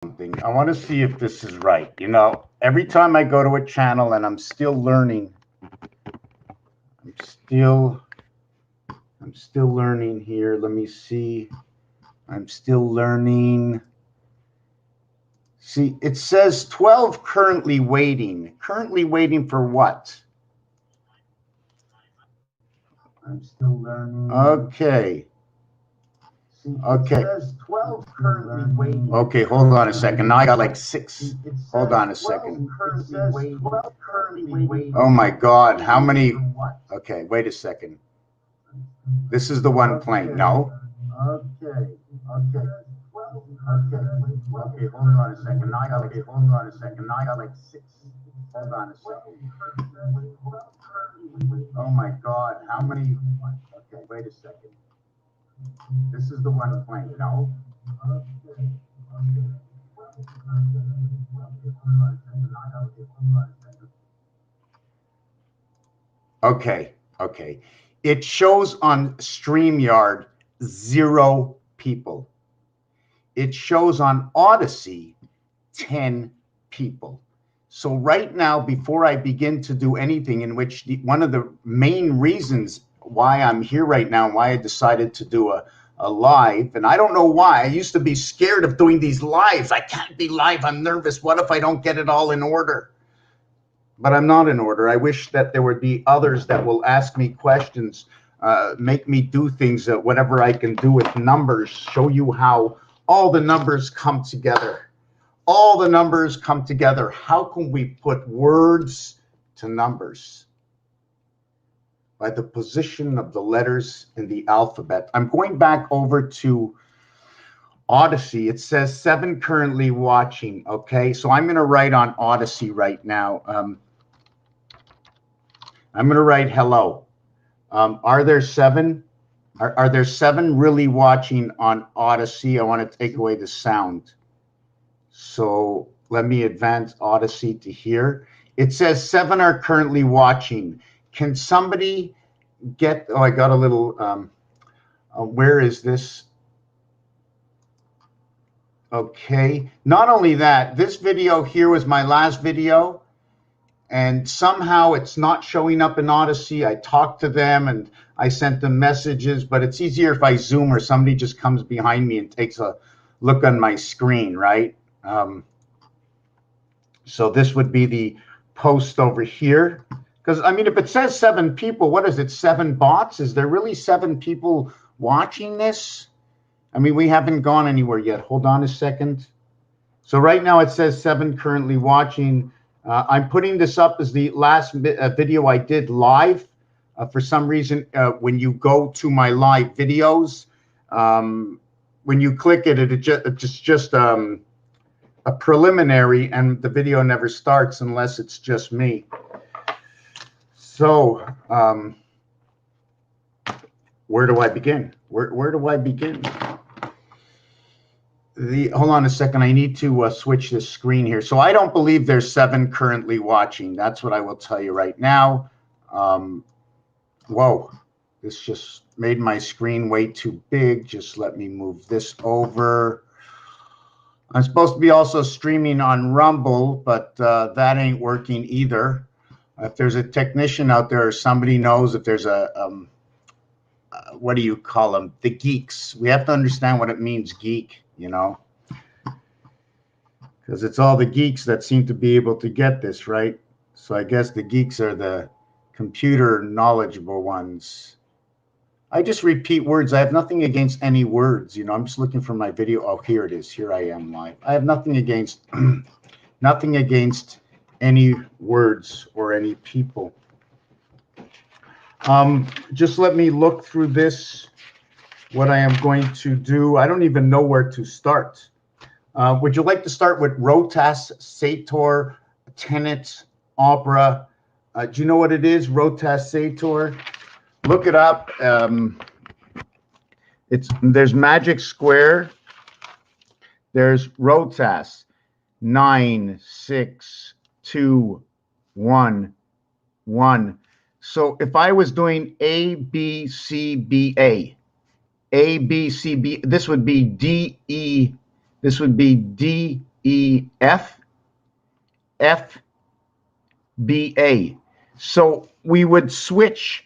something. I want to see if this is right. You know, every time I go to a channel and I'm still learning, I'm still learning here. Let me see. I'm still learning. See, it says 12 currently waiting. Currently waiting for what? I'm still learning. Okay. Okay. It says 12 currently waiting. Okay, hold on a second. Now I got like 6. Hold on a second. Oh my God, how many? Okay, wait a second. This is the one playing. No. Okay. Okay. Okay, hold on a second. Now I got like, hold on a second. Now I got like 6. Hold on a second. Oh my God, how many? Okay, wait a second. This is the one playing. No. Okay, okay. It shows on StreamYard 0 people. It shows on Odyssey 10 people. So right now, before I begin to do anything, in which one of the main reasons why I'm here right now, why I decided to do a live, and I don't know why. I used to be scared of doing these lives. I can't be live. I'm nervous. What if I don't get it all in order? But I'm not in order. I wish that there would be others that will ask me questions, make me do things, whatever I can do with numbers, show you how all the numbers come together. All the numbers come together. How can we put words to numbers? By the position of the letters in the alphabet. I'm going back over to Odyssey. It says 7 currently watching. Okay, so I'm going to write on Odyssey right now. I'm going to write hello. Are there 7? Are there 7 really watching on Odyssey? I want to take away the sound. So let me advance Odyssey to here. It says 7 are currently watching. Can somebody get, oh, I got a little, where is this? Okay. Not only that, this video here was my last video, and somehow it's not showing up in Odyssey. I talked to them and I sent them messages, but it's easier if I zoom or somebody just comes behind me and takes a look on my screen, right? So this would be the post over here. Because, I mean, if it says 7 people, what is it, 7 bots? Is there really 7 people watching this? I mean, we haven't gone anywhere yet. Hold on a second. So right now it says 7 currently watching. I'm putting this up as the last video I did live. For some reason, when you go to my live videos, when you click it, it's just a preliminary, and the video never starts unless it's just me. So where do I begin? Where do I begin? Hold on a second. I need to switch this screen here. So I don't believe there's 7 currently watching. That's what I will tell you right now. Whoa, this just made my screen way too big. Just let me move this over. I'm supposed to be also streaming on Rumble, but that ain't working either. If there's a technician out there or somebody knows if there's a, what do you call them? The geeks. We have to understand what it means, geek, you know, because it's all the geeks that seem to be able to get this, right? So I guess the geeks are the computer knowledgeable ones. I just repeat words. I have nothing against any words, you know. I'm just looking for my video. Oh, here it is. Here I am live. I have nothing against nothing against any words or any people. Just let me look through this, what I am going to do. I don't even know where to start. Would you like to start with Rotas, Sator, Tenet, Opera? Do you know what it is, Rotas, Sator? Look it up. There's Magic Square. There's Rotas. 9, 6, 2, 1, 1. So if I was doing A, B, C, B, A, A, B, C, B, this would be D, E, this would be D, EF, FBA. So we would switch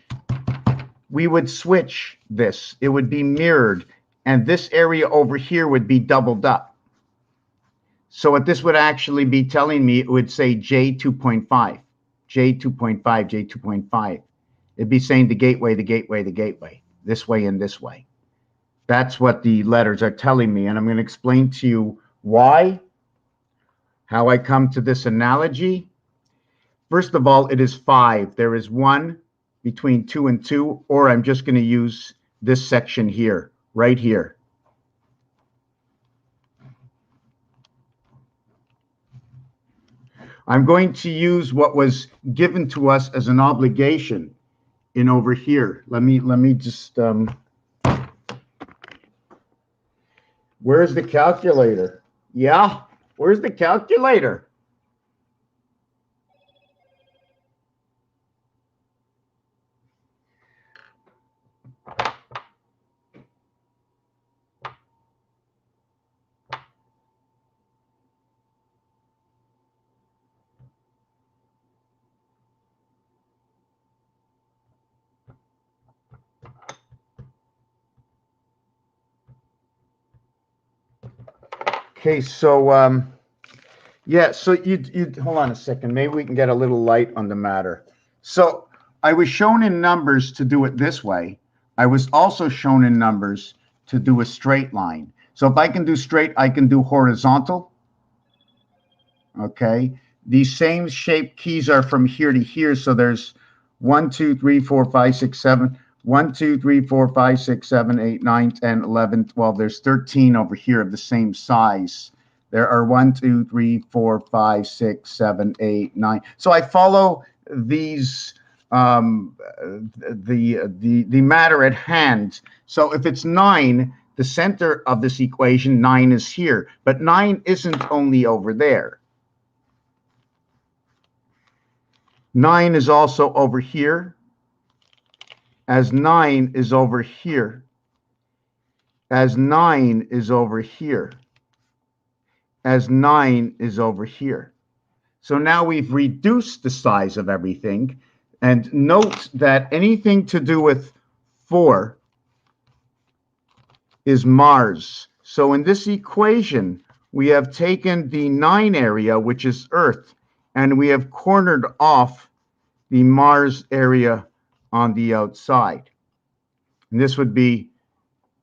this. It would be mirrored, and this area over here would be doubled up. So what this would actually be telling me, it would say J2.5, J2.5, J2.5. It'd be saying the gateway, the gateway, the gateway, this way and this way. That's what the letters are telling me, and I'm going to explain to you why, how I come to this analogy. First of all, it is 5. There is 1 between 2 and 2, or I'm just going to use this section here, right here. I'm going to use what was given to us as an obligation in over here. Let me just where's the calculator? Yeah, where's the calculator? Okay, so yeah, so you hold on a second. Maybe we can get a little light on the matter. So I was shown in numbers to do it this way. I was also shown in numbers to do a straight line. So if I can do straight, I can do horizontal. Okay. These same shape keys are from here to here. So there's 1, 2, 3, 4, 5, 6, 7. 1, 2, 3, 4, 5, 6, 7, 8, 9, 10, 11, 12. There's 13 over here of the same size. There are 1, 2, 3, 4, 5, 6, 7, 8, 9. So I follow these the matter at hand. So if it's 9, the center of this equation, 9 is here, but 9 isn't only over there. 9 is also over here, as 9 is over here, as 9 is over here, as 9 is over here. So now we've reduced the size of everything, and note that anything to do with 4 is Mars. So in this equation, we have taken the 9 area, which is Earth, and we have cornered off the Mars area on the outside. And this would be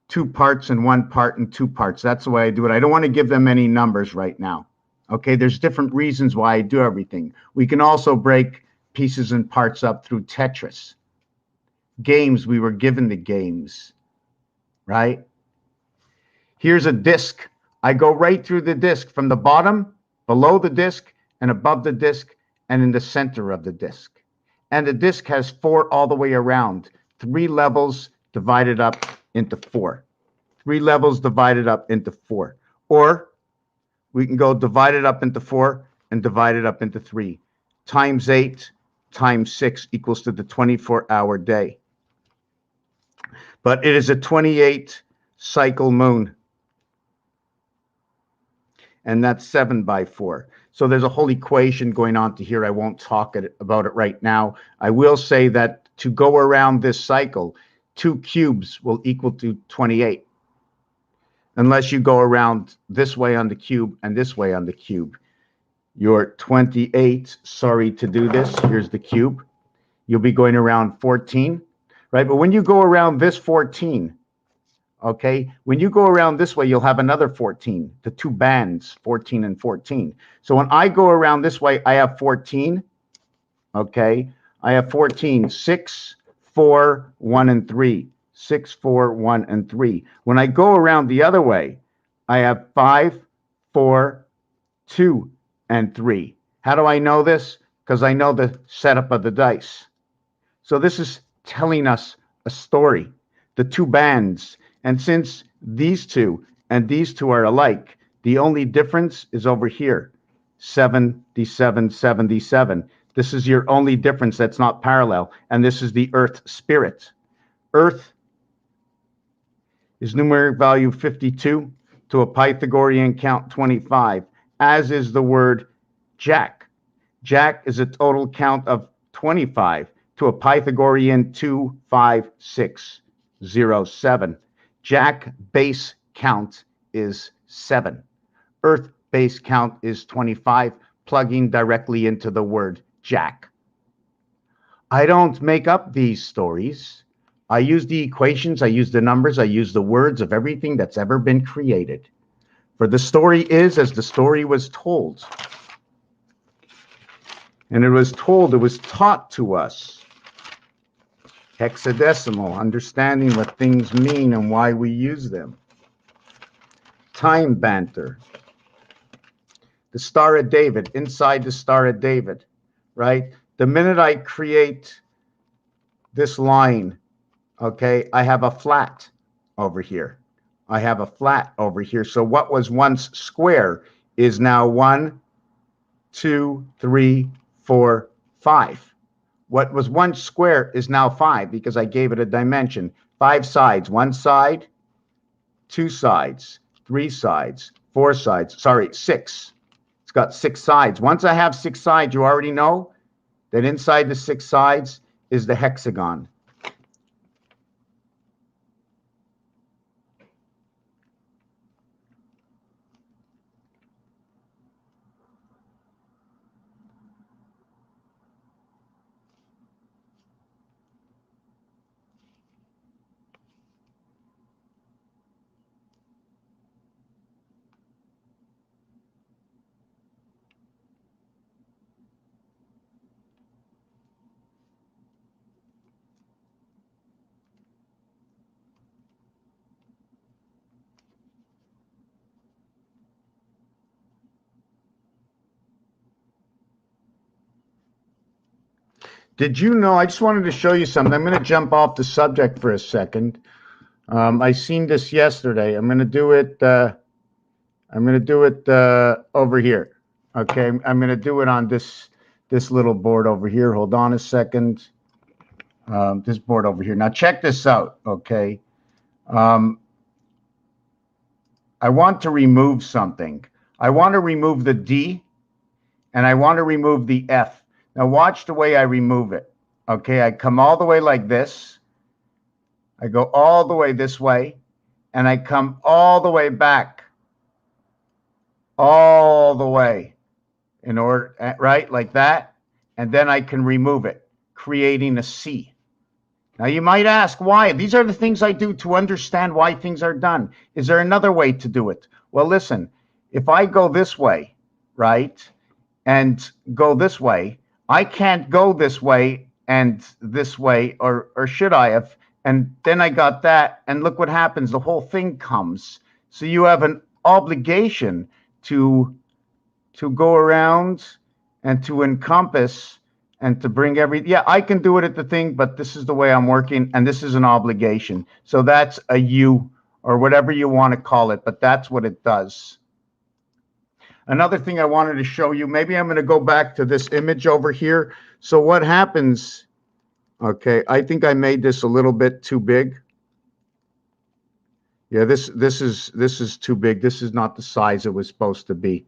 2 parts and 1 part and 2 parts. That's the way I do it. I don't want to give them any numbers right now. Okay, there's different reasons why I do everything. We can also break pieces and parts up through Tetris. Games, we were given the games, right? Here's a disc. I go right through the disc from the bottom, below the disc, and above the disc, and in the center of the disc. And the disc has 4 all the way around. 3 levels divided up into 4. 3 levels divided up into 4. Or we can go divide it up into 4 and divide it up into 3. Times 8 times 6 equals to the 24-hour day. But it is a 28 cycle moon. And that's 7 by 4. So there's a whole equation going on to here. I won't talk about it right now. I will say that to go around this cycle, 2 cubes will equal to 28. Unless you go around this way on the cube and this way on the cube. You're 28, sorry to do this. Here's the cube. You'll be going around 14, right? But when you go around this 14, okay, when you go around this way, you'll have another 14, the 2 bands, 14 and 14. So when I go around this way, I have 14, okay? I have 14, 6, 4, 1, and 3. 6, 4, 1, and 3. When I go around the other way, I have 5, 4, 2, and 3. How do I know this? Because I know the setup of the dice. So this is telling us a story, the 2 bands. And since these 2 and these 2 are alike, the only difference is over here, 77, 77. This is your only difference that's not parallel. And this is the Earth spirit. Earth is numeric value 52 to a Pythagorean count 25. as is the word Jack. Jack is a total count of 25 to a Pythagorean 2, 5, 6, 0, 7. Jack base count is 7. Earth base count is 25, plugging directly into the word Jack. I don't make up these stories. I use the equations, I use the numbers, I use the words of everything that's ever been created. For the story is as the story was told. And it was told, it was taught to us. Hexadecimal, understanding what things mean and why we use them. Time banter. The Star of David, inside the Star of David, right? The minute I create this line, okay, I have a flat over here. I have a flat over here. So what was once square is now 1, 2, 3, 4, 5. What was once square is now 5 because I gave it a dimension. 5 sides, 1 side, 2 sides, 3 sides, 4 sides, sorry, 6. It's got 6 sides. Once I have 6 sides, you already know that inside the 6 sides is the hexagon. Did you know, I just wanted to show you something. I'm going to jump off the subject for a second. I seen this yesterday. I'm going to do it over here. Okay, I'm going to do it on this little board over here. Hold on a second. This board over here. Now check this out, okay? I want to remove something. I want to remove the D, and I want to remove the F. Now watch the way I remove it. Okay, I come all the way like this. I go all the way this way, and I come all the way back. All the way. In order, right, like that. And then I can remove it, creating a C. Now you might ask why. These are the things I do to understand why things are done. Is there another way to do it? Well, listen, if I go this way, right, and go this way, I can't go this way and this way, or should I have? And then I got that, and look what happens. The whole thing comes. So you have an obligation to go around and to encompass and to bring yeah, I can do it at the thing, but this is the way I'm working, and this is an obligation. So that's a U, or whatever you want to call it, but that's what it does. Another thing I wanted to show you, maybe I'm going to go back to this image over here. So what happens, okay, I think I made this a little bit too big. Yeah, this is too big. This is not the size it was supposed to be.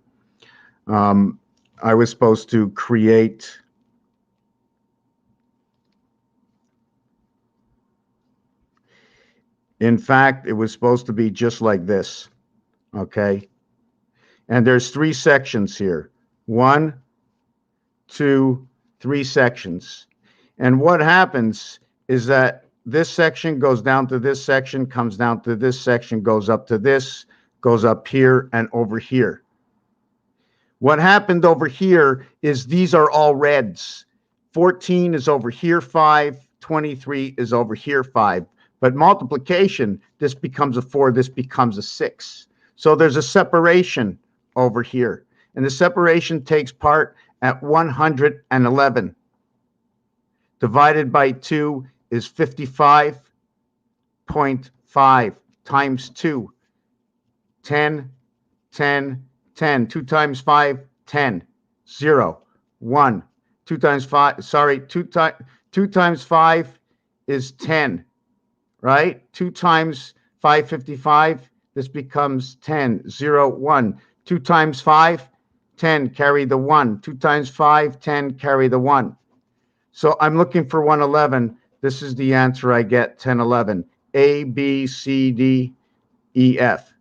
I was supposed to create in fact, it was supposed to be just like this, okay? And there's 3 sections here. 1, 2, 3 sections. And what happens is that this section goes down to this section, comes down to this section, goes up to this, goes up here and over here. What happened over here is these are all reds. 14 is over here 5, 23 is over here 5. But multiplication, this becomes a 4, this becomes a 6. So there's a separation over here. And the separation takes part at 111. Divided by 2 is 55.5 times 2. 10, 10, 10. 2 times 5, 10. 0, 1. 2 times 5, sorry, 2 times 5 is 10, right? 2 times 555, this becomes 10. 0, 1. 2 times 5 10, carry the 1. 2 times 5, 10, carry the 1. So I'm looking for 111. This is the answer I get, 10, 11. A, B, C, D, E, F.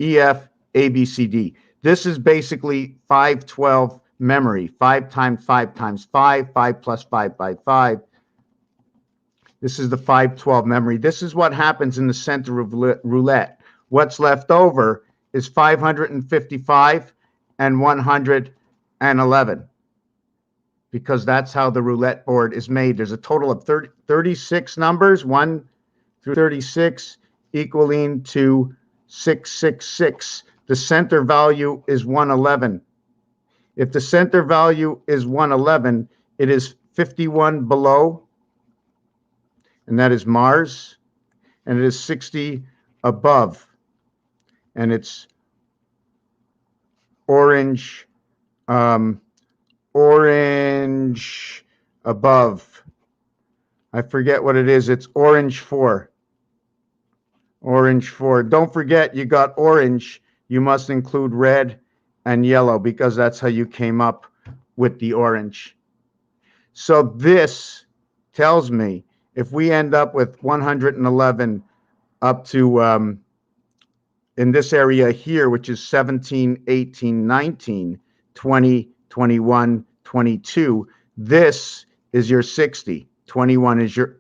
E, F, A, B, C, D. This is basically 512 memory. 5 times 5 times 5, 5 plus 5 by 5. This is the 512 memory. This is what happens in the center of roulette. What's left over is 555 and 111, because that's how the roulette board is made. There's a total of 36 numbers, 1 through 36, equaling to 666. The center value is 111. If the center value is 111, it is 51 below, and that is Mars, and it is 60 above, and it's orange, orange above. I forget what it is. It's orange 4. Orange 4. Don't forget, you got orange. You must include red and yellow, because that's how you came up with the orange. So this tells me if we end up with 111 up to in this area here, which is 17, 18, 19, 20, 21, 22, this is your 60. 21 is your,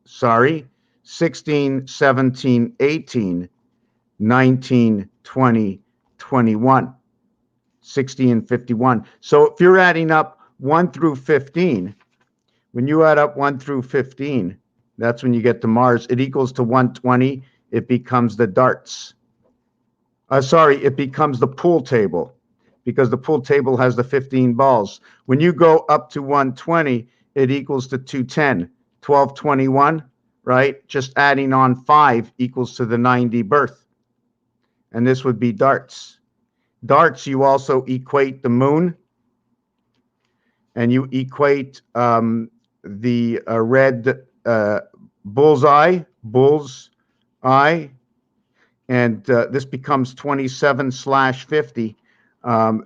16, 17, 18, 19, 20, 21, 60 and 51. So if you're adding up 1 through 15, when you add up 1 through 15, that's when you get to Mars. It equals to 120. It becomes the darts. It becomes the pool table, because the pool table has the 15 balls. When you go up to 120, it equals to 210. 1221, right? Just adding on 5 equals to the 90 birth. And this would be darts. Darts, you also equate the moon, and you equate the red bullseye, and this becomes 27/50.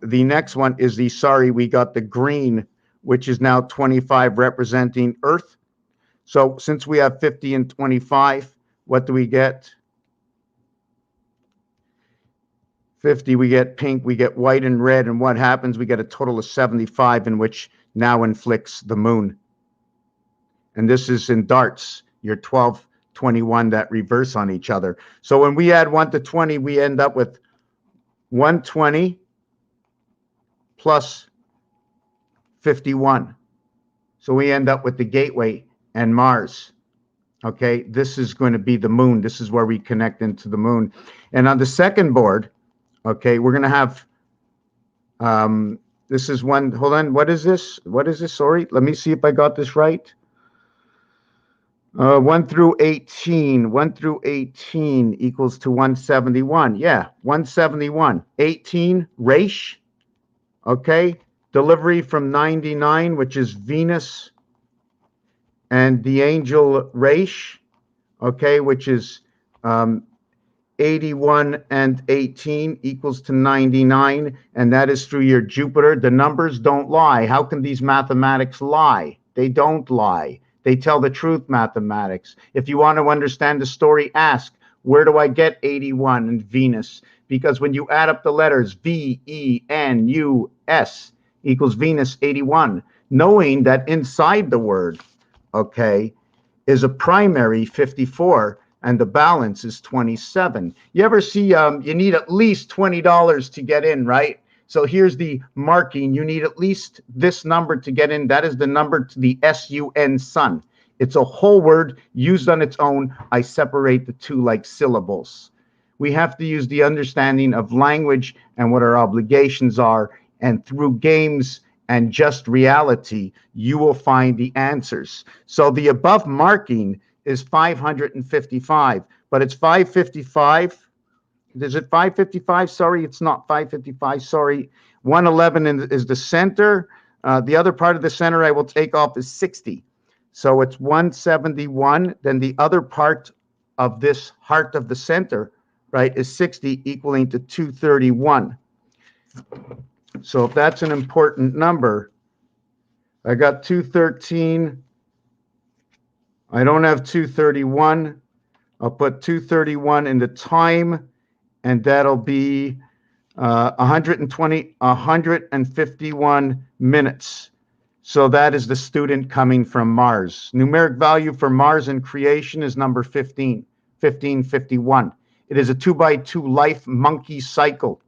The next one is we got the green, which is now 25, representing Earth. So since we have 50 and 25, what do we get? 50, we get pink, we get white and red, and what happens? We get a total of 75, in which now inflicts the moon. And this is in darts, your 12, 21 that reverse on each other. So when we add 1 to 20, we end up with 120 plus 51. So we end up with the gateway and Mars. Okay, this is going to be the moon. This is where we connect into the moon. And on the second board, okay, we're going to have, this is one, hold on, what is this? What is this? Sorry, let me see if I got this right. 1 through 18. 1 through 18 equals to 171. Yeah, 171. 18, Raish. Okay, delivery from 99, which is Venus, and the angel Raish, okay, which is 81 and 18 equals to 99, and that is through your Jupiter. The numbers don't lie. How can these mathematics lie? They don't lie. They tell the truth, mathematics. If you want to understand the story, ask, where do I get 81 and Venus? Because when you add up the letters VENUS equals Venus 81, knowing that inside the word, okay, is a primary 54, and the balance is 27. You ever see, you need at least $20 to get in, right? So here's the marking. You need at least this number to get in. That is the number to the SUN, sun. It's a whole word used on its own. I separate the two like syllables. We have to use the understanding of language and what our obligations are. And through games and just reality, you will find the answers. So the above marking is 555, but it's 555. Is it 555? Sorry, it's not 555. Sorry. 111 is the center. The other part of the center I will take off is 60. So it's 171. Then the other part of this heart of the center, right, is 60, equaling to 231. So if that's an important number, I got 213. I don't have 231. I'll put 231 into time, and that'll be 151 minutes. So that is the student coming from Mars. Numeric value for Mars in creation is number 1551. It is a 2x2 life monkey cycle.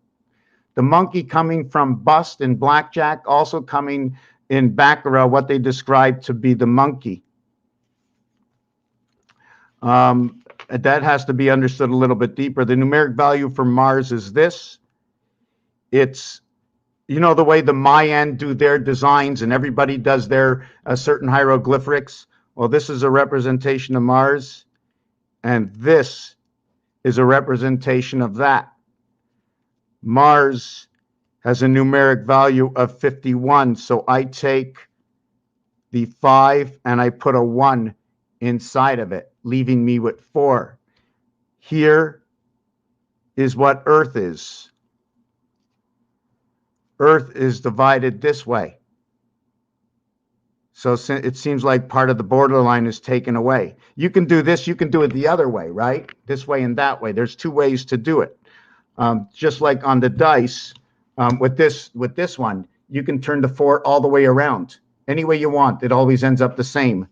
The monkey coming from bust in blackjack, also coming in Baccarat, what they describe to be the monkey. That has to be understood a little bit deeper. The numeric value for Mars is this. It's, you know, the way the Mayan do their designs and everybody does their certain hieroglyphics. Well, this is a representation of Mars, and this is a representation of that. Mars has a numeric value of 51, so I take the 5 and I put a 1 inside of it, leaving me with 4. Here is what Earth is. Earth is divided this way. So it seems like part of the borderline is taken away. You can do this, you can do it the other way, right? This way and that way. There's 2 ways to do it. Just like on the dice, with this one, you can turn the 4 all the way around. Any way you want, it always ends up the same.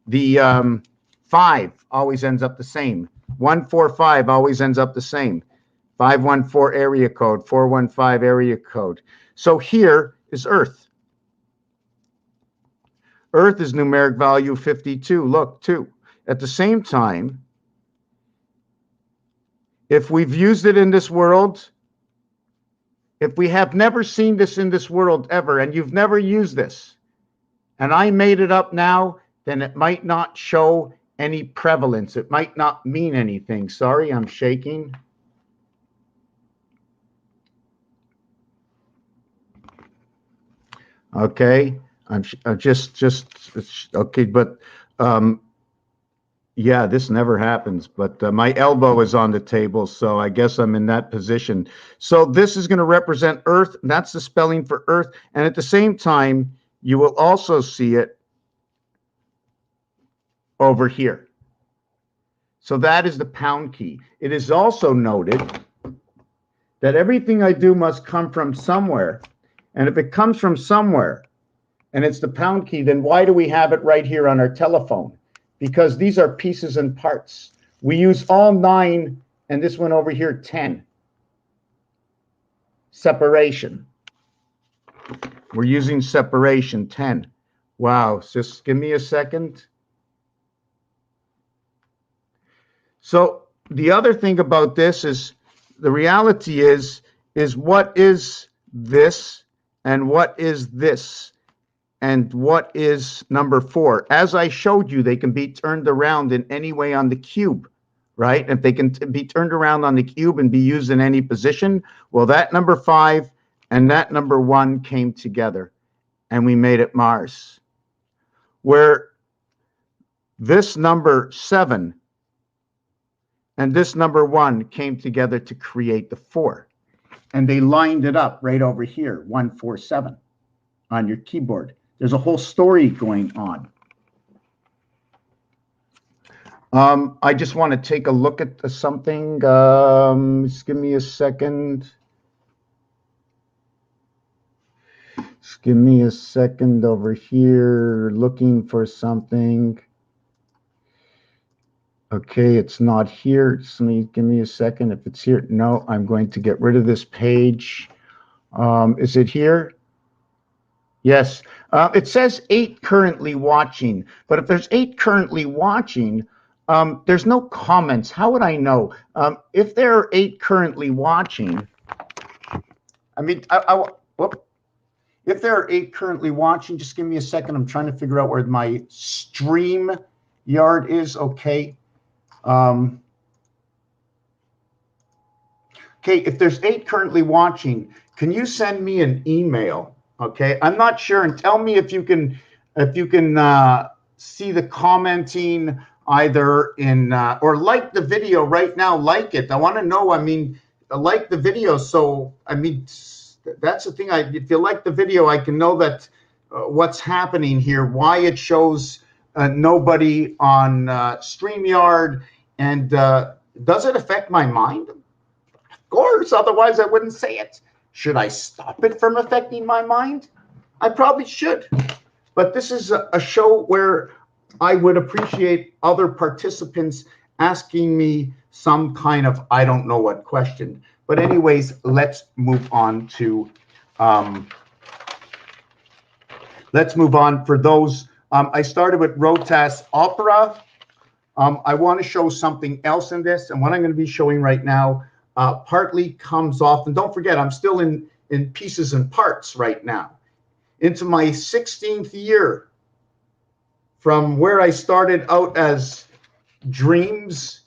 The 5 always ends up the same. 145 always ends up the same. 514 area code, 415 area code. So here is Earth. Earth is numeric value 52. Look, 2. At the same time, if we've used it in this world, if we have never seen this in this world ever, and you've never used this, and I made it up now, then it might not show any prevalence. It might not mean anything. Sorry, I'm shaking. Okay, I'm just okay, but yeah, this never happens, but my elbow is on the table, so I guess I'm in that position. So this is going to represent Earth. That's the spelling for Earth. And at the same time, you will also see it over here. So that is the pound key. It is also noted that everything I do must come from somewhere. And if it comes from somewhere and it's the pound key, then why do we have it right here on our telephone? Because these are pieces and parts. We use all 9, and this one over here, 10. Separation. We're using separation, 10. Wow, just give me a second. So the other thing about this is, the reality is what is this and what is this? And what is number 4? As I showed you, they can be turned around in any way on the cube, right? If they can be turned around on the cube and be used in any position, well, that number 5 and that number 1 came together, and we made it Mars. Where this number 7 and this number 1 came together to create the 4. And they lined it up right over here, 147 on your keyboard. There's a whole story going on. I just want to take a look at something. Just give me a second. Just give me a second over here, looking for something. Okay, it's not here. Just give me a second. If it's here, no, I'm going to get rid of this page. Is it here? Yes. It says 8 currently watching, but if there's 8 currently watching, there's no comments. How would I know? If there are 8 currently watching, I mean, if there are 8 currently watching, just give me a second. I'm trying to figure out where my stream yard is. Okay. Okay, if there's 8 currently watching, can you send me an email? Okay, I'm not sure, and tell me if you can see the commenting either in or like the video right now. Like it. I want to know. I mean, like the video. So I mean, That's the thing. If you like the video, I can know that what's happening here, why it shows nobody on StreamYard, and does it affect my mind? Of course, otherwise I wouldn't say it. Should I stop it from affecting my mind? I probably should. But this is a show where I would appreciate other participants asking me some kind of I don't know what question. But anyways, let's move on to for those. I started with Rotas Opera. I want to show something else in this, and what I'm going to be showing right now partly comes off. And don't forget, I'm still in pieces and parts right now, into my 16th year from where I started out as dreams,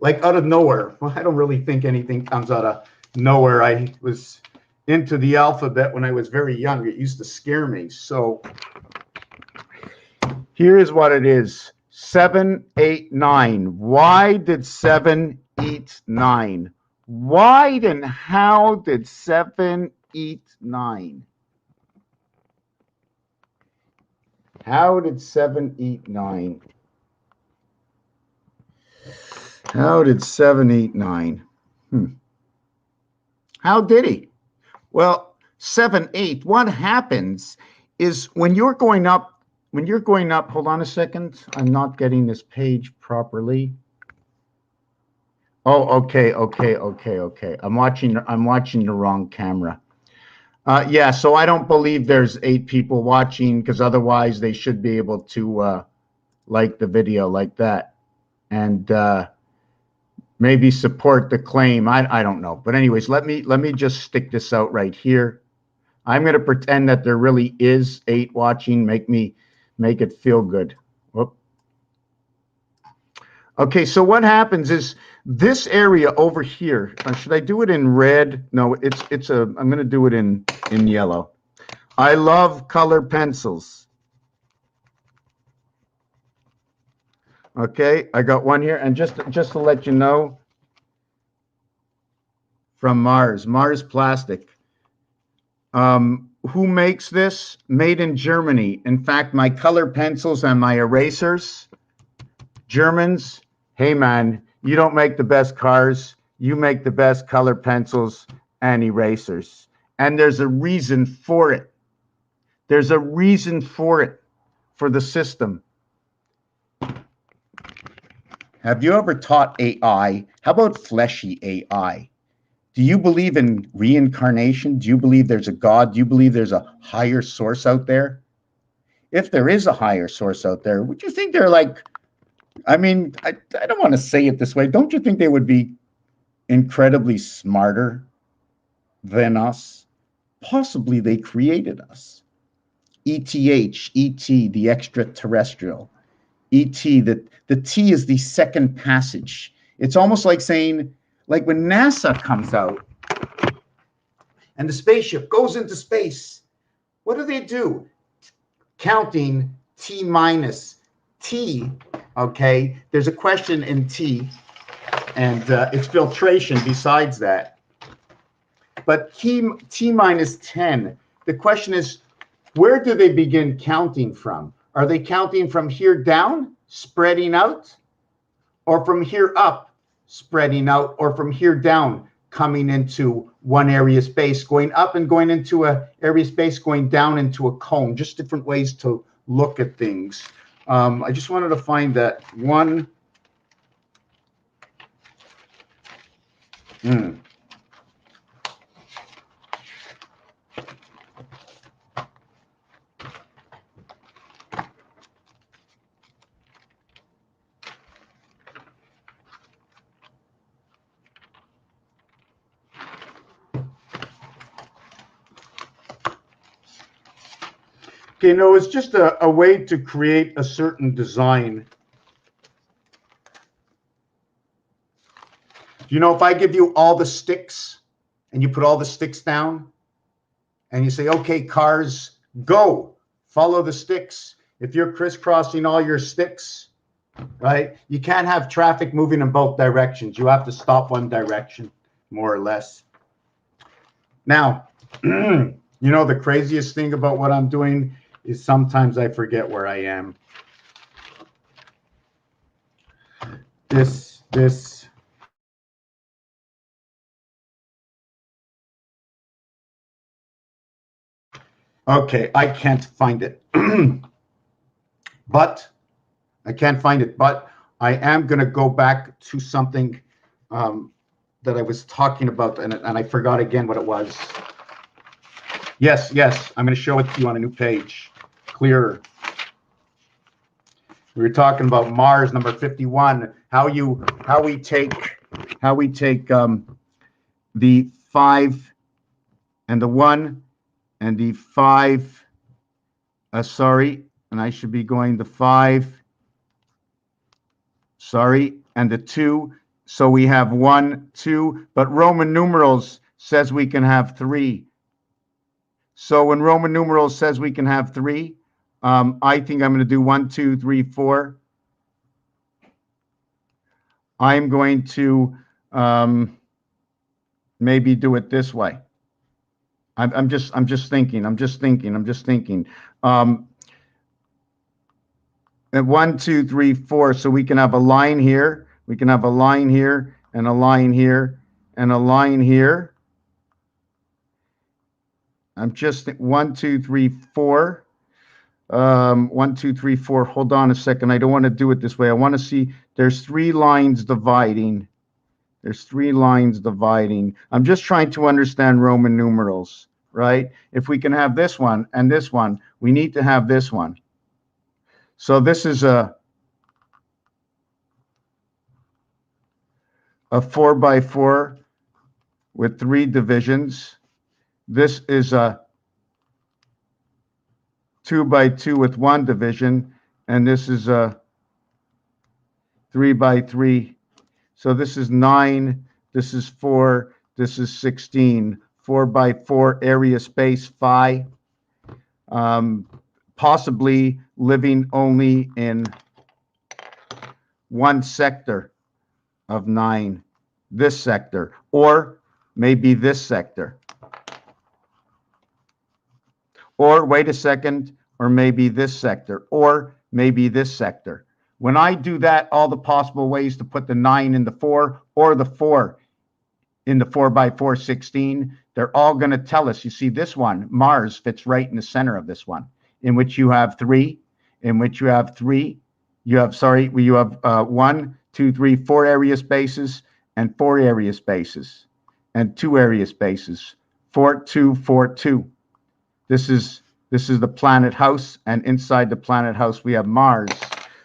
like out of nowhere. Well, I don't really think anything comes out of nowhere. I was into the alphabet when I was very young. It used to scare me. So here is what it is. 7, 8, 9. Why did 7 eat 9? Why and how did 7 eat 9? How did 7 eat 9? How did 7 eat 9? How did he? Well, 7, 8. What happens is when you're going up, hold on a second. I'm not getting this page properly. Oh, okay. I'm watching the wrong camera. Yeah, so I don't believe there's 8 people watching, because otherwise they should be able to like the video like that and maybe support the claim. I don't know. But anyways, let me just stick this out right here. I'm going to pretend that there really is 8 watching. Make it feel good. Whoop. Okay, so what happens is this area over here, should I do it in red? No, I'm going to do it in yellow. I love color pencils. Okay, I got one here, and just to let you know, from Mars Plastic. Who makes this? Made in Germany. In fact, my color pencils and my erasers, Germans. Hey man, you don't make the best cars, you make the best color pencils and erasers. And there's a reason for it. There's a reason for it, for the system. Have you ever taught AI? How about fleshy AI? Do you believe in reincarnation? Do you believe there's a God? Do you believe there's a higher source out there? If there is a higher source out there, would you think they're like, I mean, I don't want to say it this way. Don't you think they would be incredibly smarter than us? Possibly they created us. ETH, ET, the extraterrestrial. ET, the T is the second passage. It's almost like saying, like when NASA comes out and the spaceship goes into space, what do? Counting T minus T. Okay, there's a question in T, and it's filtration besides that. But T minus 10, the question is, where do they begin counting from? Are they counting from here down, spreading out? Or from here up, spreading out? Or from here down, coming into one area space, going up and going into a area space, going down into a cone? Just different ways to look at things. I just wanted to find that one. Okay, no, it's just a way to create a certain design. You know, if I give you all the sticks and you put all the sticks down and you say, okay, cars, go, follow the sticks. If you're crisscrossing all your sticks, right, you can't have traffic moving in both directions. You have to stop one direction, more or less. Now, You know, the craziest thing about what I'm doing is sometimes I forget where I am. This. Okay, I can't find it. But I can't find it. But I am going to go back to something that I was talking about, and I forgot again what it was. Yes, I'm going to show it to you on a new page, clearer. We were talking about Mars, number 51. How we take the 5 and the 1 and the 5. Sorry, and I should be going the 5. Sorry, and the 2. So we have 1, 2, but Roman numerals says we can have 3. So when Roman numerals says we can have 3, I think I'm going to do 1, 2, 3, 4. I'm going to maybe do it this way. I'm just thinking. And 1, 2, 3, 4. So we can have a line here. We can have a line here and a line here and a line here. I'm just 1, 2, 3, 4. 1, 2, 3, 4. Hold on a second. I don't want to do it this way. I want to see there's 3 lines dividing. There's 3 lines dividing. I'm just trying to understand Roman numerals, right? If we can have this one and this one, we need to have this one. So this is a 4 by 4 with 3 divisions. This is a 2 by 2 with 1 division, and this is a 3 by 3. So this is 9, this is 4, this is 16. 4 by 4 area space phi. Possibly living only in one sector of 9, this sector, or maybe this sector. Or wait a second, or maybe this sector, or maybe this sector. When I do that, all the possible ways to put the 9 in the 4 or the 4 in the 4 by 4 16, they're all going to tell us, you see this one, Mars fits right in the center of this one, in which you have 3, in which you have 3, you have 1, 2, 3, 4 area spaces and 4 area spaces and 2 area spaces, 4, 2, 4, 2. This is the planet house, and inside the planet house we have Mars.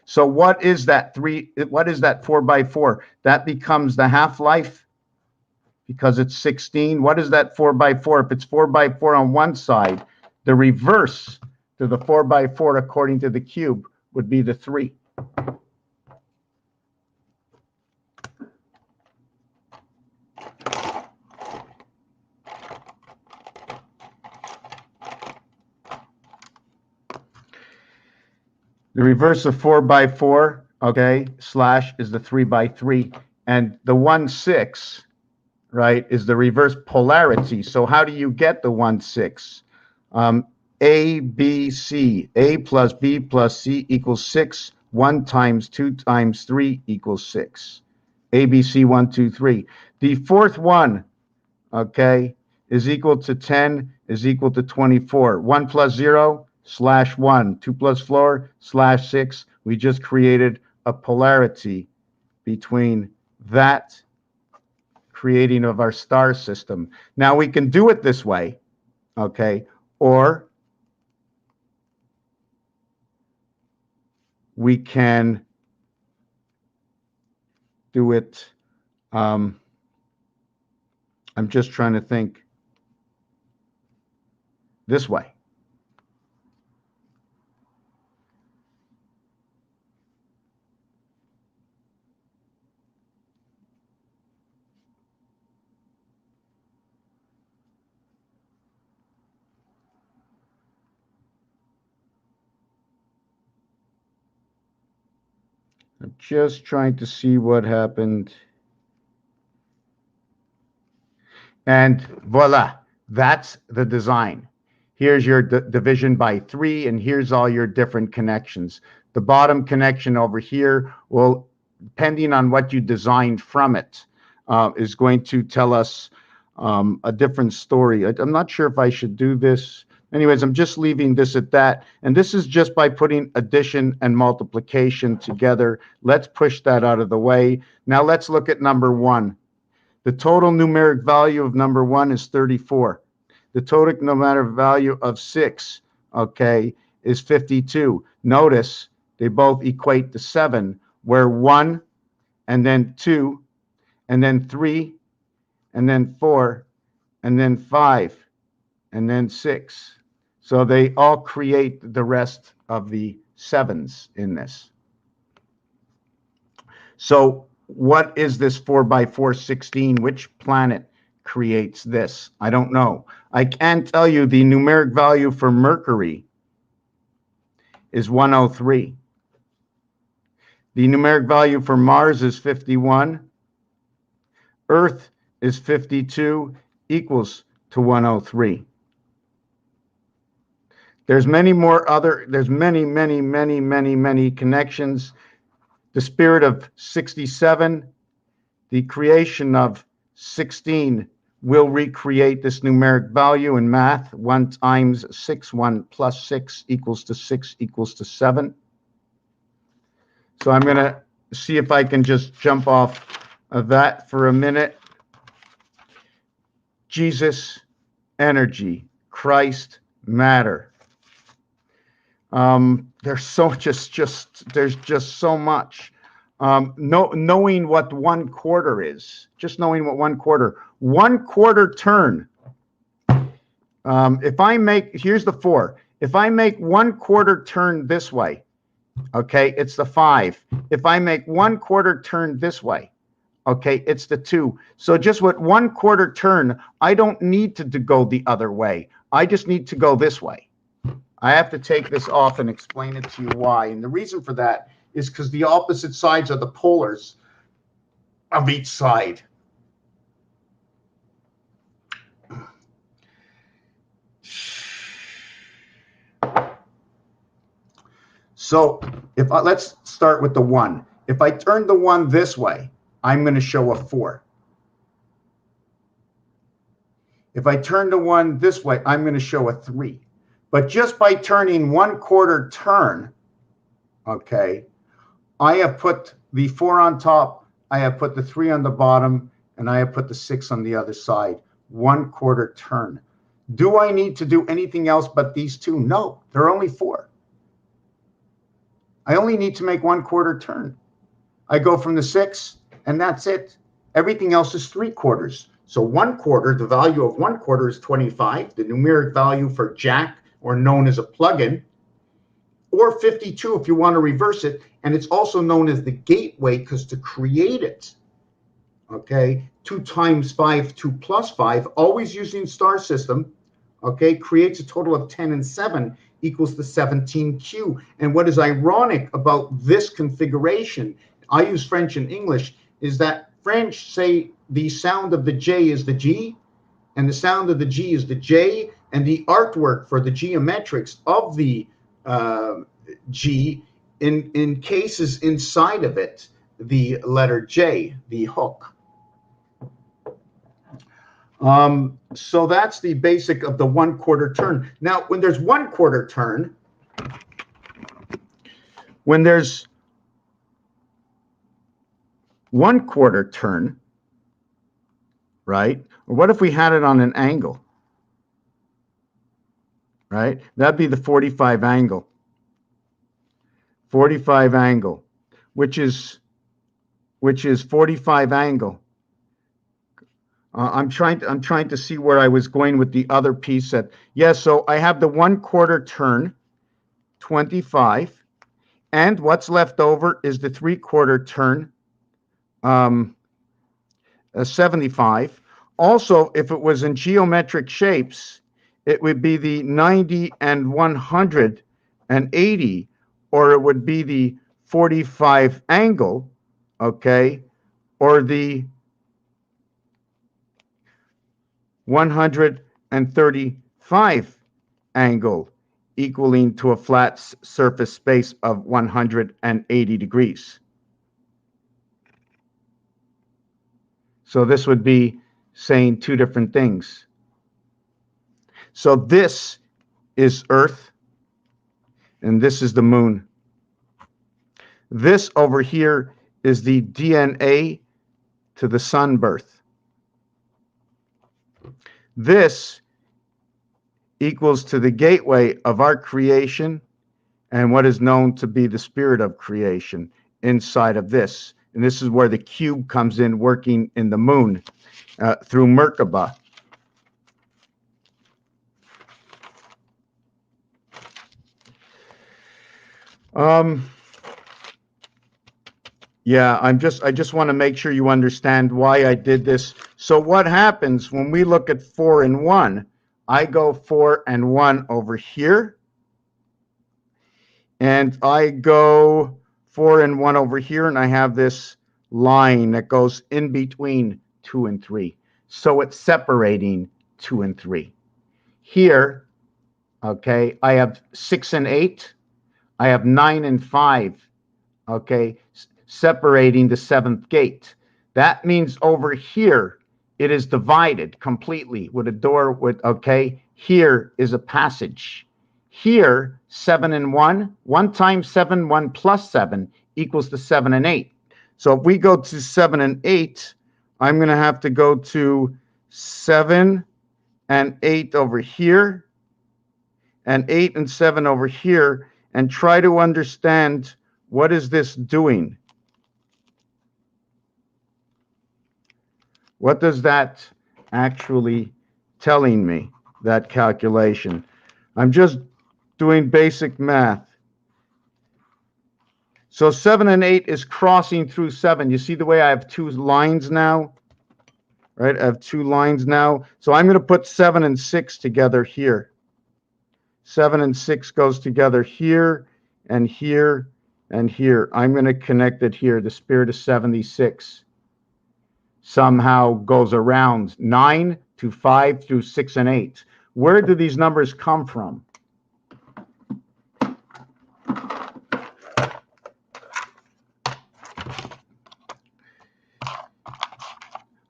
So what is that 3? What is that 4 by 4? That becomes the half-life because it's 16. What is that 4 by 4? If it's 4 by 4 on one side, the reverse to the 4 by 4 according to the cube would be the 3. The reverse of 4 by 4, okay, slash is the 3 by 3. And the 1, 6, right, is the reverse polarity. So how do you get the 1, 6? A, B, C. A plus B plus C equals 6. 1 times 2 times 3 equals 6. A, B, C, 1, 2, 3. The fourth one, okay, is equal to 10, is equal to 24. 1 plus 0, slash 1. 2 plus 4, slash 6. We just created a polarity between that creating of our star system. Now we can do it this way, okay, or we can do it, I'm just trying to think, this way. I'm just trying to see what happened. And voila, That's the design. Here's your division by 3, and here's all your different connections. The bottom connection over here will, depending on what you designed from it, is going to tell us a different story. I'm not sure if I should do this. Anyways, I'm just leaving this at that. And this is just by putting addition and multiplication together. Let's push that out of the way. Now let's look at number 1. The total numeric value of number 1 is 34. The total numeric value of 6, okay, is 52. Notice they both equate to 7, where 1 and then 2 and then 3 and then 4 and then 5 and then 6. So they all create the rest of the 7s in this. So what is this 4 by 4 16? Which planet creates this? I don't know. I can tell you the numeric value for Mercury is 103. The numeric value for Mars is 51. Earth is 52, equals to 103. There's many many connections. The spirit of 67, the creation of 16 will recreate this numeric value in math. 1 times 6, 1 plus 6 equals to 6 equals to 7. So I'm going to see if I can just jump off of that for a minute. Jesus, energy, Christ, matter. There's just so much. Knowing what 1/4 is, just knowing what 1/4 turn. If I make, here's the 4. If I make 1/4 turn this way, okay, it's the 5. If I make 1/4 turn this way, okay, it's the 2. So just with 1/4 turn, I don't need to go the other way. I just need to go this way. I have to take this off and explain it to you why. And the reason for that is because the opposite sides are the polars of each side. So let's start with the 1. If I turn the 1 this way, I'm going to show a 4. If I turn the 1 this way, I'm going to show a 3. But just by turning 1/4 turn, okay, I have put the 4 on top, I have put the 3 on the bottom, and I have put the 6 on the other side. 1/4 turn. Do I need to do anything else but these 2? No, there are only 4. I only need to make 1/4 turn. I go from the 6, and that's it. Everything else is 3/4. So 1/4, the value of 1/4 is 25. The numeric value for Jack, or known as a plug-in, or 52 if you want to reverse it. And it's also known as the gateway because to create it, okay, 2 times 5, 2 plus 5, always using star system, okay, creates a total of 10 and 7 equals the 17Q. And what is ironic about this configuration, I use French and English, is that French say the sound of the J is the G, and the sound of the G is the J, and the artwork for the geometrics of the G encases inside of it the letter J, the hook. So that's the basic of the 1/4 turn. Now, when there's 1/4 turn, right? Or what if we had it on an angle? Right? That'd be the 45 angle. 45 angle, which is 45 angle. I'm trying to see where I was going with the other piece. That yes, so I have the 1/4 turn, 25, and what's left over is the 3/4 turn, 75. Also, if it was in geometric shapes, it would be the 90 and 180, or it would be the 45 angle, okay, or the 180. and 35 angle, equaling to a flat surface space of 180 degrees. So this would be saying two different things. So this is Earth, and this is the moon. This over here is the DNA to the sun birth. This equals to the gateway of our creation and what is known to be the spirit of creation inside of this. And this is where the cube comes in, working in the moon through Merkaba. Yeah, I just want to make sure you understand why I did this. So what happens when we look at 4 and 1? I go 4 and 1 over here, and I go 4 and 1 over here, and I have this line that goes in between 2 and 3. So it's separating 2 and 3. Here, okay, I have 6 and 8. I have 9 and 5, okay, separating the 7th gate. That means over here, it is divided completely with a door with, okay, here is a passage. Here, 7 and 1, 1 times 7, 1 plus 7 equals to 7 and 8. So if we go to 7 and 8, I'm going to have to go to 7 and 8 over here, and 8 and 7 over here, and try to understand what is this doing. What does that actually telling me, that calculation? I'm just doing basic math. So 7 and 8 is crossing through 7. You see the way I have two lines now? Right? I have two lines now. So I'm going to put 7 and 6 together here. 7 and 6 goes together here and here and here. I'm going to connect it here. The spirit of 76 somehow goes around 9 to 5 through 6 and 8. Where do these numbers come from?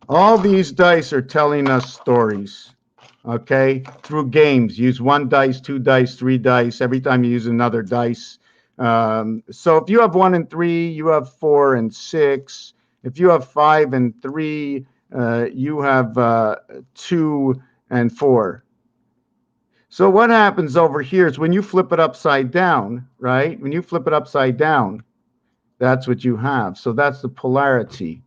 All these dice are telling us stories, okay, through games. Use 1 dice, 2 dice, 3 dice. Every time you use another dice. So if you have 1 and 3, you have 4 and 6. If you have 5 and 3, you have 2 and 4. So what happens over here is when you flip it upside down, right? When you flip it upside down, that's what you have. So that's the polarity.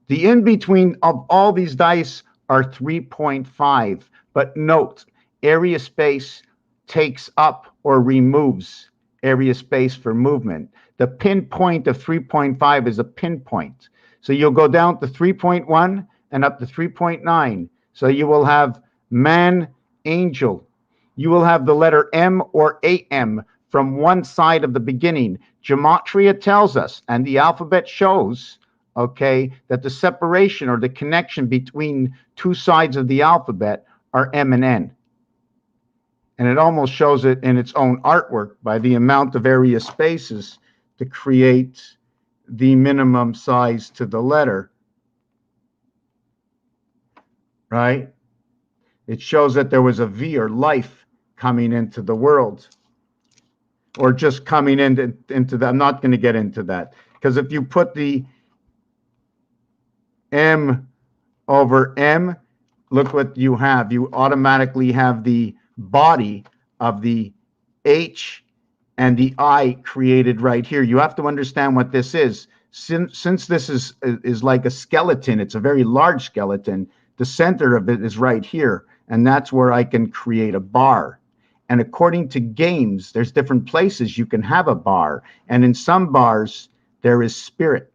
The in-between of all these dice are 3.5. But note, area space takes up or removes area space for movement. The pinpoint of 3.5 is a pinpoint. So you'll go down to 3.1 and up to 3.9. So you will have man, angel. You will have the letter M or AM from one side of the beginning. Gematria tells us, and the alphabet shows, okay, that the separation or the connection between two sides of the alphabet are M and N. And it almost shows it in its own artwork by the amount of area spaces to create the minimum size to the letter, right? It shows that there was a V or life coming into the world, or just coming into that. I'm not going to get into that, because if you put the M over M, look what you have. You automatically have the body of the H and the I created right here. You have to understand what this is. Since this is like a skeleton, it's a very large skeleton, the center of it is right here, and that's where I can create a bar. And according to games, there's different places you can have a bar, and in some bars there is spirit,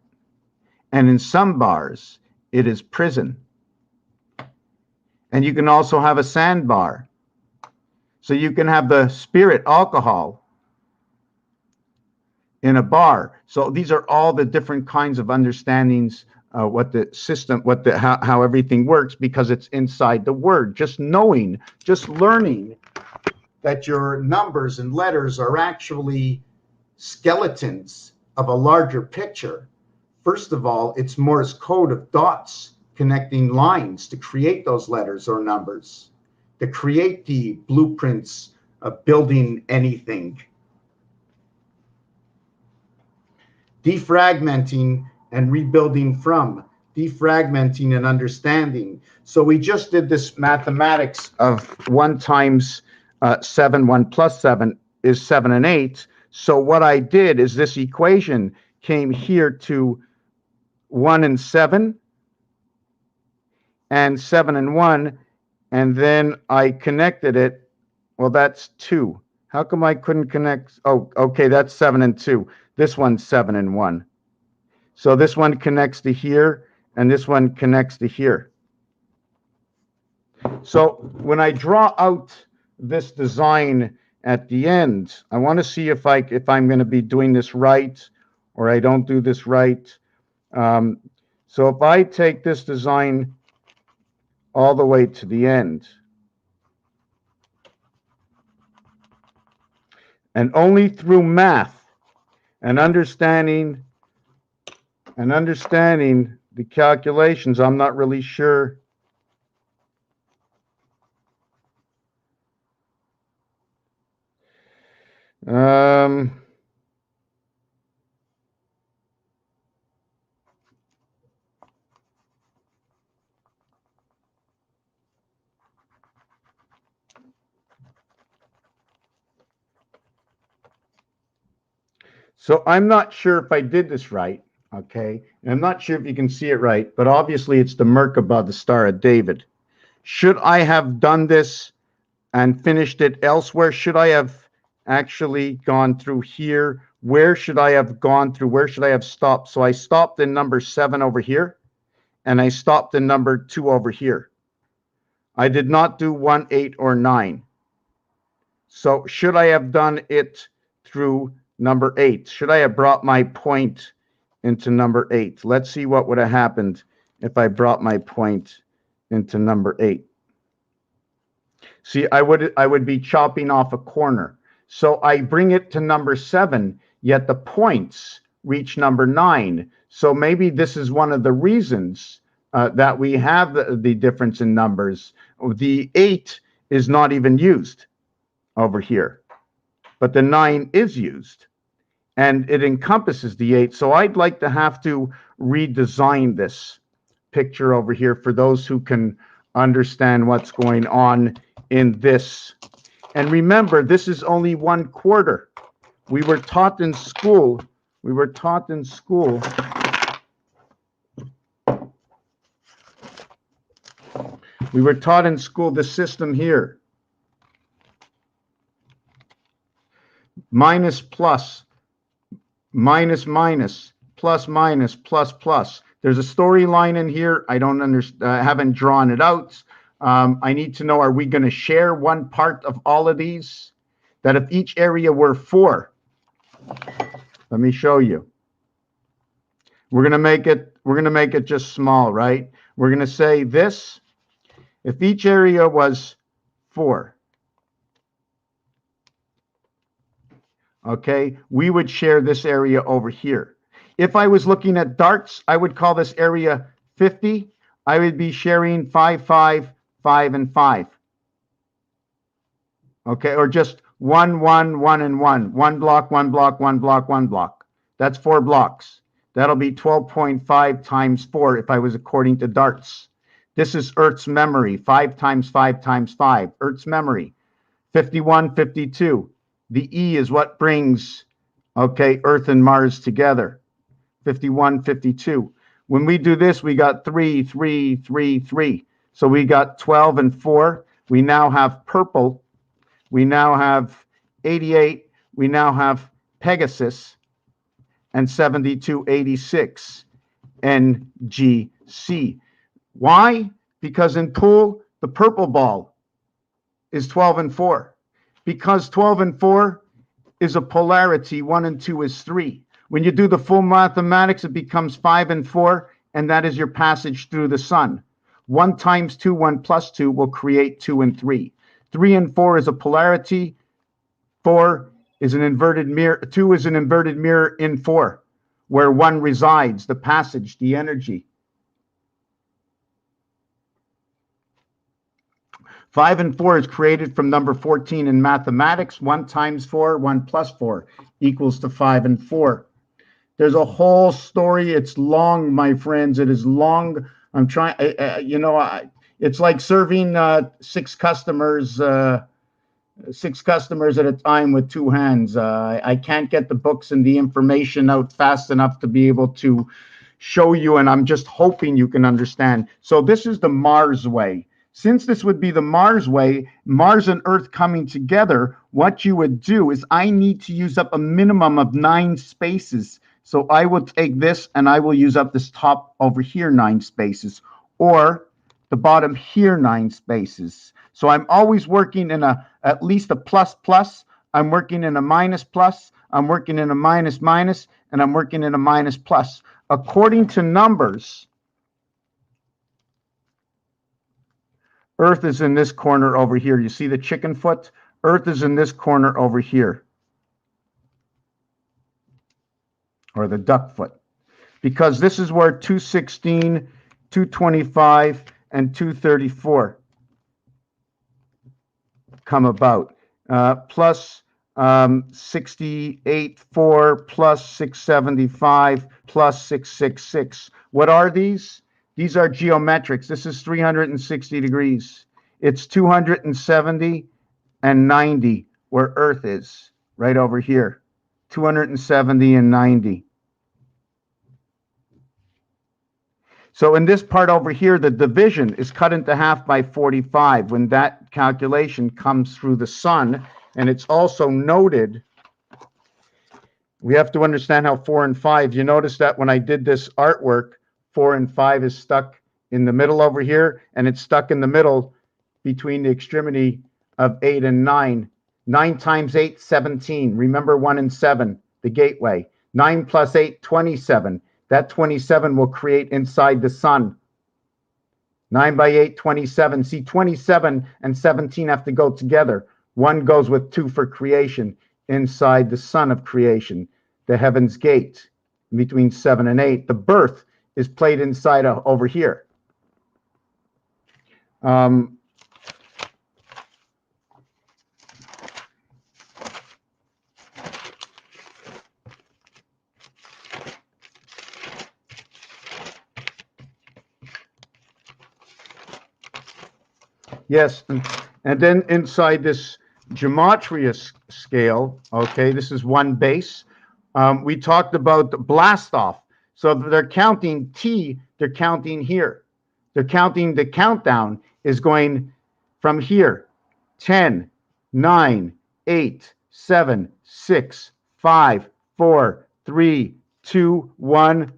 and in some bars it is prison. And you can also have a sandbar. So you can have the spirit alcohol in a bar. So these are all the different kinds of understandings what the system, how everything works, because it's inside the word. Just knowing, just learning that your numbers and letters are actually skeletons of a larger picture. First of all, it's Morse code of dots connecting lines to create those letters or numbers, to create the blueprints of building anything. Defragmenting and rebuilding from, defragmenting and understanding. So we just did this mathematics of 1 times 7, 1 plus 7 is 7 and 8. So what I did is this equation came here to 1 and 7 and 7 and 1, and then I connected it. Well, that's 2. How come I couldn't connect? Oh, okay, that's 7 and 2. This one's 7 and 1. So this one connects to here, and this one connects to here. So when I draw out this design at the end, I want to see if I'm going to be doing this right, or I don't do this right. So if I take this design all the way to the end, and only through math and understanding the calculations, I'm not really sure. So I'm not sure if I did this right, okay? And I'm not sure if you can see it right, but obviously it's the Merkaba, the Star of David. Should I have done this and finished it elsewhere? Should I have actually gone through here? Where should I have gone through? Where should I have stopped? So I stopped in number 7 over here, and I stopped in number 2 over here. I did not do 1, 8, or 9. So should I have done it through number 8? Should I have brought my point into number 8? Let's see what would have happened if I brought my point into number 8. See, I would be chopping off a corner. So I bring it to number 7, yet the points reach number 9. So maybe this is one of the reasons that we have the difference in numbers. The 8 is not even used over here, but the 9 is used, and it encompasses the 8. So I'd like to have to redesign this picture over here for those who can understand what's going on in this. And remember, this is only 1/4. We were taught in school, the system here. Minus plus, minus minus, plus minus, plus plus. There's a storyline in here. I don't understand. I haven't drawn it out. I need to know, are we going to share one part of all of these? That if each area were 4, let me show you. We're going to make it just small, right? We're going to say this, if each area was 4, okay, we would share this area over here. If I was looking at darts, I would call this area 50. I would be sharing 5, 5, 5, and 5. Okay, or just 1, 1, 1, and 1. 1 block, 1 block, 1 block, 1 block. That's 4 blocks. That'll be 12.5 times 4 if I was according to darts. This is Earth's memory, 5 times 5 times 5. Earth's memory, 51, 52. The E is what brings, okay, Earth and Mars together. 51, 52. When we do this, we got 3, 3, 3, 3. So we got 12 and 4. We now have purple. We now have 88. We now have Pegasus. And 72, 86. NGC. Why? Because in pool, the purple ball is 12 and 4. Because 12 and 4 is a polarity, 1 and 2 is 3. When you do the full mathematics, it becomes 5 and 4, and that is your passage through the sun. 1 times 2, 1 plus 2 will create 2 and 3. 3 and 4 is a polarity. 4 is an inverted mirror. 2 is an inverted mirror in 4, where 1 resides, the passage, the energy. 5 and 4 is created from number 14 in mathematics. 1 times 4, 1 plus 4 equals to 5 and 4. There's a whole story. It's long, my friends. It is long. I'm trying, it's like serving 6 customers at a time with 2 hands. I can't get the books and the information out fast enough to be able to show you, and I'm just hoping you can understand. So this is the Mars way. Since this would be the Mars way, Mars and Earth coming together, what you would do is I need to use up a minimum of 9 spaces. So I will take this and I will use up this top over here 9 spaces, or the bottom here 9 spaces. So I'm always working in at least a plus plus. I'm working in a minus plus. I'm working in a minus minus, and I'm working in a minus plus. According to numbers, Earth is in this corner over here. You see the chicken foot? Earth is in this corner over here, or the duck foot, because this is where 216, 225, and 234 come about. Plus 68.4 plus 675 plus 666. What are these? These are geometrics. This is 360 degrees. It's 270 and 90 where Earth is, right over here. 270 and 90. So in this part over here, the division is cut into half by 45 when that calculation comes through the sun. And it's also noted, we have to understand how 4 and 5, you notice that when I did this artwork, 4 and 5 is stuck in the middle over here, and it's stuck in the middle between the extremity of 8 and 9. 9 times 8, 17. Remember 1 and 7, the gateway. 9 plus 8, 27. That 27 will create inside the sun. 9 by 8, 27. See, 27 and 17 have to go together. 1 goes with 2 for creation inside the sun of creation, the heaven's gate, between 7 and 8. The birth is played inside over here. Yes, and then inside this gematria scale, okay, this is 1 base. We talked about the blast off. So they're counting T, they're counting here. They're counting, the countdown is going from here. 10, 9, 8, 7, 6, 5, 4, 3, 2, 1.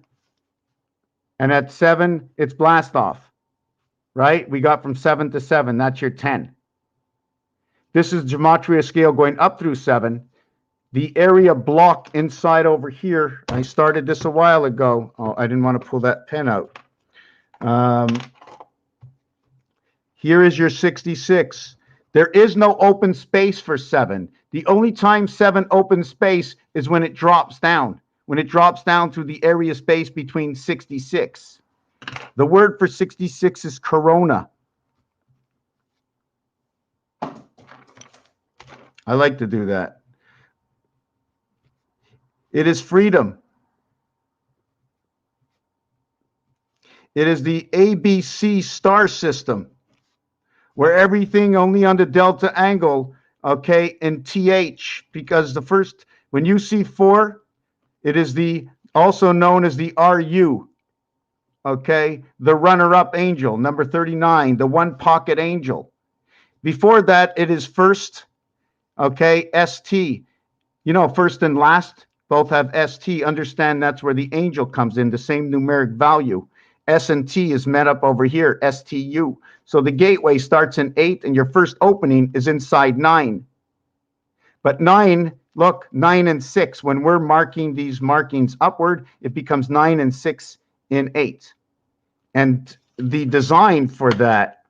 And at 7, it's blast off. Right? We got from 7 to 7. That's your 10. This is gematria scale going up through 7. The area block inside over here, I started this a while ago. Oh, I didn't want to pull that pen out. Here is your 66. There is no open space for 7. The only time 7 open space is when it drops down. When it drops down through the area space between 66. The word for 66 is corona. I like to do that. It is freedom. It is the ABC star system, where everything only on the delta angle, okay, in TH, because the first, when you see 4, it is the, also known as the RU, okay, the runner-up angel, number 39, the 1 pocket angel. Before that, it is first, okay, ST. You know, first and last both have ST. Understand that's where the angel comes in, the same numeric value. S and T is met up over here, STU. So the gateway starts in 8, and your first opening is inside 9. But 9, look, 9 and 6. When we're marking these markings upward, it becomes 9 and 6 in 8. And the design for that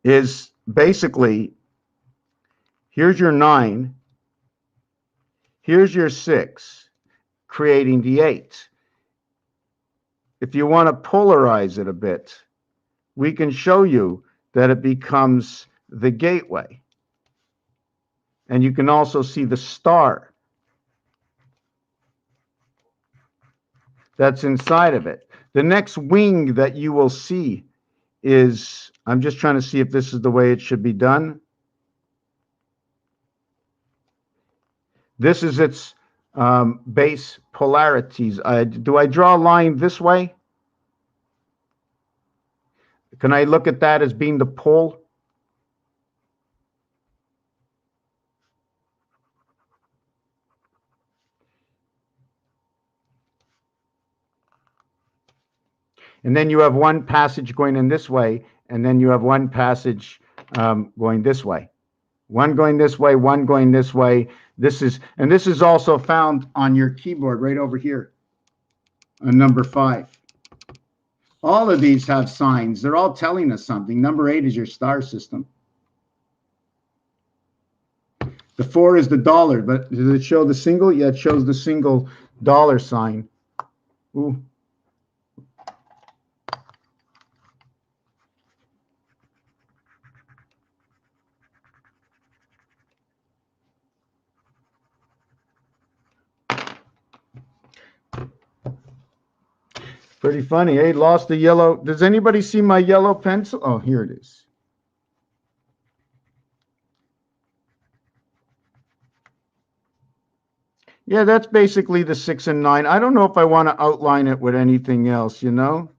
is basically, here's your 9, here's your 6, creating the 8. If you want to polarize it a bit, we can show you that it becomes the gateway. And you can also see the star that's inside of it. The next wing that you will see is, I'm just trying to see if this is the way it should be done. This is its base polarities. Do I draw a line this way? Can I look at that as being the pole? And then you have one passage going in this way, and then you have one passage going this way. One going this way, one going this way. This is also found on your keyboard right over here on number 5. All of these have signs. They're all telling us something. Number 8 is your star system. The 4 is the dollar, but does it show the single? Yeah, it shows the single dollar sign. Ooh. Pretty funny, eh? Lost the yellow. Does anybody see my yellow pencil? Oh, here it is. Yeah, that's basically the 6 and 9. I don't know if I want to outline it with anything else, you know?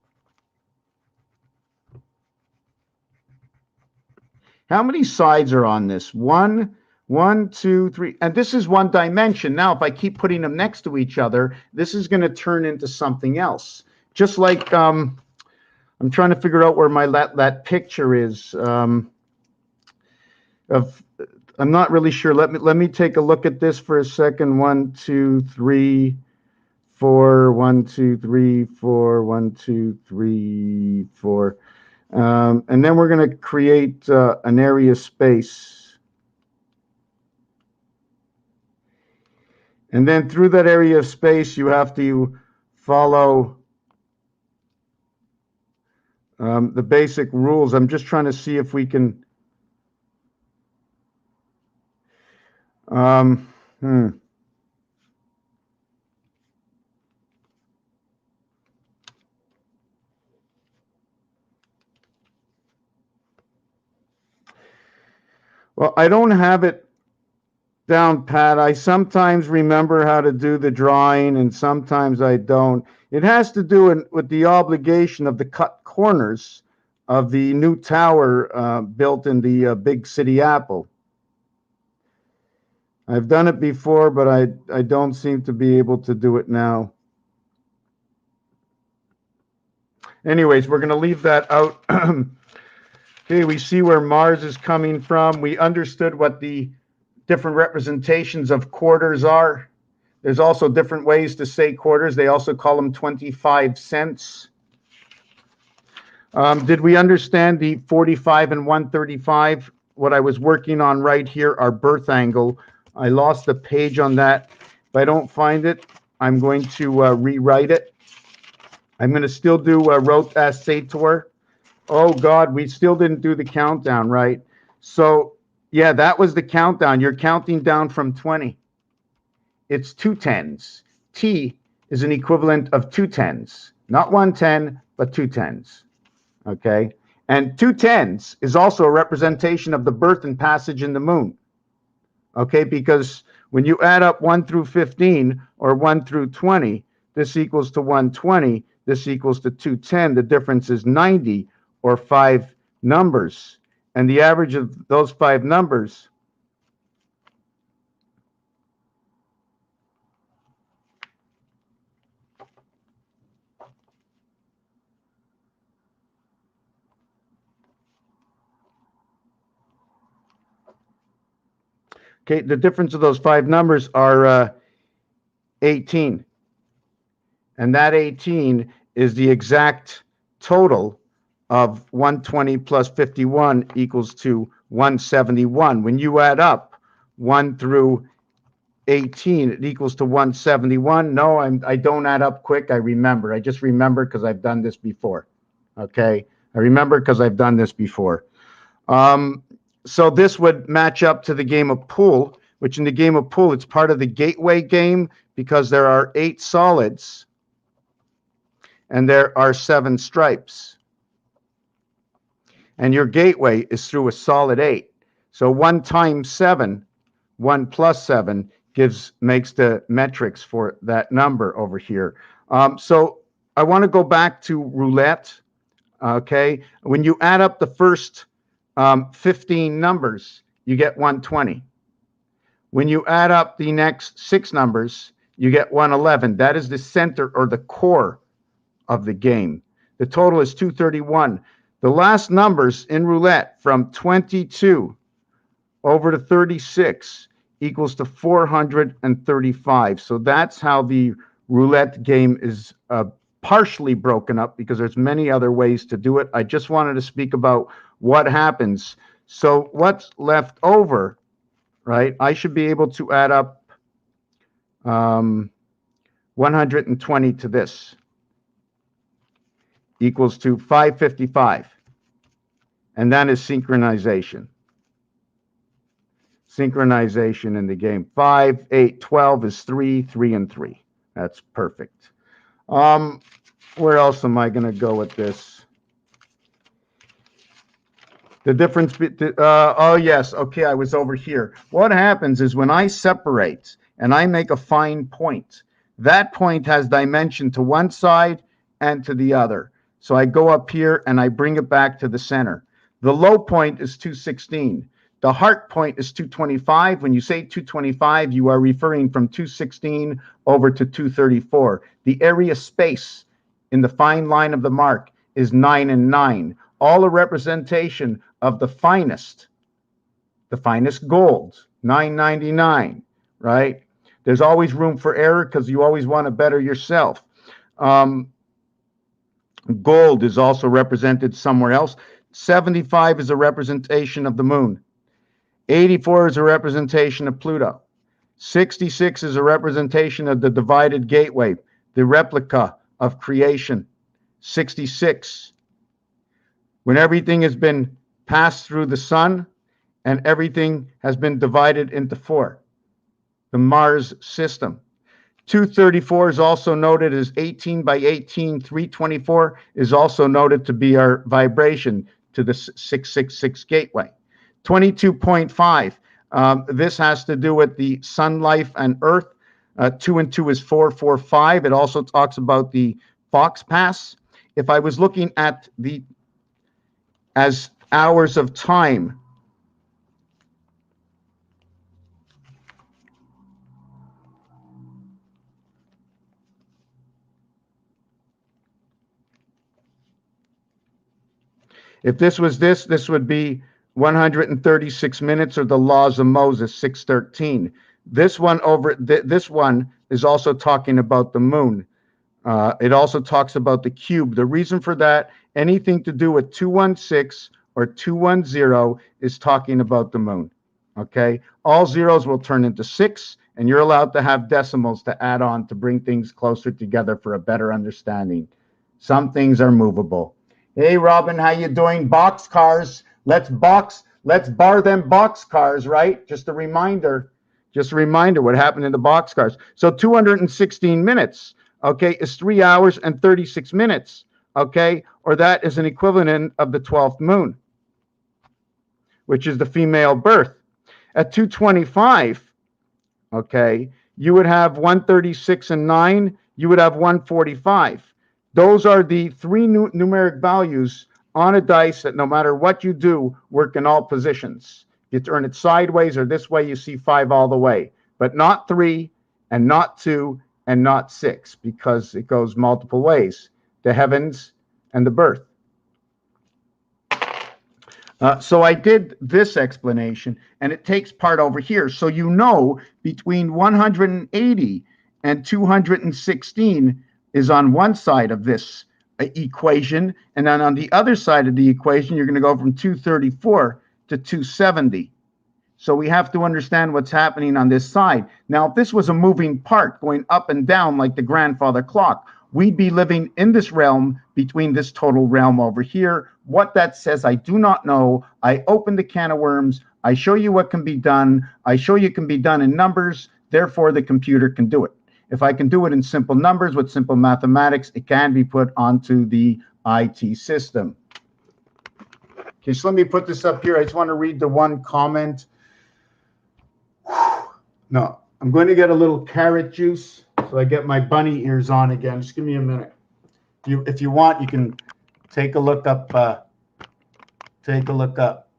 How many sides are on this? 1, 2, 3. And this is one dimension. Now, if I keep putting them next to each other, this is going to turn into something else. Just like I'm trying to figure out where my that picture is. I'm not really sure. Let me take a look at this for a second. 1, 2, 3, 4. 1, 2, 3, 4. 1, 2, 3, 4. And then we're going to create an area space. And then through that area of space, you have to follow the basic rules. I'm just trying to see if we can. Well, I don't have it down pat. I sometimes remember how to do the drawing and sometimes I don't. It has to do with the obligation of the cut corners of the new tower built in the big city Apple. I've done it before, but I don't seem to be able to do it now. Anyways, we're going to leave that out. Okay, we see where Mars is coming from. We understood what the different representations of quarters are. There's also different ways to say quarters. They also call them 25 cents. Did we understand the 45 and 135? What I was working on right here, our birth angle. I lost the page on that. If I don't find it, I'm going to rewrite it. I'm going to still do Rot Sator. Oh, God, we still didn't do the countdown, right? So, yeah, that was the countdown. You're counting down from 20. It's 2 10s. T is an equivalent of 2 10s. Not 1 10, but 2 10s. Okay? And 2 10s is also a representation of the birth and passage in the moon. Okay? Because when you add up 1 through 15 or 1 through 20, this equals to 120. This equals to 210. The difference is 90. Or 5 numbers, and the average of those 5 numbers the difference of those 5 numbers are 18. And that 18 is the exact total of 120 plus 51 equals to 171. When you add up 1 through 18, it equals to 171. No, I don't add up quick. I remember. I just remember because I've done this before. Okay. I remember because I've done this before. So this would match up to the game of pool, which in the game of pool, it's part of the gateway game because there are 8 solids and there are 7 stripes. And your gateway is through a solid 8. So 1 times 7, 1 plus 7 makes the metrics for that number over here. So I want to go back to roulette. Okay, when you add up the first 15 numbers, you get 120. When you add up the next 6 numbers, you get 111. That is the center or the core of the game. The total is 231. The last numbers in roulette from 22 over to 36 equals to 435. So that's how the roulette game is partially broken up, because there's many other ways to do it. I just wanted to speak about what happens. So what's left over, right? I should be able to add up 120 to this equals to 555. And that is synchronization. Synchronization in the game. 5, 8, 12 is 3, 3, and 3. That's perfect. Where else am I going to go with this? The difference, oh yes, okay, I was over here. What happens is when I separate and I make a fine point, that point has dimension to one side and to the other. So I go up here and I bring it back to the center. The low point is 216. The heart point is 225. When you say 225, you are referring from 216 over to 234. The area space in the fine line of the mark is 9 and 9. All a representation of the finest gold, 999, right? There's always room for error because you always want to better yourself. Gold is also represented somewhere else. 75 is a representation of the moon. 84 is a representation of Pluto. 66 is a representation of the divided gateway, the replica of creation. 66, when everything has been passed through the sun and everything has been divided into 4, the Mars system. 234 is also noted as 18 by 18. 324 is also noted to be our vibration to the 666 gateway. 22.5, this has to do with the sun, life, and earth. 2 and 2 is 445. It also talks about the Fox Pass. If I was looking at as hours of time, if this was this would be 136 minutes, or the laws of Moses, 613. This one this one is also talking about the moon. It also talks about the cube. The reason for that, anything to do with 216 or 210 is talking about the moon. Okay, all zeros will turn into 6, and you're allowed to have decimals to add on to bring things closer together for a better understanding. Some things are movable. Hey, Robin, how you doing? Box cars. Let's bar them box cars, right? Just a reminder what happened in the box cars. So 216 minutes, okay, is 3 hours and 36 minutes, okay? Or that is an equivalent of the 12th moon, which is the female birth. At 225, okay, you would have 136 and 9, you would have 145. Those are the 3 numeric values on a dice that no matter what you do, work in all positions. You turn it sideways or this way, you see 5 all the way, but not 3 and not 2 and not 6, because it goes multiple ways, the heavens and the birth. So I did this explanation, and it takes part over here. So you know between 180 and 216, is on one side of this equation, and then on the other side of the equation, you're going to go from 234 to 270. So we have to understand what's happening on this side. Now, if this was a moving part going up and down like the grandfather clock, we'd be living in this realm between this total realm over here. What that says, I do not know. I open the can of worms. I show you what can be done. I show you it can be done in numbers. Therefore, the computer can do it. If I can do it in simple numbers with simple mathematics, it can be put onto the IT system. Okay, so let me put this up here. I just want to read the one comment. No, I'm going to get a little carrot juice so I get my bunny ears on again. Just give me a minute. If you want, you can take a look up. Take a look up.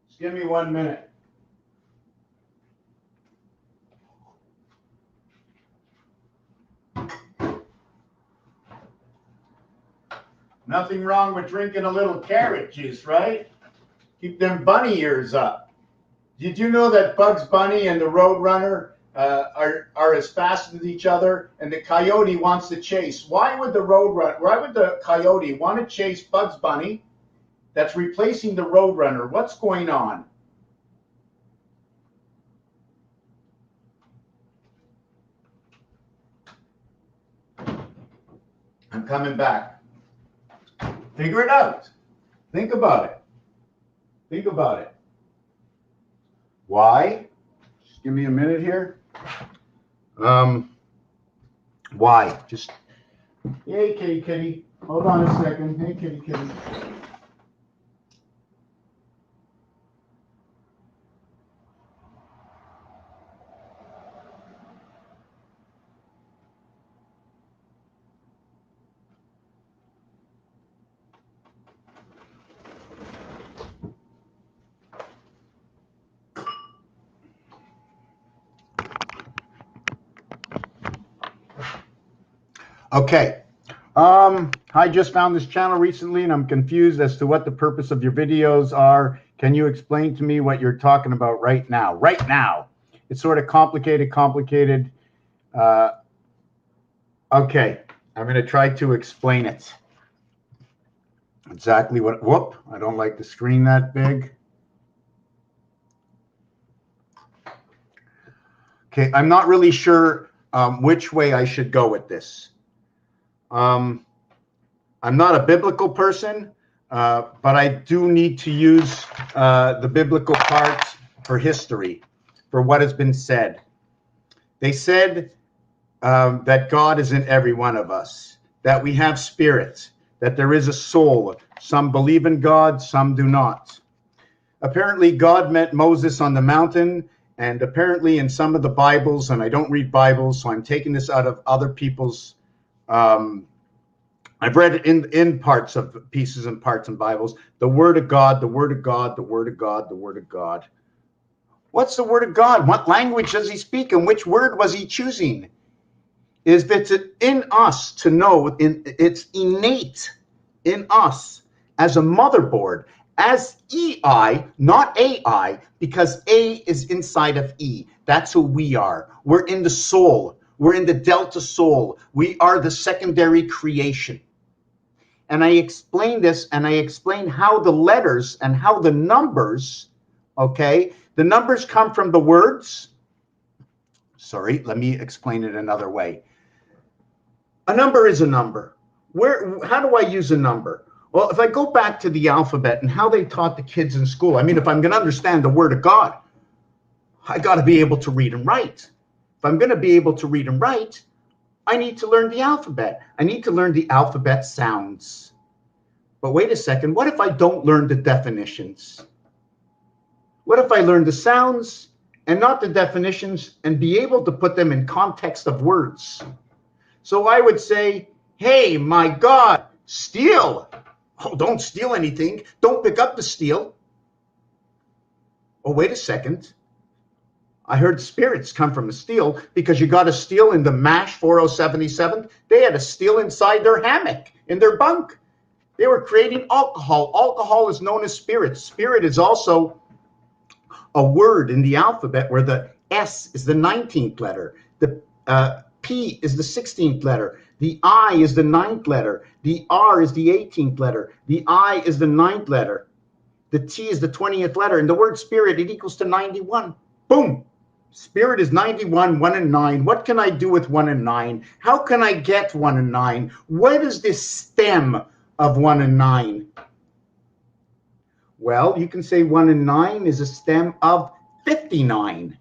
Just give me 1 minute. Nothing wrong with drinking a little carrot juice, right? Keep them bunny ears up. Did you know that Bugs Bunny and the Roadrunner are as fast as each other, and the coyote wants to chase? Why would the coyote want to chase Bugs Bunny that's replacing the Roadrunner? What's going on? I'm coming back. Figure it out. Think about it. Think about it. Why? Just give me a minute here. Why? Just, hey, kitty, kitty. Hold on a second. Hey, kitty, kitty. Okay. I just found this channel recently and I'm confused as to what the purpose of your videos are. Can you explain to me what you're talking about right now? Right now. It's sort of complicated. Okay. I'm going to try to explain it. Exactly what, whoop, I don't like the screen that big. Okay. I'm not really sure which way I should go with this. I'm not a biblical person, but I do need to use the biblical part for history, for what has been said. They said that God is in every one of us, that we have spirit, that there is a soul. Some believe in God, some do not. Apparently, God met Moses on the mountain, and apparently in some of the Bibles, and I don't read Bibles, so I'm taking this out of other people's I've read it in parts of pieces and parts in Bibles. The word of God, the word of God, the word of God, the word of God. What's the word of God? What language does he speak? And which word was he choosing? Is that in us to know, it's innate in us as a motherboard, as EI, not AI, because A is inside of E. That's who we are. We're in the soul. We're in the Delta soul. We are the secondary creation. And I explain this, and I explain how the letters and how the numbers, okay, the numbers come from the words. Sorry, let me explain it another way. A number is a number. How do I use a number? Well, if I go back to the alphabet and how they taught the kids in school, I mean, if I'm going to understand the word of God, I got to be able to read and write. If I'm going to be able to read and write, I need to learn the alphabet. I need to learn the alphabet sounds. But wait a second, what if I don't learn the definitions? What if I learn the sounds and not the definitions and be able to put them in context of words? So I would say, hey, my God, steal. Oh, don't steal anything. Don't pick up the steal. Oh, wait a second. I heard spirits come from a steel because you got a steel in the MASH 4077. They had a steel inside their hammock, in their bunk. They were creating alcohol. Alcohol is known as spirit. Spirit is also a word in the alphabet where the S is the 19th letter. The P is the 16th letter. The I is the 9th letter. The R is the 18th letter. The I is the 9th letter. The T is the 20th letter. And the word spirit, it equals to 91. Boom. Spirit is 91, 1 and 9. What can I do with 1 and 9? How can I get 1 and 9? What is this stem of 1 and 9? Well, you can say 1 and 9 is a stem of 59.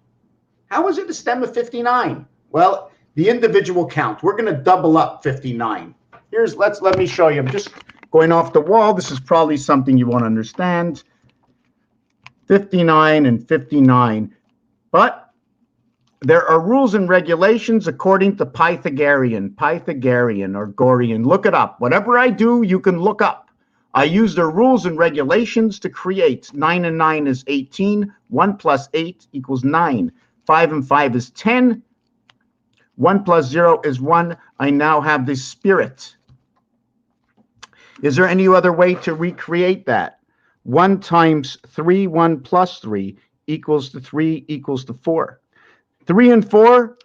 How is it a stem of 59? Well, the individual count. We're going to double up 59. Let me show you. I'm just going off the wall. This is probably something you won't understand. 59 and 59. But there are rules and regulations according to Pythagorean or Gorian. Look it up. Whatever I do, you can look up. I use their rules and regulations to create. 9 and 9 is 18. 1 plus 8 equals 9. 5 and 5 is 10. 1 plus 0 is 1. I now have the spirit. Is there any other way to recreate that? 1 times 3, 1 plus 3 equals to 3 equals to 4. 3 and 4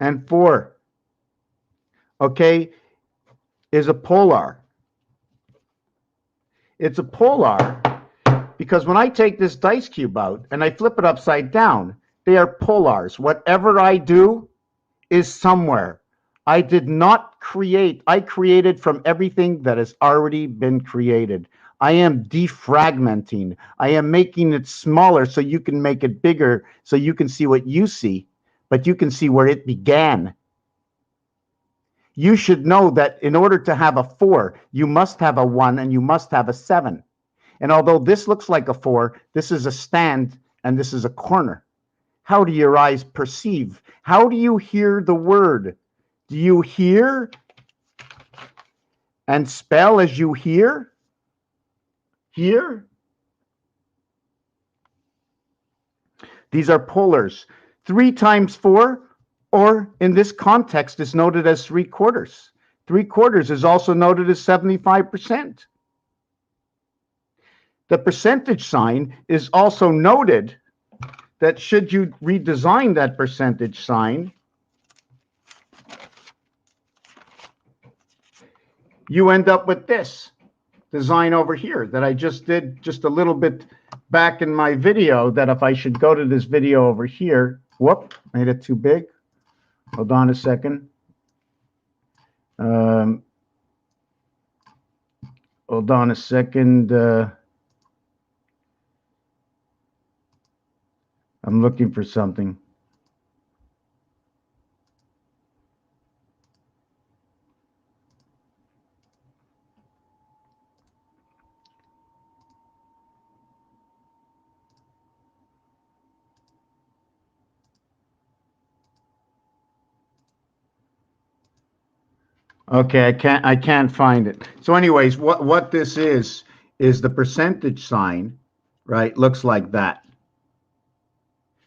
and 4, okay, is a polar. It's a polar because when I take this dice cube out and I flip it upside down, they are polars. Whatever I do is somewhere. I did not create. I created from everything that has already been created. I am defragmenting. I am making it smaller so you can make it bigger, so you can see what you see, but you can see where it began. You should know that in order to have a 4, you must have a 1 and you must have a 7. And although this looks like a 4, this is a stand and this is a corner. How do your eyes perceive? How do you hear the word? Do you hear and spell as you hear? Here? These are polars. 3 times 4, or in this context, is noted as 3/4. 3/4 is also noted as 75%. The percentage sign is also noted that should you redesign that percentage sign, you end up with this design over here that I just did just a little bit back in my video, that if I should go to this video over here, whoop, made it too big. Hold on a second. Hold on a second. I'm looking for something. Okay, I can't find it. So anyways, what this is the percentage sign, right? Looks like that.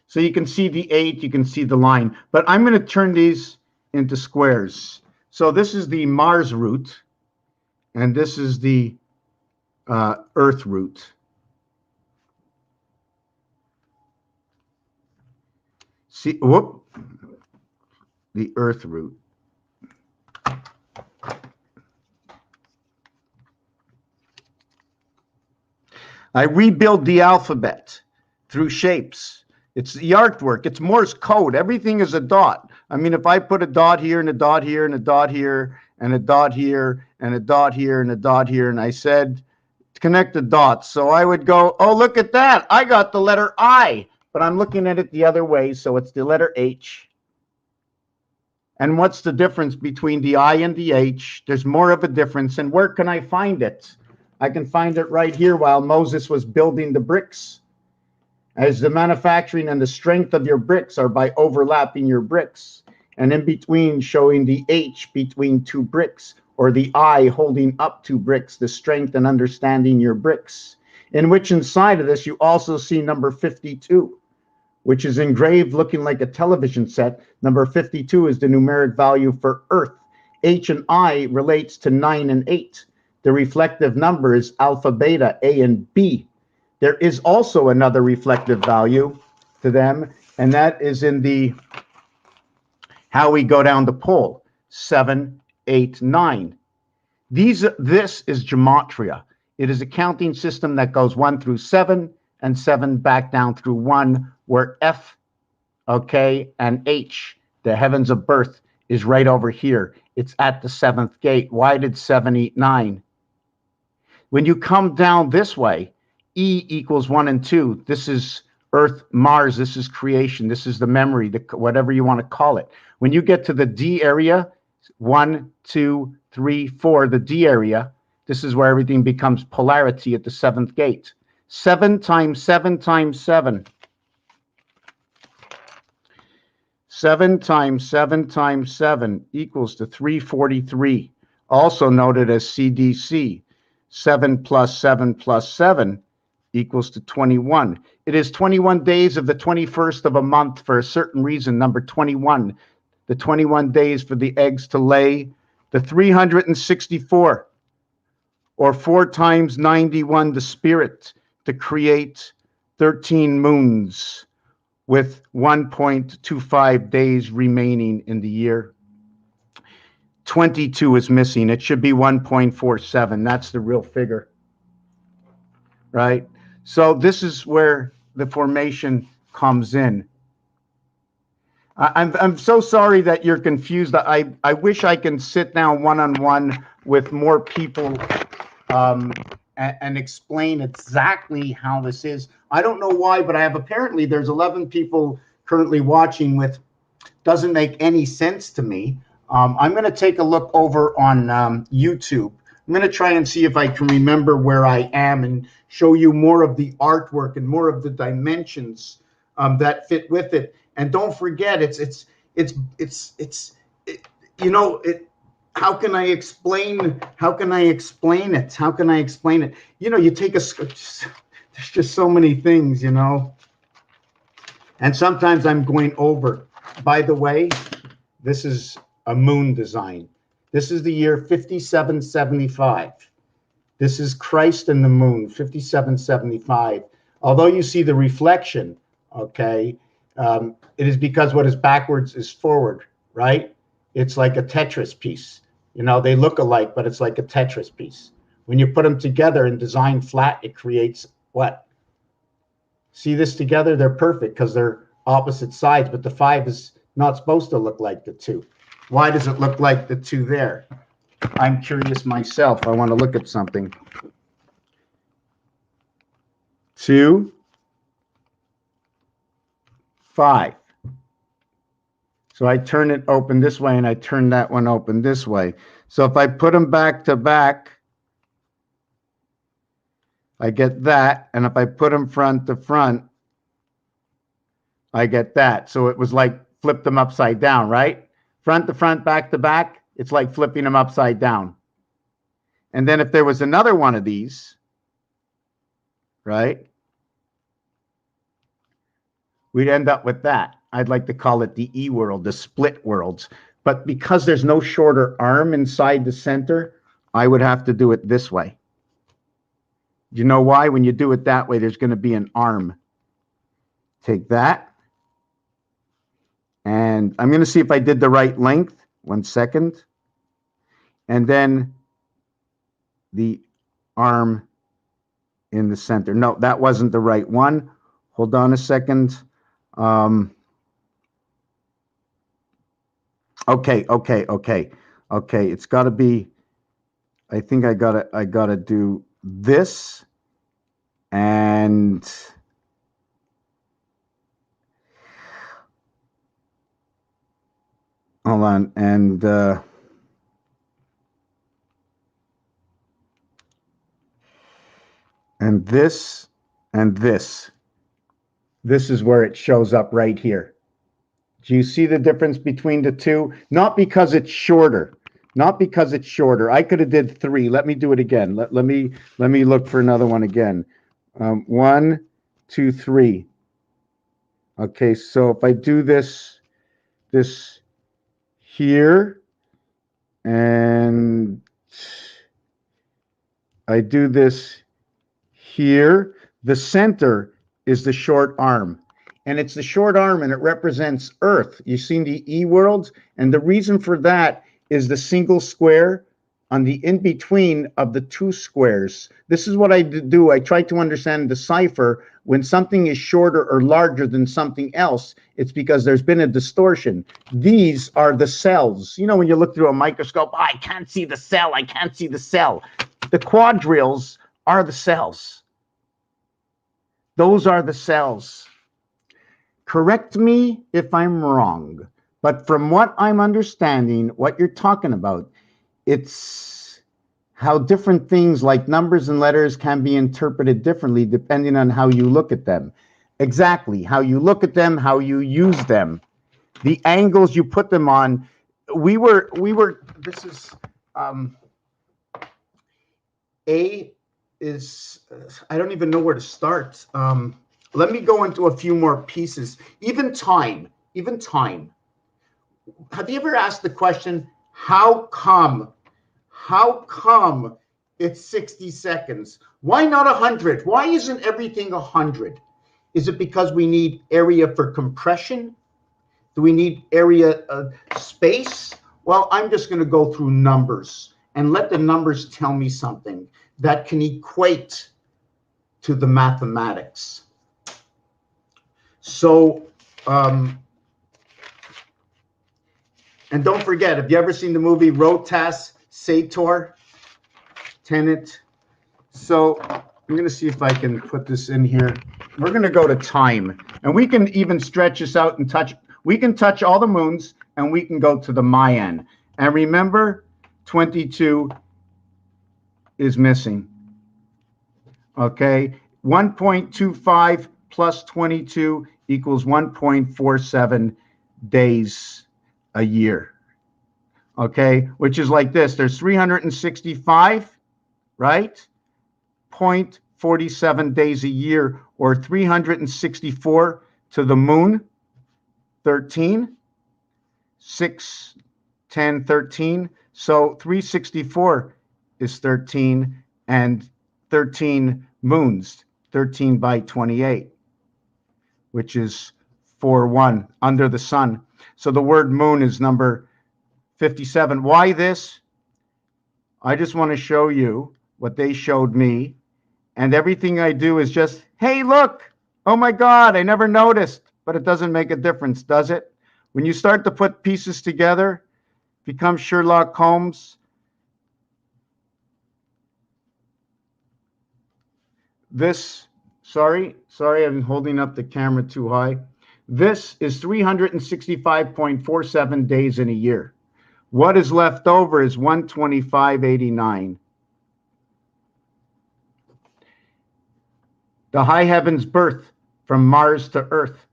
So you can see the 8, you can see the line, but I'm going to turn these into squares. So this is the Mars root, and this is the Earth root. See, whoop, the Earth root. I rebuild the alphabet through shapes. It's the artwork. It's Morse code. Everything is a dot. I mean, if I put a dot here and a dot here and a dot here and a dot here and a dot here and a dot here, and I said, connect the dots. So I would go, oh, look at that. I got the letter I, but I'm looking at it the other way. So it's the letter H. And what's the difference between the I and the H? There's more of a difference. And where can I find it? I can find it right here while Moses was building the bricks. As the manufacturing and the strength of your bricks are by overlapping your bricks, and in between showing the H between 2 bricks, or the I holding up 2 bricks, the strength and understanding your bricks, in which inside of this you also see number 52, which is engraved looking like a television set. Number 52 is the numeric value for Earth. H and I relates to 9 and 8. The reflective number is alpha, beta, A, and B. There is also another reflective value to them, and that is in the how we go down the pole, 7, 8, 9. This is gematria. It is a counting system that goes 1 through 7 and 7 back down through 1, where F, okay, and H, the heavens of birth, is right over here. It's at the 7th gate. Why did 7 eat 9? When you come down this way, E equals 1 and 2. This is Earth, Mars. This is creation. This is the memory, whatever you want to call it. When you get to the D area, 1, 2, 3, 4, the D area, this is where everything becomes polarity at the 7th gate. 7 times 7 times 7. 7 times 7 times 7 equals to 343, also noted as CDC. 7 plus 7 plus 7 equals to 21. It is 21 days of the 21st of a month for a certain reason, number 21. The 21 days for the eggs to lay, the 364, or 4 times 91, the spirit, to create 13 moons with 1.25 days remaining in the year. 22 is missing. It should be 1.47. That's the real figure, right? So this is where the formation comes in. I'm so sorry that you're confused. I wish I can sit down one-on-one with more people and explain exactly how this is. I don't know why, but I have apparently there's 11 people currently watching with doesn't make any sense to me. I'm going to take a look over on YouTube. I'm going to try and see if I can remember where I am and show you more of the artwork and more of the dimensions that fit with it. And don't forget, how can I explain it? How can I explain it? You know, you take there's just so many things, you know. And sometimes I'm going over. By the way, this is a moon design. This is the year 5775. This is Christ and the moon, 5775. Although you see the reflection, okay, it is because what is backwards is forward, right? It's like a Tetris piece. You know, they look alike, but it's like a Tetris piece. When you put them together and design flat, it creates what? See this together? They're perfect because they're opposite sides, but the 5 is not supposed to look like the 2. Why does it look like the 2 there? I'm curious myself. I want to look at something. 2, 5. So I turn it open this way and I turn that one open this way. So if I put them back to back, I get that. And if I put them front to front, I get that. So it was like flip them upside down, right? Front to front, back to back, it's like flipping them upside down. And then if there was another one of these, right, we'd end up with that. I'd like to call it the E world, the split worlds. But because there's no shorter arm inside the center, I would have to do it this way. You know why? When you do it that way, there's going to be an arm. Take that. And I'm going to see if I did the right length. 1 second. And then the arm in the center. No, that wasn't the right one. Hold on a second. Okay. It's got to be, I think I got to do this and hold on, and this and this. This is where it shows up right here. Do you see the difference between the two? Not because it's shorter. Not because it's shorter. I could have did 3. Let me do it again. Let me look for another one again. 1, 2, 3. Okay, so if I do this here, and I do this here, the center is the short arm. And it's the short arm and it represents Earth. You've seen the E worlds, and the reason for that is the single square on the in between of the two squares. This is what I do. I try to understand and decipher when something is shorter or larger than something else. It's because there's been a distortion. These are the cells. You know, when you look through a microscope, oh, I can't see the cell. I can't see the cell. The quadrilles are the cells. Those are the cells. Correct me if I'm wrong, but from what I'm understanding, what you're talking about, it's how different things like numbers and letters can be interpreted differently depending on how you look at them. Exactly, how you look at them, how you use them, the angles you put them on. This is, A is, I don't even know where to start. Let me go into a few more pieces. Even time. Have you ever asked the question, how come it's 60 seconds? Why not 100? Why isn't everything 100? Is it because we need area for compression? Do we need area space? Well, I'm just going to go through numbers and let the numbers tell me something that can equate to the mathematics. So, and don't forget, have you ever seen the movie Rotas Sator? Tenet. So I'm going to see if I can put this in here. We're going to go to time, and we can even stretch this out and touch. We can touch all the moons, and we can go to the Mayan. And remember, 22 is missing. Okay, 1.25 plus 22 equals 1.47 days a year. Okay, which is like this. There's 365, right? 0.47 days a year, or 364 to the moon, 13, 6, 10, 13. So 364 is 13, and 13 moons, 13 by 28, which is 4-1 under the sun. So the word moon is number 57. Why this? I just want to show you what they showed me, and everything I do is just, hey, look, oh my God, I never noticed. But it doesn't make a difference, does it? When you start to put pieces together, become Sherlock Holmes. This, sorry, I'm holding up the camera too high. This is 365.47 days in a year. What is left over is 125.89. The high heavens birth from Mars to Earth.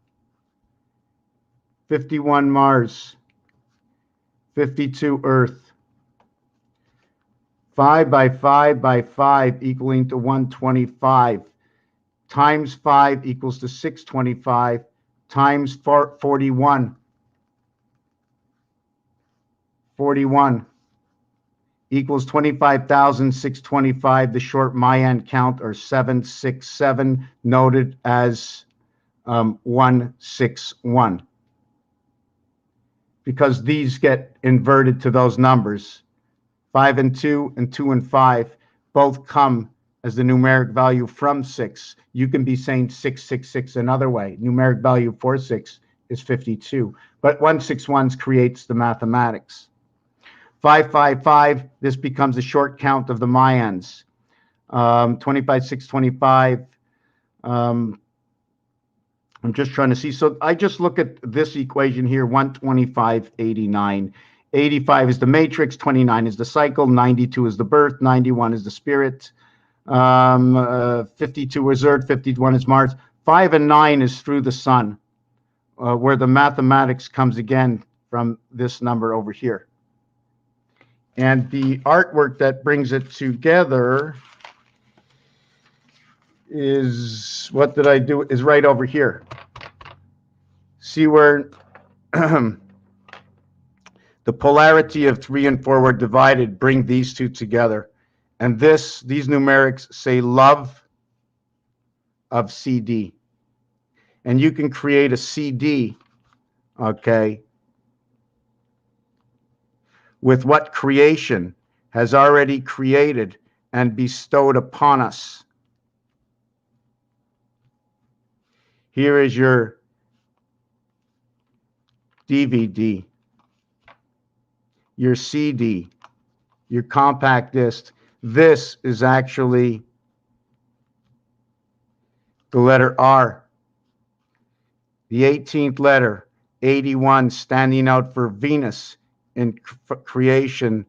51 Mars, 52 Earth. 5 by 5 by 5 equaling to 125. Times 5 equals to 625. Times 41. 41 equals 25,625. The short Mayan count, or 767, noted as 161. Because these get inverted to those numbers. 5 and 2 and 2 and 5 both come as the numeric value from 6. You can be saying 666 another way. Numeric value for 6 is 52. But 161 creates the mathematics. 555, this becomes the short count of the Mayans. 25,625. I'm just trying to see. So I just look at this equation here, 125.89. 85 is the matrix, 29 is the cycle, 92 is the birth, 91 is the spirit, 52 is Earth, 51 is Mars. 5 and 9 is through the sun, where the mathematics comes again from this number over here. And the artwork that brings it together is, what did I do, is right over here. See where the polarity of 3 and 4 were divided, bring these two together. And these numerics say love of CD. And you can create a CD, okay, with what creation has already created and bestowed upon us. Here is your DVD, your CD, your compact disc. This is actually the letter R, the 18th letter, 81, standing out for Venus in creation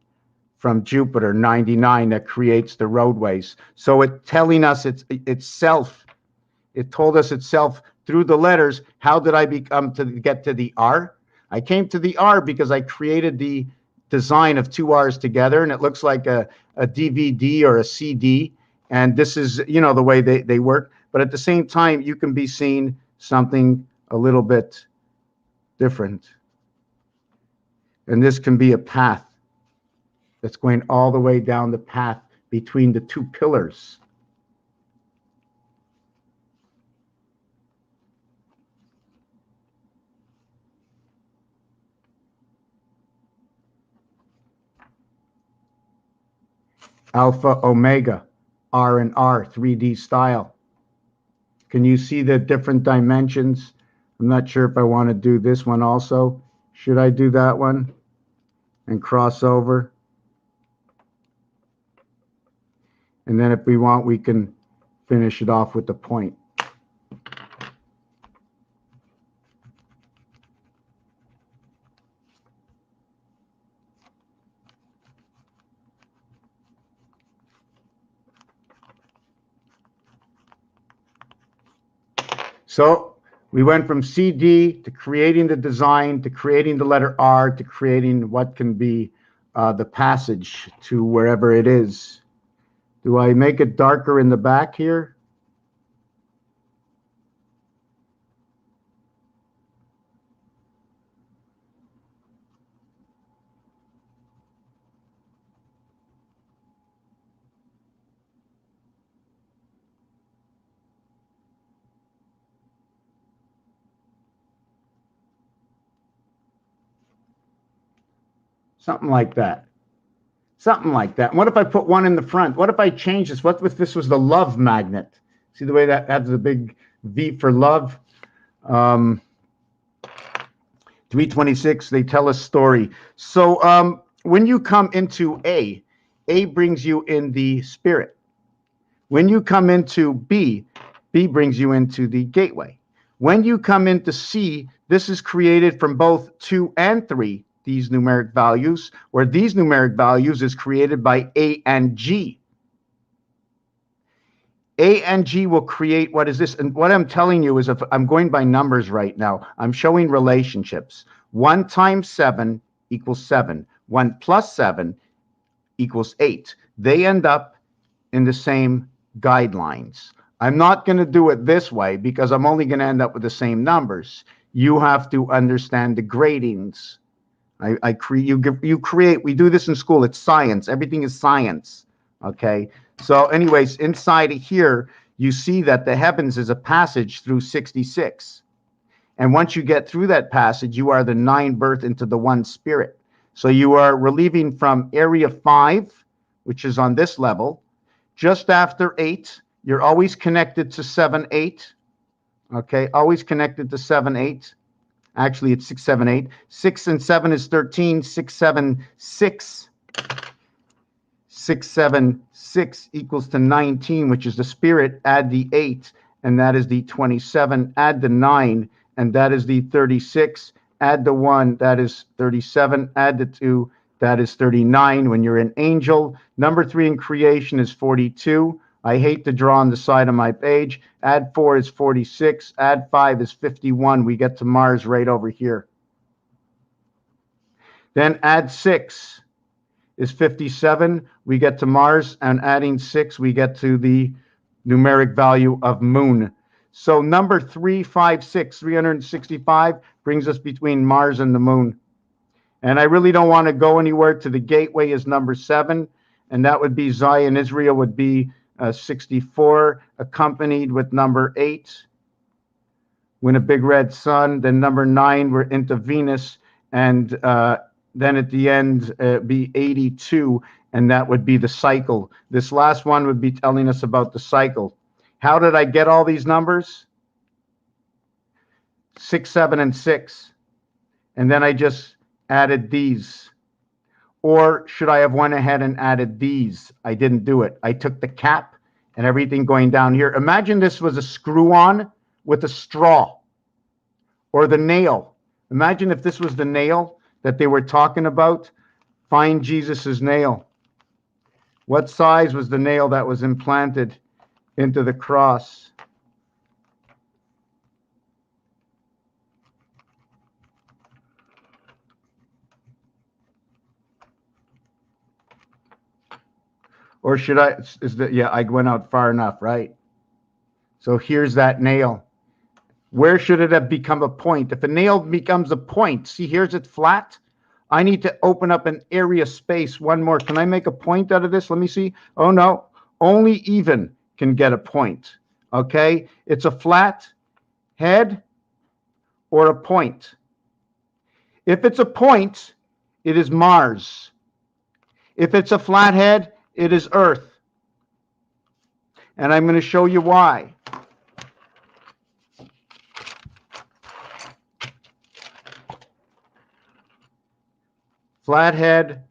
from Jupiter, 99, that creates the roadways. So it's telling us itself. It told us itself through the letters. How did I get to the R? I came to the R because I created the design of two R's together, and it looks like a DVD or a CD. And this is, the way they work. But at the same time, you can be seeing something a little bit different. And this can be a path that's going all the way down the path between the two pillars. Alpha, Omega, R and R, 3D style. Can you see the different dimensions? I'm not sure if I want to do this one also. Should I do that one and cross over? And then if we want, we can finish it off with the point. So we went from CD to creating the design, to creating the letter R, to creating what can be the passage to wherever it is. Do I make it darker in the back here? Something like that. Something like that. What if I put one in the front? What if I change this? What if this was the love magnet? See the way that has the big V for love? 326, they tell a story. So when you come into A brings you in the spirit. When you come into B brings you into the gateway. When you come into C, this is created from both 2 and 3, these numeric values, where these numeric values is created by A and G. A and G will create, what is this? And what I'm telling you is, if I'm going by numbers right now, I'm showing relationships. 1 times 7 equals 7. 1 plus 7 equals 8. They end up in the same guidelines. I'm not going to do it this way because I'm only going to end up with the same numbers. You have to understand the gradings. You create, we do this in school. It's science. Everything is science. Okay. So anyways, inside of here, you see that the heavens is a passage through 66. And once you get through that passage, you are the 9 birth into the 1 spirit. So you are relieving from area 5, which is on this level. Just after 8, you're always connected to 7, 8. Okay. Always connected to 7, 8. Actually, it's 6, 7, 8. 6 and 7 is 13. 6, 7, 6. 6, 7, 6 equals to 19, which is the spirit. Add the 8, and that is the 27. Add the 9, and that is the 36. Add the 1, that is 37. Add the 2, that is 39. When you're an angel, number 3 in creation is 42. I hate to draw on the side of my page. Add 4 is 46. Add 5 is 51. We get to Mars right over here. Then add 6 is 57. We get to Mars, and adding 6, we get to the numeric value of Moon. So number 356, 365, brings us between Mars and the moon. And I really don't want to go anywhere to the gateway is number 7, and that would be Zion, Israel would be 64, accompanied with number 8, when a big red sun. Then number 9, we're into Venus, and then at the end be 82, and that would be the cycle. This last one would be telling us about the cycle. How did I get all these numbers? 6, 7, and 6. And then I just added these. Or should I have went ahead and added these? I didn't do it. I took the cap and everything going down here. Imagine this was a screw-on with a straw, or the nail. Imagine if this was the nail that they were talking about. Find Jesus's nail. What size was the nail that was implanted into the cross? Or should I, yeah, I went out far enough, right? So here's that nail. Where should it have become a point? If a nail becomes a point, see, here's it flat. I need to open up an area space. One more. Can I make a point out of this? Let me see. Oh, no. Only even can get a point. Okay? It's a flat head or a point. If it's a point, it is Mars. If it's a flat head, it is Earth. And I'm going to show you why. Flathead,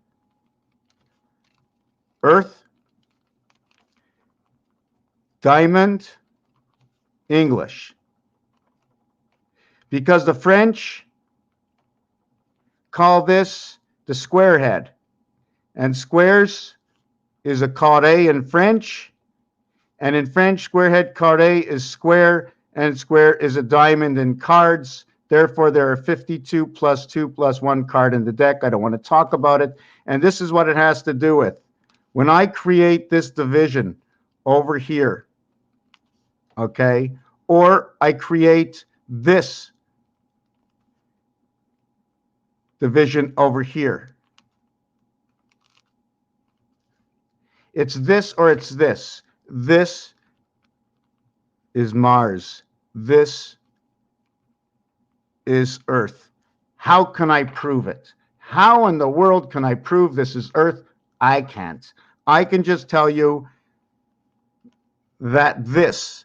Earth, diamond, English. Because the French call this the square head. And squares is a carré in French. And in French, square head carré is square, and square is a diamond in cards. Therefore, there are 52 plus 2 plus 1 card in the deck. I don't want to talk about it. And this is what it has to do with. When I create this division over here, okay, or I create this division over here, it's this or it's this. This is Mars. This is Earth. How can I prove it? How in the world can I prove this is Earth? I can't. I can just tell you that this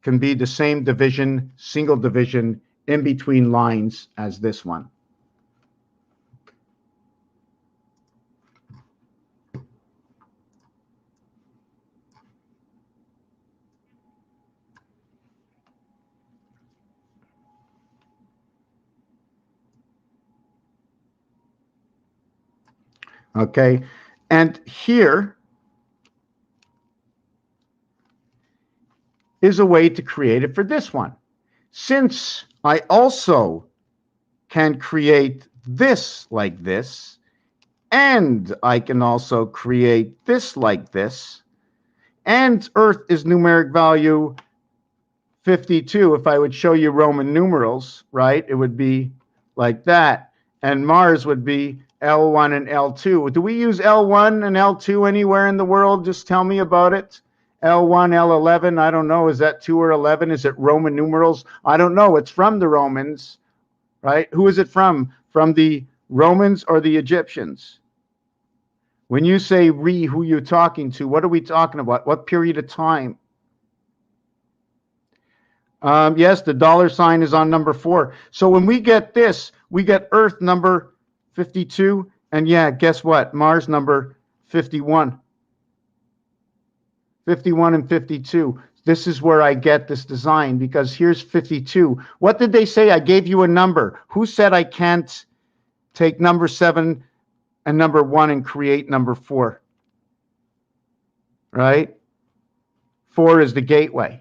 can be the same division, single division, in between lines as this one. Okay, and here is a way to create it for this one. Since I also can create this like this, and I can also create this like this, and Earth is numeric value 52. If I would show you Roman numerals, right, it would be like that. And Mars would be L1 and L2. Do we use L1 and L2 anywhere in the world? Just tell me about it. L1, L11, I don't know. Is that 2 or 11? Is it Roman numerals? I don't know. It's from the Romans, right? Who is it from? From the Romans or the Egyptians? When you say re, who you're talking to, what are we talking about? What period of time? Yes, the dollar sign is on number 4. So when we get this, we get Earth number 52, and yeah, guess what? Mars number 51. 51 and 52. This is where I get this design, because here's 52. What did they say? I gave you a number. Who said I can't take number 7 and number 1 and create number 4? Right? 4 is the gateway.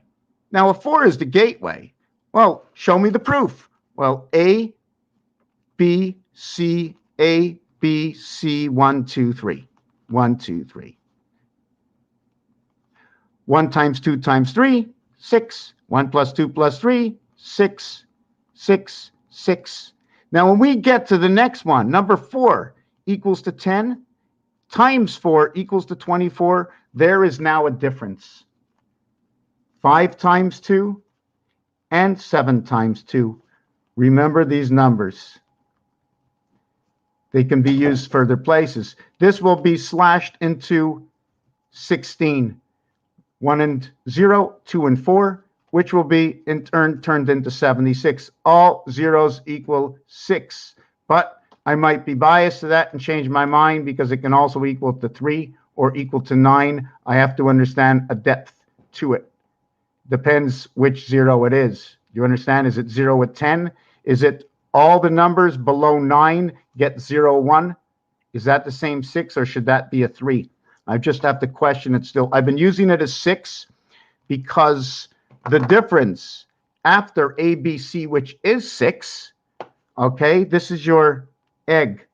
Now, if 4 is the gateway, well, show me the proof. Well, A, B, C, A, B, C, 1, 2, 3. 1, 2, 3. 1 times 2 times 3, 6. 1 plus 2 plus 3, 6, 6, 6. Now, when we get to the next one, number 4 equals to 10 times 4 equals to 24. There is now a difference. 5 times 2 and 7 times 2. Remember these numbers. They can be used further places. This will be slashed into 16. 1 and 0, 2 and 4, which will be in turn turned into 76. All zeros equal 6. But I might be biased to that and change my mind because it can also equal to 3 or equal to 9. I have to understand a depth to it. Depends which 0 it is. You understand? Is it 0 with 10? Is it all the numbers below 9 get 0, 1? Is that the same 6 or should that be a 3? I just have to question it still. I've been using it as 6 because the difference after ABC, which is 6, okay, this is your egg,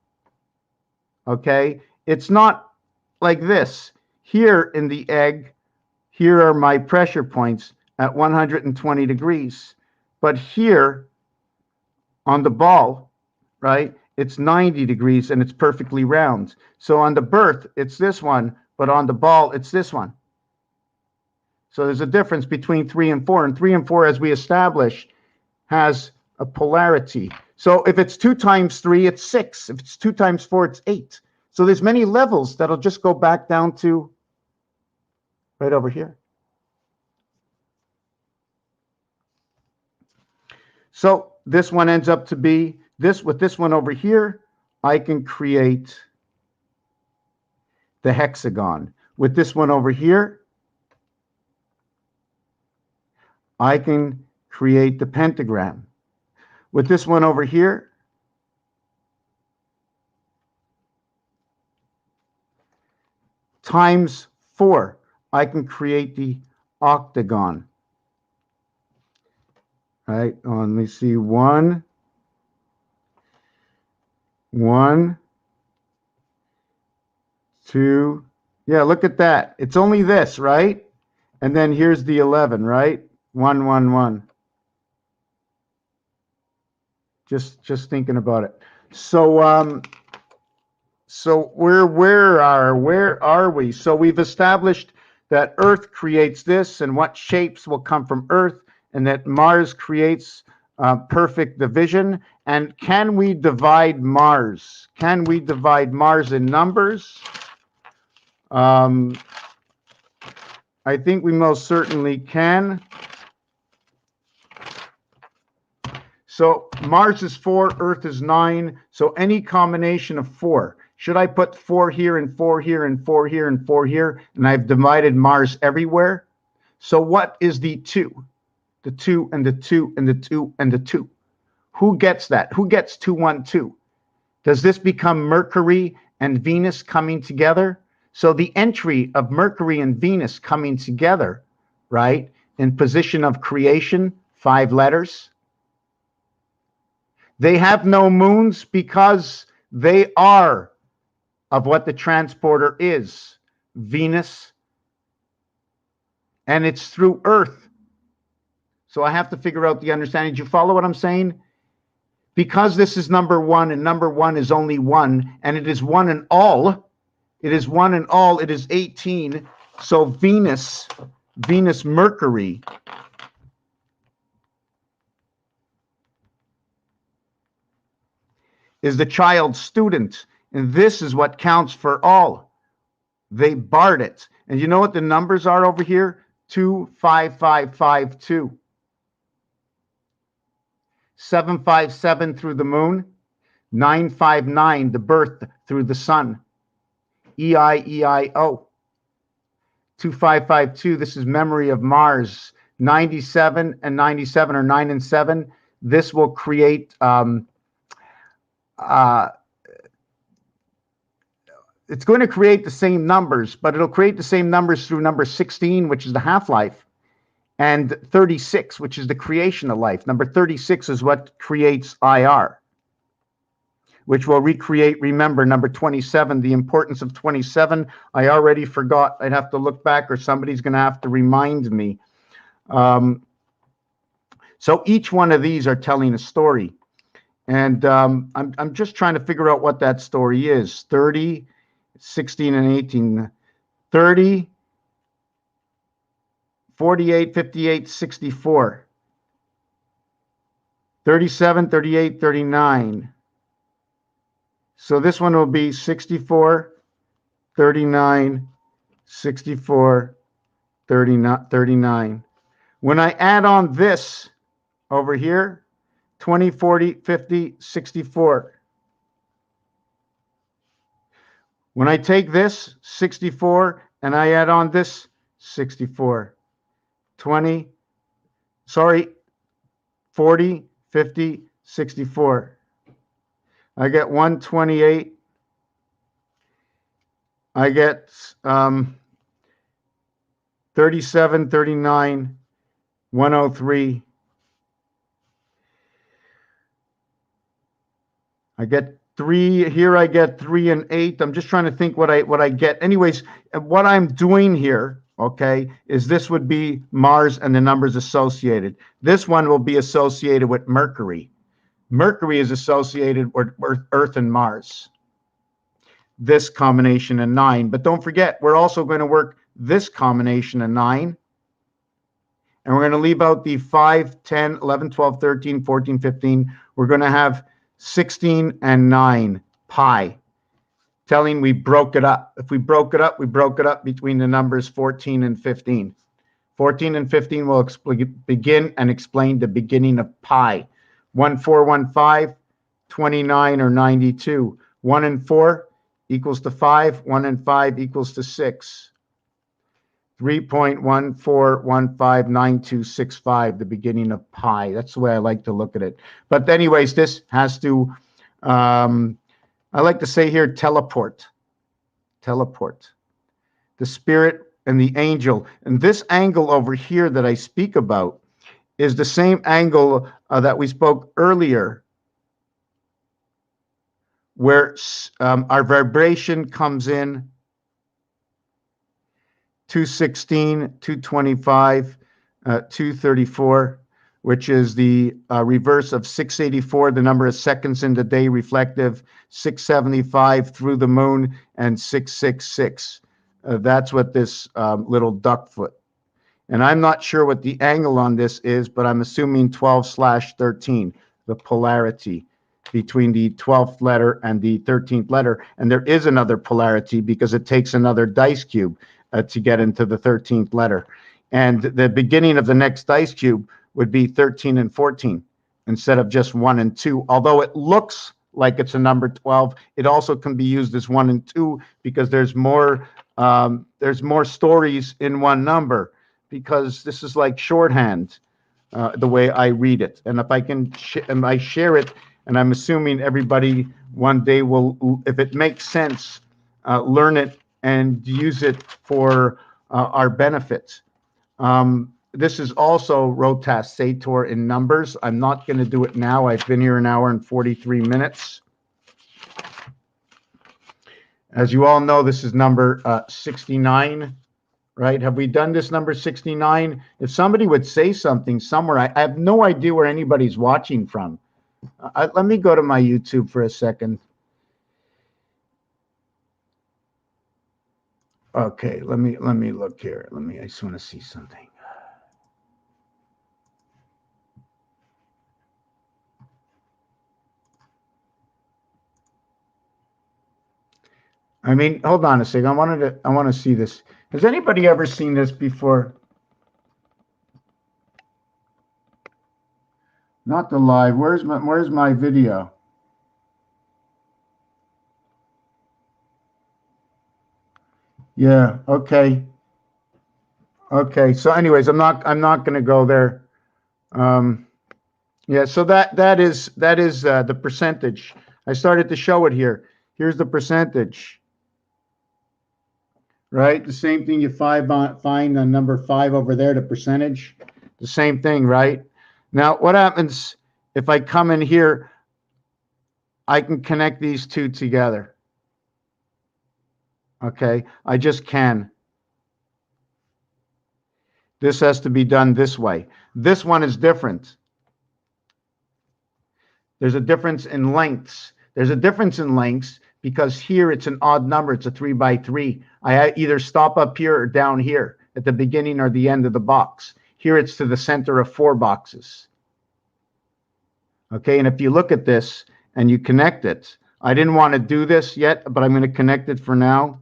okay? It's not like this. Here in the egg, here are my pressure points at 120 degrees. But here on the ball, right, it's 90 degrees and it's perfectly round. So on the birth, it's this one, but on the ball, it's this one. So there's a difference between 3 and 4. And 3 and 4, as we established, has a polarity. So if it's 2 times 3, it's 6. If it's 2 times 4, it's 8. So there's many levels that'll just go back down to right over here. So this one ends up to be this. With this one over here, I can create the hexagon. With this one over here, I can create the pentagram. With this one over here, times 4, I can create the octagon. Right, let me see, 1, 1, 2, yeah, look at that. It's only this, right? And then here's the 11, right? 1, 1, 1. Just thinking about it. So so where are we? So we've established that Earth creates this, and what shapes will come from Earth, and that Mars creates perfect division. And can we divide Mars? Can we divide Mars in numbers? I think we most certainly can. So Mars is 4, Earth is 9. So any combination of 4. Should I put 4 here and 4 here and 4 here and 4 here? And I've divided Mars everywhere. So what is the 2? The 2 and the 2 and the 2 and the 2. Who gets that? Who gets 2, 1, 2? Does this become Mercury and Venus coming together? So the entry of Mercury and Venus coming together, right, in position of creation, 5 letters. They have no moons because they are of what the transporter is, Venus, and it's through Earth. So I have to figure out the understanding. Do you follow what I'm saying? Because this is number 1, and number 1 is only 1, and it is 1 in all. It is 1 in all. It is 18. So Venus, Mercury, is the child student, and this is what counts for all. They barred it. And you know what the numbers are over here? 2, 5, 5, 5, 2. 757 through the moon. 959, the birth through the sun. EIEIO. 2552, this is memory of Mars. 97 and 97 or 9 and 7. This will create it's going to create the same numbers, but it'll create the same numbers through number 16, which is the half-life, and 36, which is the creation of life. Number 36 is what creates IR, which will recreate, remember, number 27, the importance of 27. I already forgot. I'd have to look back, or somebody's going to have to remind me. So each one of these are telling a story. And I'm just trying to figure out what that story is. 30, 16, and 18. 30, 48, 58, 64. 37, 38, 39. So this one will be 64, 39, 64, 39. When I add on this over here, 20, 40, 50, 64. When I take this 64 and I add on this 64, 20, 40, 50, 64. I get 128. I get 37, 39, 103. I get 3 here. I get 3 and 8. I'm just trying to think what I get. Anyways, what I'm doing here, okay, is this would be Mars and the numbers associated. This one will be associated with Mercury. Mercury is associated with Earth and Mars. This combination of 9. But don't forget, we're also going to work this combination of 9. And we're going to leave out the 5, 10, 11, 12, 13, 14, 15. We're going to have 16 and 9 pi, telling we broke it up. If we broke it up, we broke it up between the numbers 14 and 15. 14 and 15 will begin and explain the beginning of pi. 1, 4, 1, 5, 29 or 92. 1 and 4 equals to 5. 1 and 5 equals to 6. 3.14159265, the beginning of pi. That's the way I like to look at it. But anyways, this has to, I like to say here, teleport. Teleport. The spirit and the angel. And this angle over here that I speak about is the same angle that we spoke earlier, where our vibration comes in 216, 225, 234, which is the reverse of 684, the number of seconds in the day reflective, 675 through the moon, and 666. That's what this little duck foot. And I'm not sure what the angle on this is, but I'm assuming 12/13, the polarity between the 12th letter and the 13th letter. And there is another polarity because it takes another dice cube to get into the 13th letter. And the beginning of the next dice cube would be 13 and 14 instead of just 1 and 2. Although it looks like it's a number 12, it also can be used as 1 and 2 because there's more stories in one number, because this is like shorthand, the way I read it. And if I can I share it, and I'm assuming everybody one day will, if it makes sense, learn it and use it for our benefit. This is also Rotas Sator in numbers. I'm not going to do it now. I've been here 1 hour and 43 minutes. As you all know, this is number 69, right? Have we done this number 69? If somebody would say something somewhere, I have no idea where anybody's watching from. Let me go to my YouTube for a second. Okay, let me look here. I just want to see something. I mean, hold on a second. I want to see this. Has anybody ever seen this before? Not the live. Where's my video? Yeah, okay. Okay. So anyways, I'm not going to go there. Yeah, so that is the percentage. I started to show it here. Here's the percentage. Right? The same thing you find on number 5 over there, the percentage. The same thing, right? Now, what happens if I come in here? I can connect these two together. Okay, I just can. This has to be done this way. This one is different. There's a difference in lengths. There's a difference in lengths because here it's an odd number. It's a 3 by 3. I either stop up here or down here at the beginning or the end of the box. Here it's to the center of 4 boxes. Okay, and if you look at this and you connect it, I didn't want to do this yet, but I'm going to connect it for now.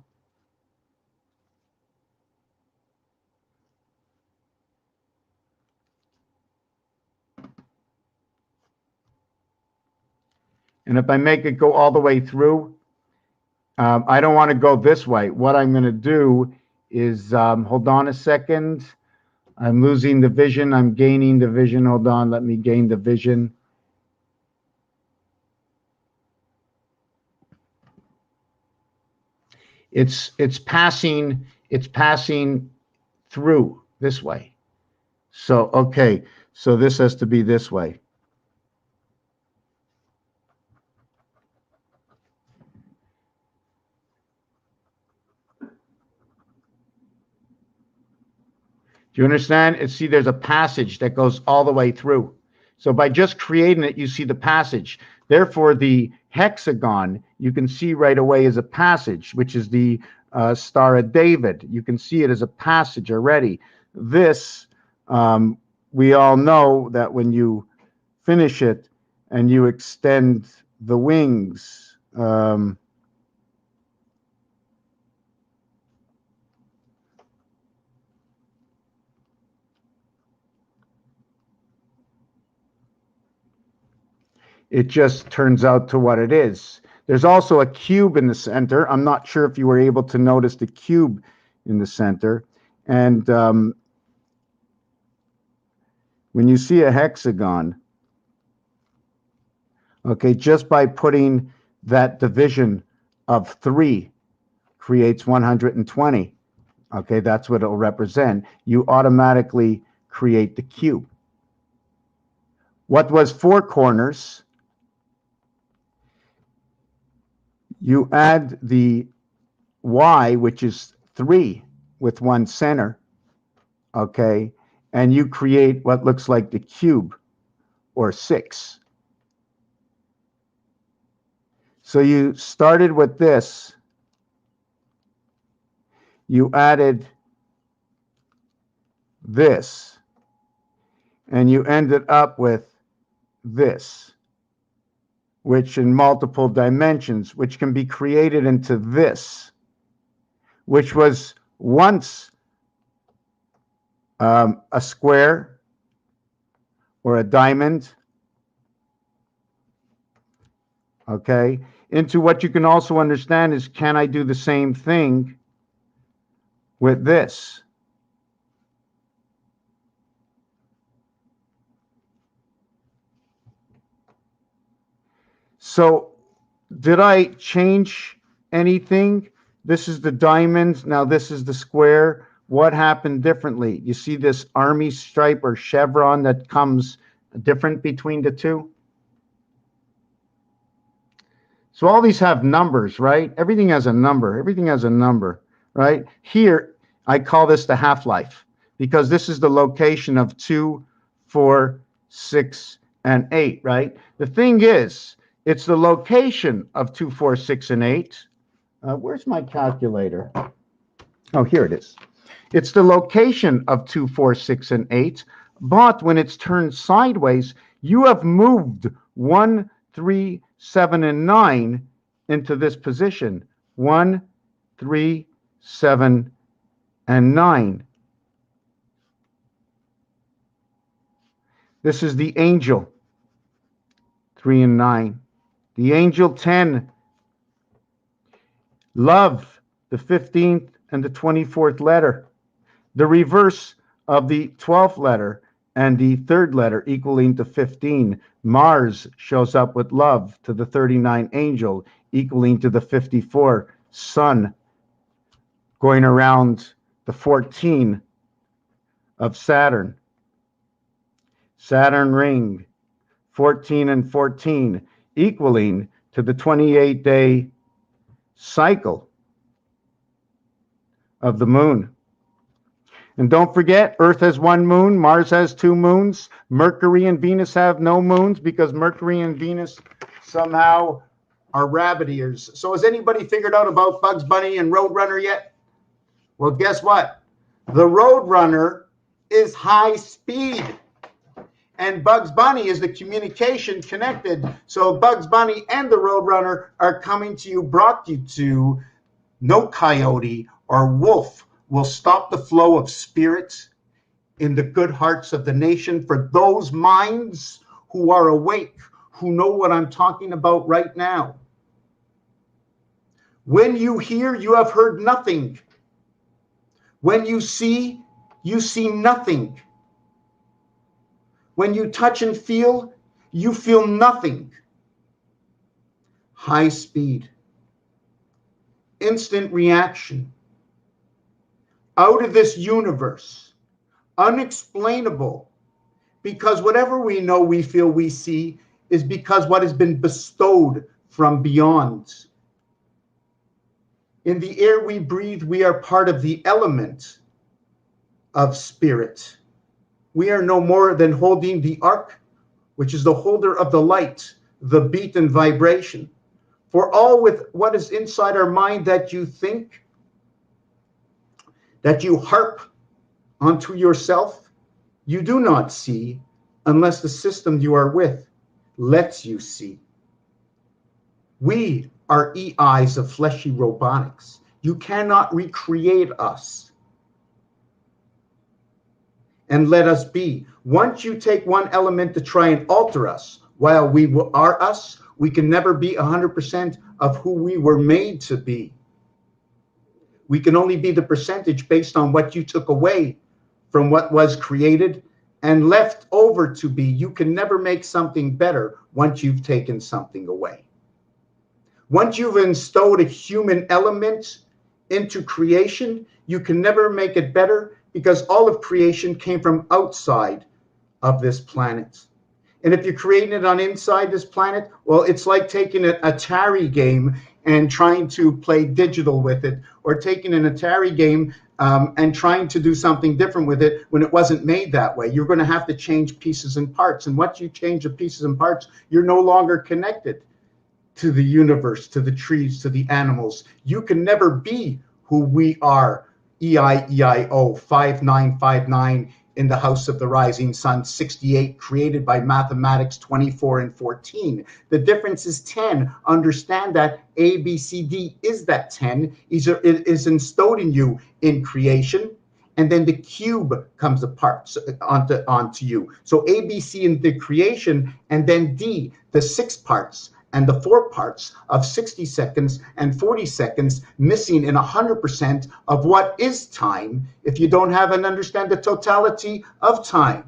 And if I make it go all the way through, I don't want to go this way. What I'm going to do is, hold on a second. I'm losing the vision. I'm gaining the vision. Hold on. Let me gain the vision. It's passing through this way. So, okay. So this has to be this way. Do you understand? See, there's a passage that goes all the way through. So by just creating it, you see the passage. Therefore, the hexagon, you can see right away is a passage, which is the Star of David. You can see it as a passage already. This, we all know that when you finish it and you extend the wings, it just turns out to what it is. There's also a cube in the center. I'm not sure if you were able to notice the cube in the center. And when you see a hexagon, okay, just by putting that division of 3 creates 120. Okay, that's what it'll represent. You automatically create the cube. What was 4 corners? You add the y, which is 3 with 1 center, okay, and you create what looks like the cube, or 6. So you started with this, you added this, and you ended up with this, which in multiple dimensions, which can be created into this, which was once a square or a diamond, okay, into what you can also understand is, can I do the same thing with this? So did I change anything? This is the diamond. Now this is the square. What happened differently? You see this army stripe or chevron that comes different between the two? So all these have numbers, right? Everything has a number. Everything has a number, right? Here, I call this the half-life because this is the location of 2, 4, 6, and 8, right? The thing is, it's the location of 2, 4, 6, and 8. Where's my calculator? Oh, here it is. It's the location of 2, 4, 6, and 8. But when it's turned sideways, you have moved 1, 3, 7, and 9 into this position. 1, 3, 7, and 9. This is the angel, 3 and 9. The angel, 10. Love, the 15th and the 24th letter. The reverse of the 12th letter and the 3rd letter equaling to 15. Mars shows up with love to the 39 angel equaling to the 54. Sun going around the 14 of Saturn. Saturn ring, 14 and 14 equaling to the 28-day cycle of the moon. And don't forget, Earth has one moon, Mars has two moons, Mercury and Venus have no moons because Mercury and Venus somehow are rabbit ears. So has anybody figured out about Bugs Bunny and Roadrunner yet? Well, guess what? The Roadrunner is high speed. And Bugs Bunny is the communication connected. So Bugs Bunny and the Roadrunner are coming to you, brought you to no coyote or wolf will stop the flow of spirits in the good hearts of the nation for those minds who are awake, who know what I'm talking about right now. When you hear, you have heard nothing. When you see nothing. When you touch and feel, you feel nothing. High speed. Instant reaction. Out of this universe. Unexplainable. Because whatever we know, we feel, we see is because what has been bestowed from beyond. In the air we breathe, we are part of the element of spirit. We are no more than holding the ark, which is the holder of the light, the beat and vibration. For all with what is inside our mind that you think, that you harp onto yourself, you do not see unless the system you are with lets you see. We are EIs of fleshy robotics. You cannot recreate us. And let us be. Once you take one element to try and alter us, while we are us, we can never be 100% of who we were made to be. We can only be the percentage based on what you took away from what was created and left over to be. You can never make something better once you've taken something away. Once you've bestowed a human element into creation, you can never make it better because all of creation came from outside of this planet. And if you're creating it on inside this planet, well, it's like taking an Atari game and trying to play digital with it, or taking an Atari game and trying to do something different with it when it wasn't made that way. You're going to have to change pieces and parts. And once you change the pieces and parts, you're no longer connected to the universe, to the trees, to the animals. You can never be who we are. EIEIO 5959 in the House of the Rising Sun, 68 created by mathematics 24 and 14. The difference is 10. Understand that A, B, C, D is that 10. It is installed in you in creation, and then the cube comes apart onto you. So A, B, C in the creation, and then D, the 6 parts and the 4 parts of 60 seconds and 40 seconds missing in 100% of what is time if you don't have and understand the totality of time.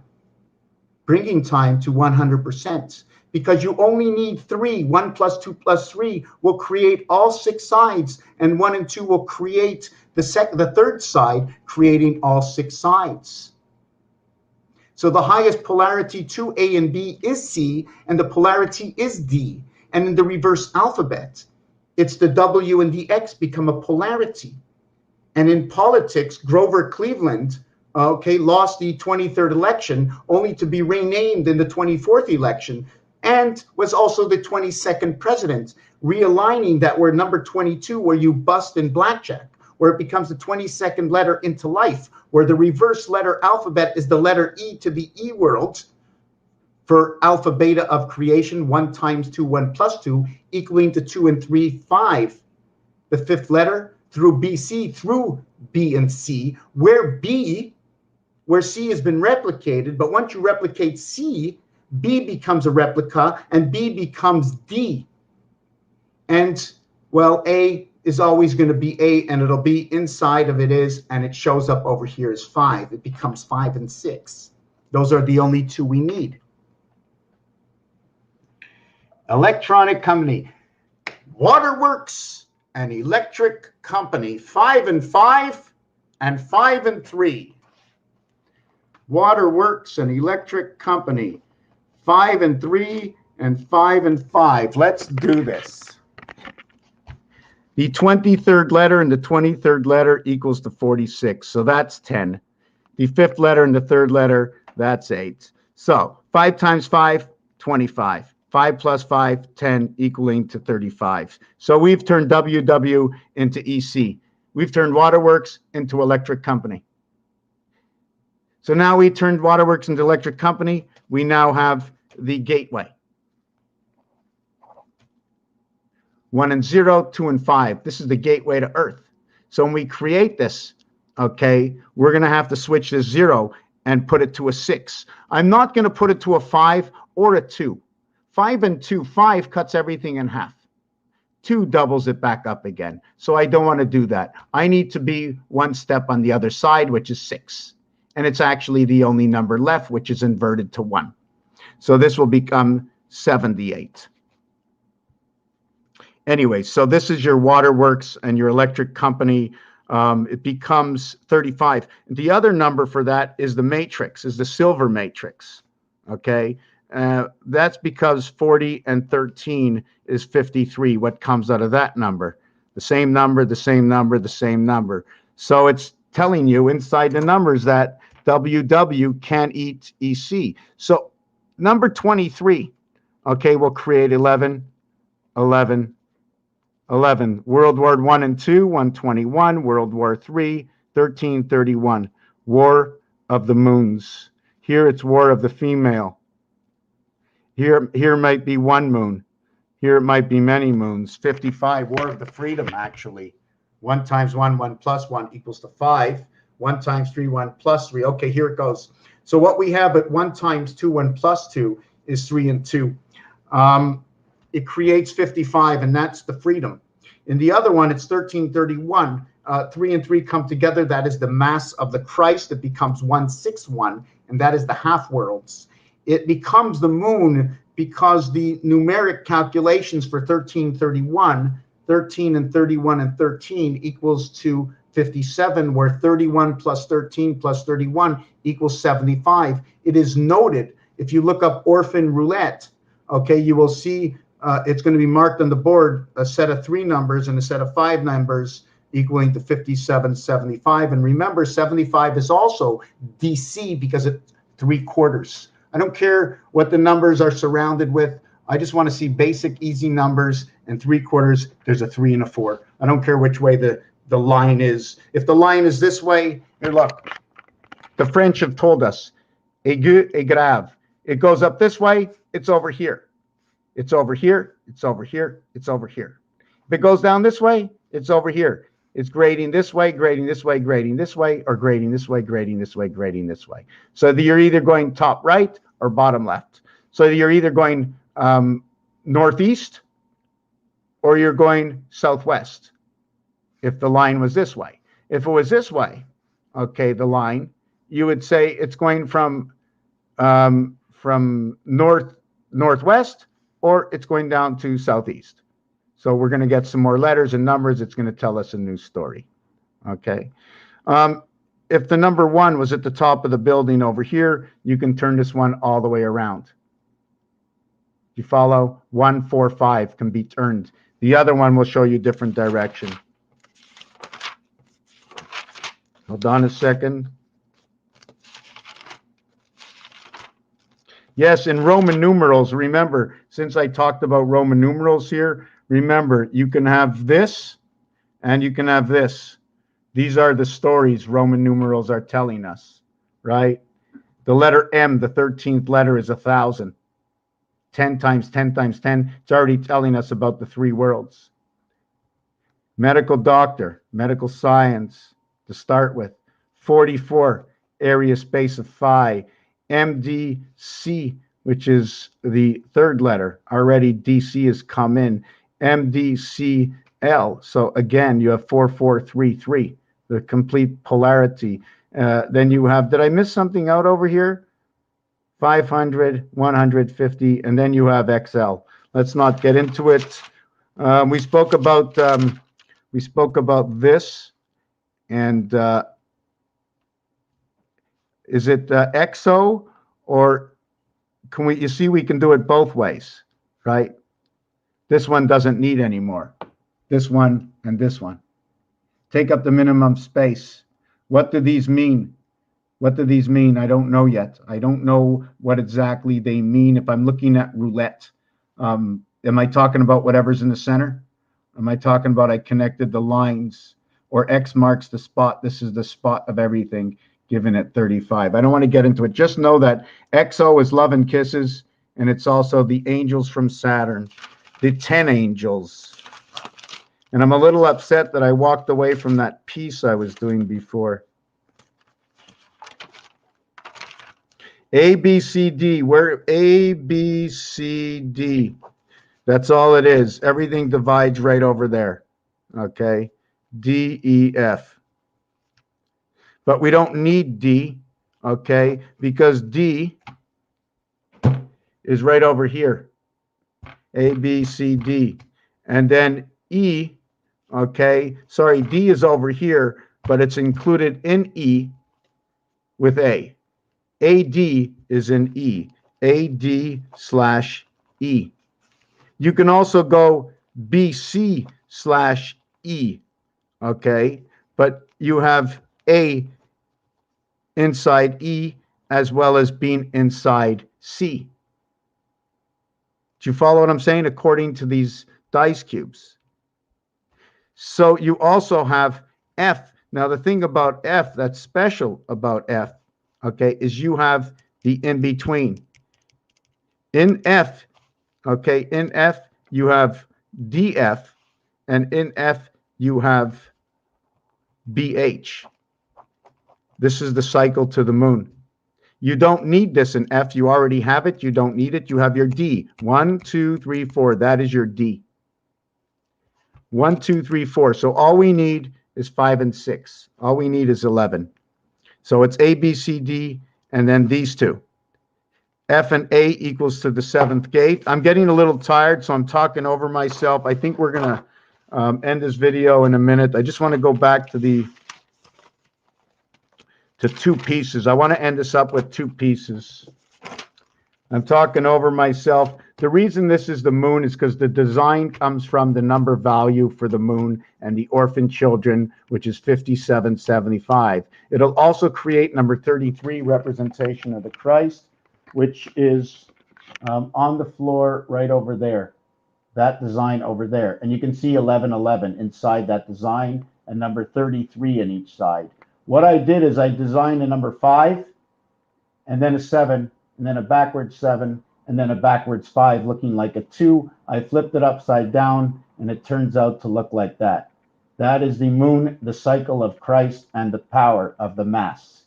Bringing time to 100%, because you only need 3. 1 plus 2 plus 3 will create all 6 sides, and 1 and 2 will create the third side, creating all 6 sides. So the highest polarity to A and B is C, and the polarity is D. And in the reverse alphabet, it's the W and the X become a polarity. And in politics, Grover Cleveland, lost the 23rd election, only to be renamed in the 24th election, and was also the 22nd president, realigning that word number 22, where you bust in blackjack, where it becomes the 22nd letter into life, where the reverse letter alphabet is the letter E to the E world, for alpha beta of creation, 1 times 2, 1 plus 2, equaling to 2 and 3, 5. The 5th letter through BC, through B and C, where C has been replicated, but once you replicate C, B becomes a replica, and B becomes D. And, well, A is always going to be A, and it'll be inside of it is, and it shows up over here as 5. It becomes 5 and 6. Those are the only 2 we need. Electronic company, Waterworks, an electric company, 5 and 5 and 5 and 3. Waterworks, an electric company, 5 and 3 and 5 and 5. Let's do this. The 23rd letter and the 23rd letter equals to 46. So that's 10. The fifth letter and the third letter, that's 8. So 5 times 5, 25. 5 plus 5, 10, equaling to 35. So we've turned WW into EC. We've turned Waterworks into electric company. So now we turned Waterworks into electric company. We now have the gateway. 1 and 0, 2 and 5. This is the gateway to Earth. So when we create this, okay, we're going to have to switch this 0 and put it to a 6. I'm not going to put it to a 5 or a 2. 5 and 2, 5 cuts everything in half. 2 doubles it back up again. So I don't want to do that. I need to be one step on the other side, which is 6. And it's actually the only number left, which is inverted to 1. So this will become 78. Anyway, so this is your Waterworks and your electric company. It becomes 35. The other number for that is the matrix, is the silver matrix. Okay. That's because 40 and 13 is 53. What comes out of that number? The same number, the same number, the same number. So it's telling you inside the numbers that WW can eat EC. So number 23, okay, we'll create 11, 11, 11. World War I and II, 121. World War III, 1331. War of the Moons. Here it's War of the Female. Here might be one moon. Here it might be many moons. 55, War of the Freedom, actually. 1 times 1, 1 plus 1 equals to 5. 1 times 3, 1 plus 3. Okay, here it goes. So what we have at 1 times 2, 1 plus 2 is 3 and 2. It creates 55, and that's the freedom. In the other one, it's 1331. 3 and 3 come together. That is the mass of the Christ. It becomes 161, and that is the half worlds. It becomes the moon because the numeric calculations for 1331, 13 and 31 and 13 equals to 57, where 31 plus 13 plus 31 equals 75. It is noted, if you look up orphan roulette, okay, you will see it's going to be marked on the board, a set of 3 numbers and a set of 5 numbers equaling to 57, 75. And remember, 75 is also DC because it's 3/4. I don't care what the numbers are surrounded with. I just want to see basic, easy numbers, and 3/4, there's a 3 and a 4. I don't care which way the line is. If the line is this way, here, look. The French have told us, aigu et grave. It goes up this way, it's over here. It's over here, it's over here, it's over here. If it goes down this way, it's over here. It's grading this way, grading this way, grading this way, or grading this way, grading this way, grading this way. So you're either going top right or bottom left. So you're either going northeast or you're going southwest if the line was this way. If it was this way, okay, the line, you would say it's going from northwest or it's going down to southeast. So we're going to get some more letters and numbers. It's going to tell us a new story. Okay. If the number 1 was at the top of the building over here, you can turn this one all the way around. You follow? 1, 4, 5 can be turned. The other one will show you different direction. Hold on a second. Yes, in Roman numerals, remember, since I talked about Roman numerals here, remember, you can have this and you can have this. These are the stories Roman numerals are telling us, right? The letter M, the 13th letter, is 1,000. 10 times 10 times 10. It's already telling us about the 3 worlds. Medical doctor, medical science, to start with. 44, area space of phi. MDC, which is the 3rd letter. Already DC has come in. MDCL. So again, you have 4433, the complete polarity. Then you have, did I miss something out over here? 500, 150, and then you have XL. Let's not get into it. We spoke about this, and is it XO, or can we? You see, we can do it both ways, right? This one doesn't need anymore. This one and this one take up the minimum space. What do these mean? What do these mean? I don't know yet. I don't know what exactly they mean. If I'm looking at roulette, am I talking about whatever's in the center? Am I talking about I connected the lines, or X marks the spot? This is the spot of everything given at 35. I don't want to get into it. Just know that XO is love and kisses, and it's also the angels from Saturn, the 10 angels. And I'm a little upset that I walked away from that piece I was doing before. A, B, C, D. Where A, B, C, D. That's all it is. Everything divides right over there. Okay. D, E, F. But we don't need D, okay, because D is right over here. A, B, C, D. And then E, okay, sorry, D is over here, but it's included in E with A. AD is in E. AD/E. You can also go BC/E, okay? But you have A inside E as well as being inside C. Do you follow what I'm saying? According to these dice cubes. So you also have F. Now, the thing about F that's special about F, okay, is you have the in-between. In F, okay, in F, you have DF, and in F, you have BH. This is the cycle to the moon. You don't need this in F. You already have it. You don't need it. You have your D. 1, 2, 3, 4. That is your D. 1, 2, 3, 4. So all we need is 5 and 6. All we need is 11. So it's A, B, C, D, and then these two. F and A equals to the 7th gate. I'm getting a little tired, so I'm talking over myself. I think we're going to end this video in a minute. I just want to go back to two pieces. I want to end this up with two pieces. I'm talking over myself. The reason this is the moon is because the design comes from the number value for the moon and the orphan children, which is 5775. It'll also create number 33 representation of the Christ, which is on the floor right over there, that design over there. And you can see 1111 inside that design and number 33 in each side. What I did is I designed a number 5 and then a 7 and then a backwards 7 and then a backwards 5 looking like a 2. I flipped it upside down and it turns out to look like that. That is the moon, the cycle of Christ, and the power of the Mass.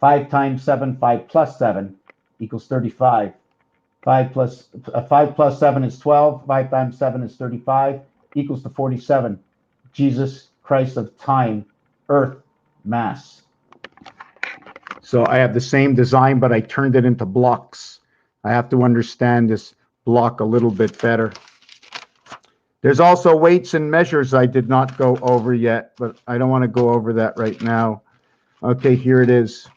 5 times 7, 5 plus 7 equals 35. 5 plus 7 is 12. 5 times 7 is 35 equals to 47. Jesus Christ of time, earth, Mass. So I have the same design, but I turned it into blocks. I have to understand this block a little bit better. There's also weights and measures I did not go over yet, but I don't want to go over that right now. Okay, here it is.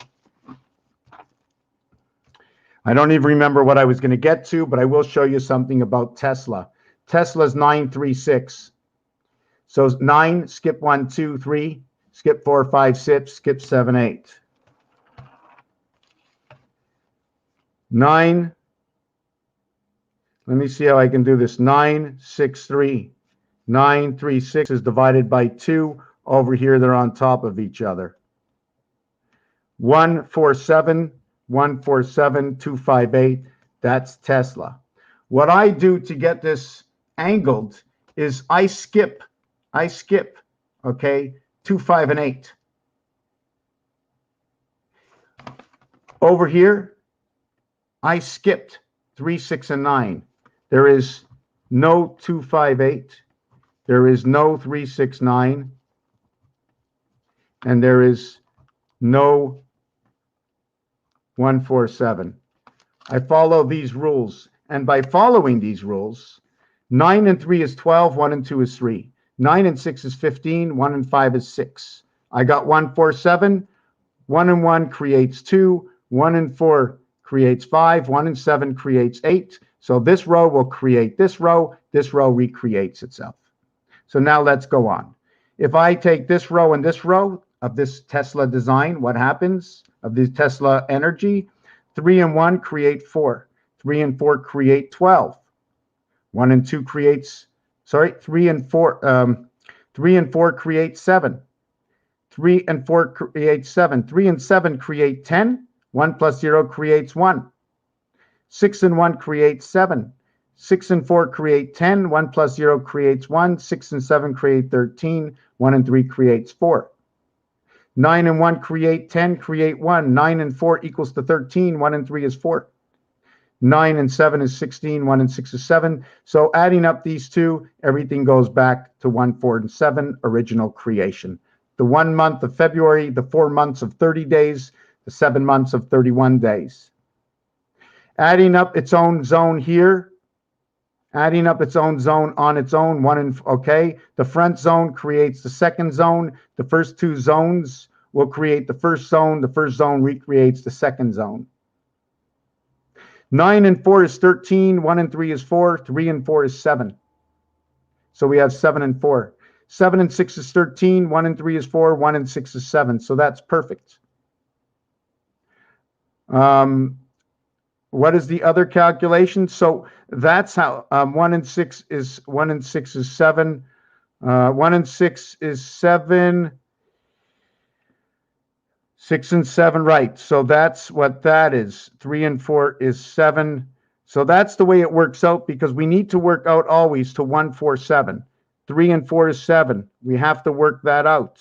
I don't even remember what I was going to get to, but I will show you something about Tesla. Tesla's 936. So 9, skip 1, 2, 3, skip 4, 5, 6, skip 7, 8. 9, let me see how I can do this. 9, 6, 3. 9, 3, 6 is divided by 2. Over here, they're on top of each other. 1, 4, 7. 1, 4, 7, 2, 5, 8. That's Tesla. What I do to get this angled is I skip, okay, 2, 5, and 8. Over here, I skipped 3, 6, and 9. There is no 2, 5, 8. There is no 3, 6, 9. And there is no 1, 4, 7. I follow these rules. And by following these rules, 9 and 3 is 12, 1 and 2 is 3. 9 and 6 is 15, 1 and 5 is 6. I got 1, 4, 7. 1 and 1 creates 2. 1 and 4 creates 5. 1 and 7 creates 8. So this row will create this row. This row recreates itself. So now let's go on. If I take this row and this row, of this Tesla design, what happens of the Tesla energy? 3 and 1 create 4. 3 and 4 create 12. 1 and 2 creates, 3 and 4, 3 and 4 create 7. 3 and 4 create 7. 3 and 7 create 10. 1 plus 0 creates 1. 6 and 1 create 7. 6 and 4 create 10. 1 plus 0 creates 1. 6 and 7 create 13. 1 and 3 creates 4. 9 and 1 create 10, create 1. 9 and 4 equals to 13. 1 and 3 is 4. 9 and 7 is 16. 1 and 6 is 7. So adding up these two, everything goes back to 1, 4, and 7, original creation. The 1 month of February, the 4 months of 30 days, the 7 months of 31 days. Adding up its own zone here, adding up its own zone on its own, okay? The front zone creates the second zone. The first two zones will create the first zone. The first zone recreates the second zone. 9 and 4 is 13. 1 and 3 is 4. 3 and 4 is 7. So we have 7 and 4. 7 and 6 is 13. 1 and 3 is 4. 1 and 6 is 7. So that's perfect. What is the other calculation? So that's how 1 and 6 is 7. 1 and 6 is 7. 6 and 7, right. So that's what that is. 3 and 4 is 7. So that's the way it works out, because we need to work out always to 1, 4, 7. 3 and 4 is 7. We have to work that out.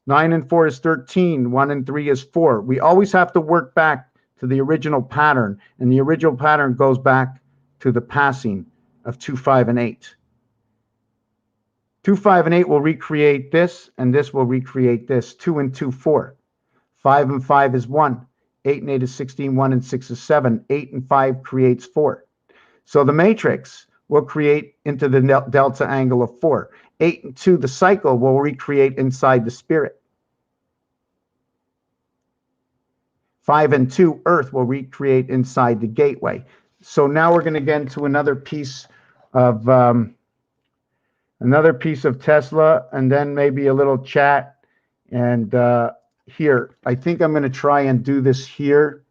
9 and 4 is 13. 1 and 3 is 4. We always have to work back to the original pattern, and the original pattern goes back to the passing of 2, 5, and 8. 2, 5, and 8 will recreate this, and this will recreate this. 2 and 2, 4. 5 and 5 is 1. 8 and 8 is 16. 1 and 6 is 7. 8 and 5 creates 4. So the matrix will create into the delta angle of 4. 8 and 2, the cycle, will recreate inside the spirit. 5 and 2, Earth, will recreate inside the gateway. So now we're going to get into another piece of Tesla, and then maybe a little chat. And here, I think I'm going to try and do this here.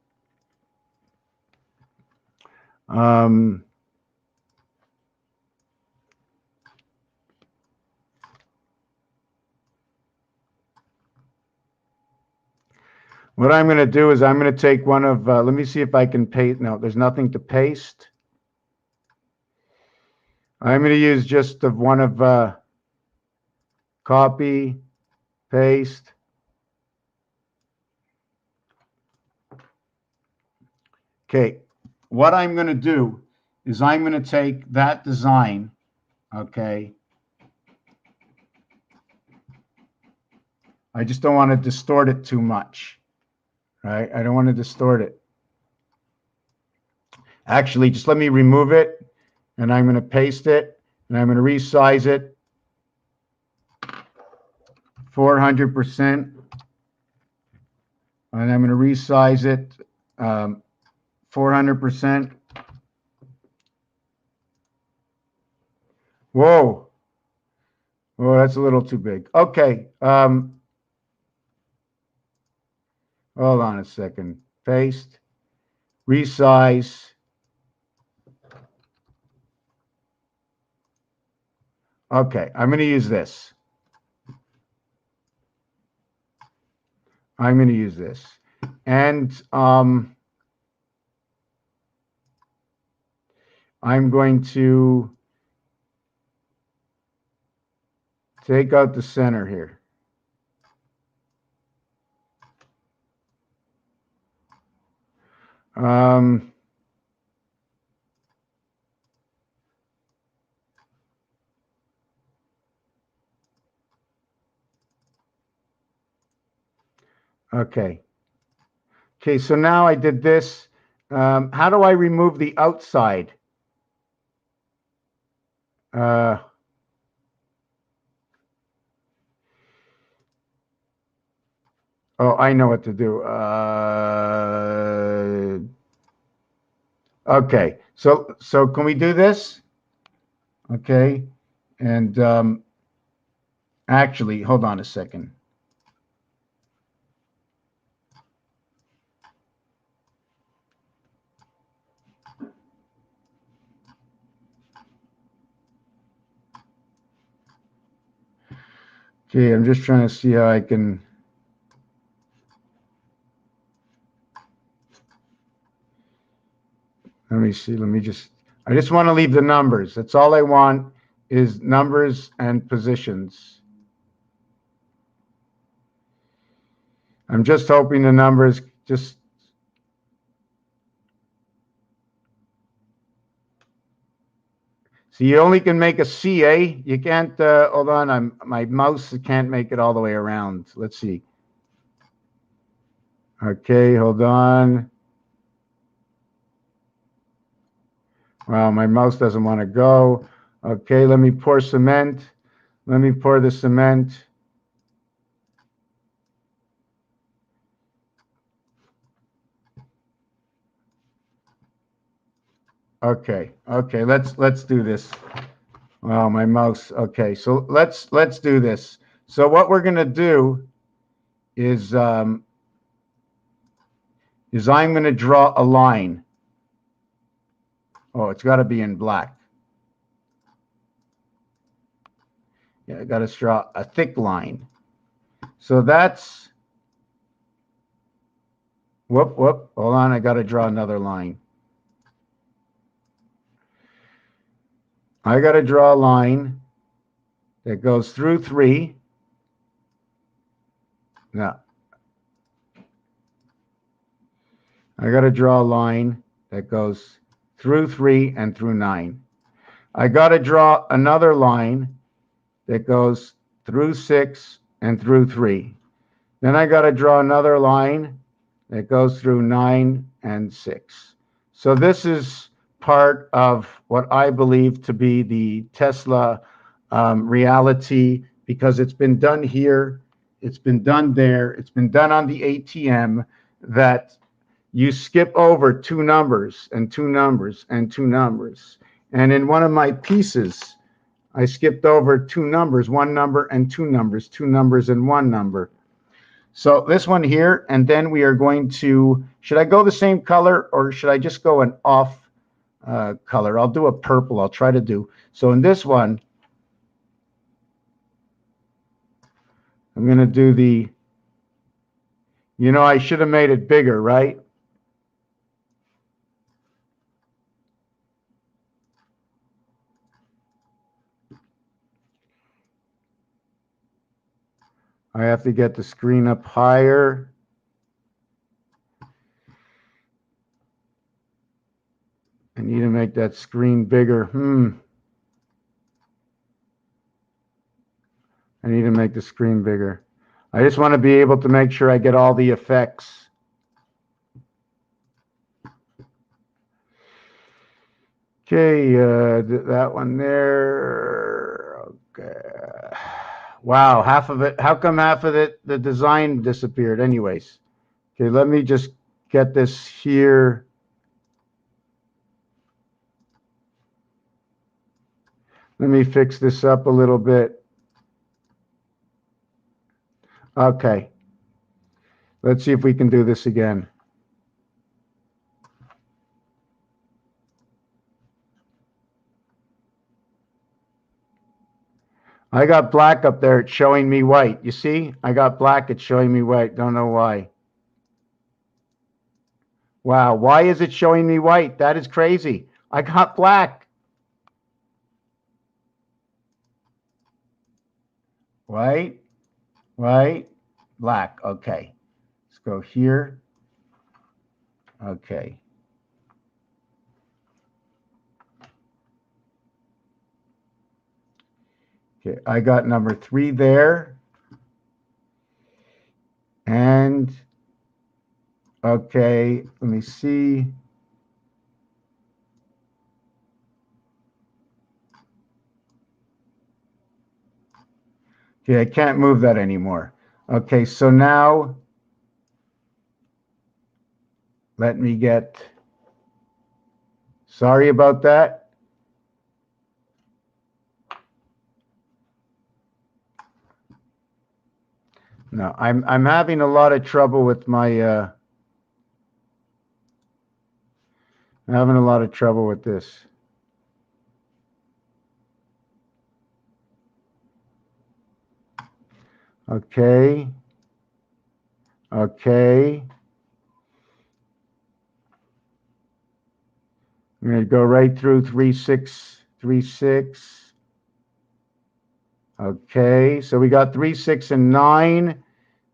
What I'm going to do is I'm going to take one of, let me see if I can paste. No, there's nothing to paste. I'm going to use just one of copy, paste. Okay, what I'm going to do is I'm going to take that design, okay. I just don't want to distort it too much. Right? I don't want to distort it. Actually, just let me remove it, and I'm going to paste it, and I'm going to resize it 400%, and I'm going to resize it 400%. Whoa. Whoa, that's a little too big. Okay. Hold on a second. Paste. Resize. Okay, I'm going to use this. I'm going to use this. And I'm going to take out the center here. Okay. Okay, so now I did this. How do I remove the outside? Oh, I know what to do. Okay, so can we do this? Okay, and actually, hold on a second. Okay, I'm just trying to see how I can. Let me see. I just want to leave the numbers. That's all I want is numbers and positions. I'm just hoping the numbers just. So you only can make a CA. You can't, hold on. My mouse can't make it all the way around. Let's see. Okay, hold on. Well, my mouse doesn't want to go. Okay, let me pour cement. Let me pour the cement. Okay, let's do this. Well, my mouse. Okay, so let's do this. So what we're gonna do is I'm gonna draw a line. Oh, it's got to be in black. Yeah, I got to draw a thick line. So that's. Whoop. Hold on, I got to draw another line. I got to draw a line that goes through 3. No. I got to draw a line that goes through 3 and through 9. I got to draw another line that goes through 6 and through 3. Then I got to draw another line that goes through 9 and 6. So this is part of what I believe to be the Tesla reality, because it's been done here, it's been done there, it's been done on the ATM, that you skip over 2 numbers and 2 numbers and 2 numbers. And in one of my pieces, I skipped over 2 numbers, 1 number and 2 numbers, 2 numbers and 1 number. So this one here, and then we are going to, should I go the same color or should I just go an off color? I'll do a purple. I'll try to do. So in this one, I'm going to do the, I should have made it bigger, right? I have to get the screen up higher. I need to make that screen bigger. I need to make the screen bigger. I just want to be able to make sure I get all the effects. Okay, that one there. Okay. Wow, half of it. How come half of it, the design disappeared anyways? Okay, let me just get this here. Let me fix this up a little bit. Okay. Let's see if we can do this again. I got black up there. It's showing me white. You see? I got black. It's showing me white. Don't know why. Wow. Why is it showing me white? That is crazy. I got black. White, black. Okay. Let's go here. Okay. Okay, I got number 3 there. And, okay, let me see. Okay, I can't move that anymore. Okay, so now let me get, sorry about that. No, I'm having a lot of trouble with my I'm having a lot of trouble with this. Okay. Okay. I'm going to go right through 3, 6, 3, 6. Okay, so we got 3, 6, and 9.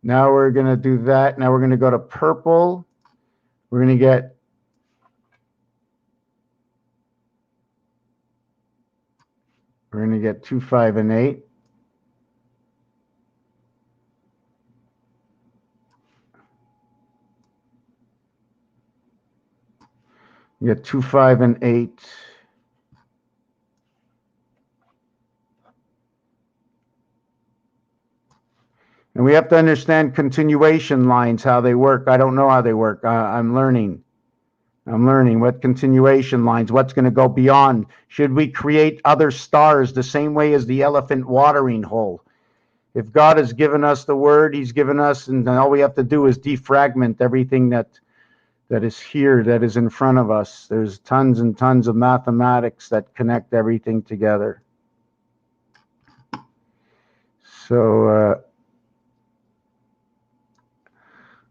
Now we're going to do that. Now we're going to go to purple. We're going to get We're going to get 2, 5, and 8. You get 2, 5, and 8. And we have to understand continuation lines, how they work. I don't know how they work. I'm learning. I'm learning what continuation lines, what's going to go beyond. Should we create other stars the same way as the elephant watering hole? If God has given us the word, he's given us, and then all we have to do is defragment everything that is here, that is in front of us. There's tons and tons of mathematics that connect everything together. So,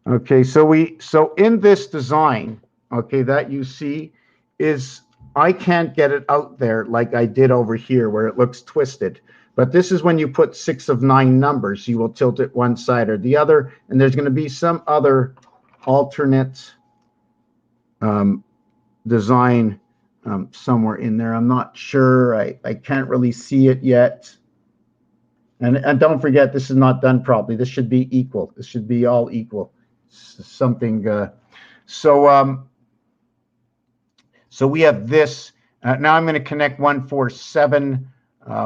okay, so in this design, okay, that you see is, I can't get it out there like I did over here where it looks twisted. But this is when you put 6 of 9 numbers, you will tilt it one side or the other, and there's going to be some other alternate design somewhere in there. I'm not sure. I can't really see it yet. And don't forget, this is not done properly. This should be equal. This should be all equal. Something. So we have this. Now I'm going to connect 1, 4, 7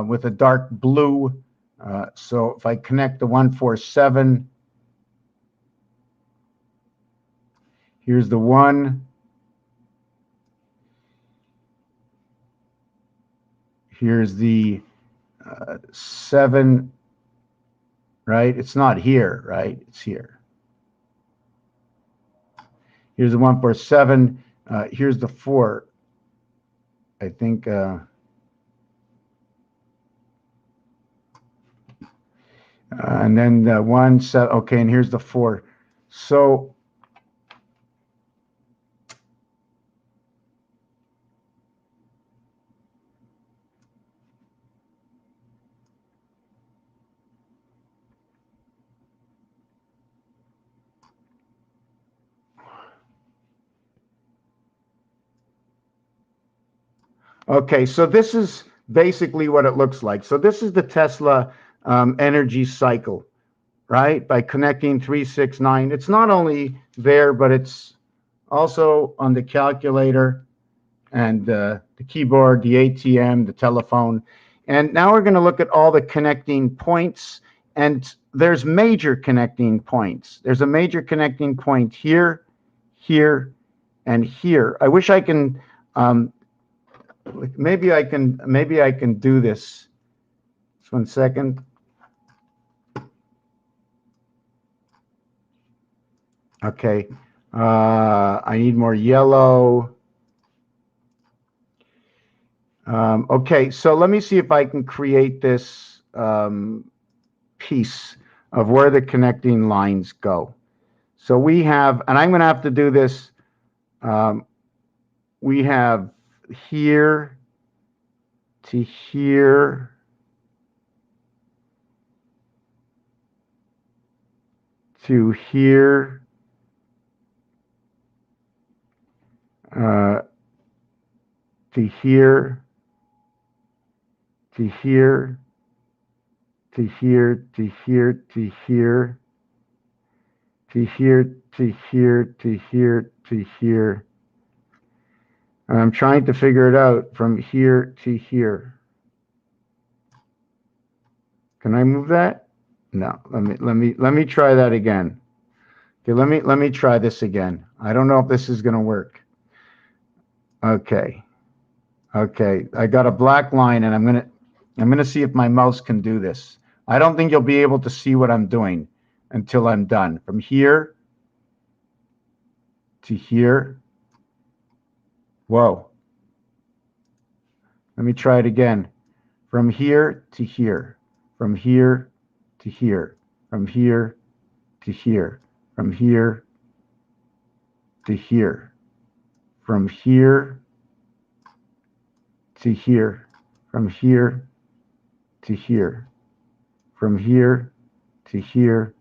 with a dark blue. So if I connect the 1, 4, 7, here's the 1. Here's the 7, right? It's not here, right? It's here. Here's the 1, 4, 7. Here's the 4. I think. And then the 1, 7. Okay, and here's the 4. So. Okay, so this is basically what it looks like. So this is the Tesla energy cycle, right? By connecting 3, 6, 9. It's not only there, but it's also on the calculator and the keyboard, the ATM, the telephone. And now we're going to look at all the connecting points. And there's major connecting points. There's a major connecting point here, here, and here. I wish I can... maybe I can do this. Just 1 second. Okay. I need more yellow. Okay, so let me see if I can create this piece of where the connecting lines go. So we have, and I'm going to have to do this. We have here to here, to here, to here, to here, to here, to here, to here, to here, to here, to here, to here. I'm trying to figure it out from here to here. Can I move that? No. Let me try that again. Okay, let me try this again. I don't know if this is going to work. Okay. Okay, I got a black line, and I'm gonna see if my mouse can do this. I don't think you'll be able to see what I'm doing until I'm done. From here to here. Whoa. Let me try it again. From here to here. From here to here. from here to here, from here to here, from here to here, from here to here, from here to here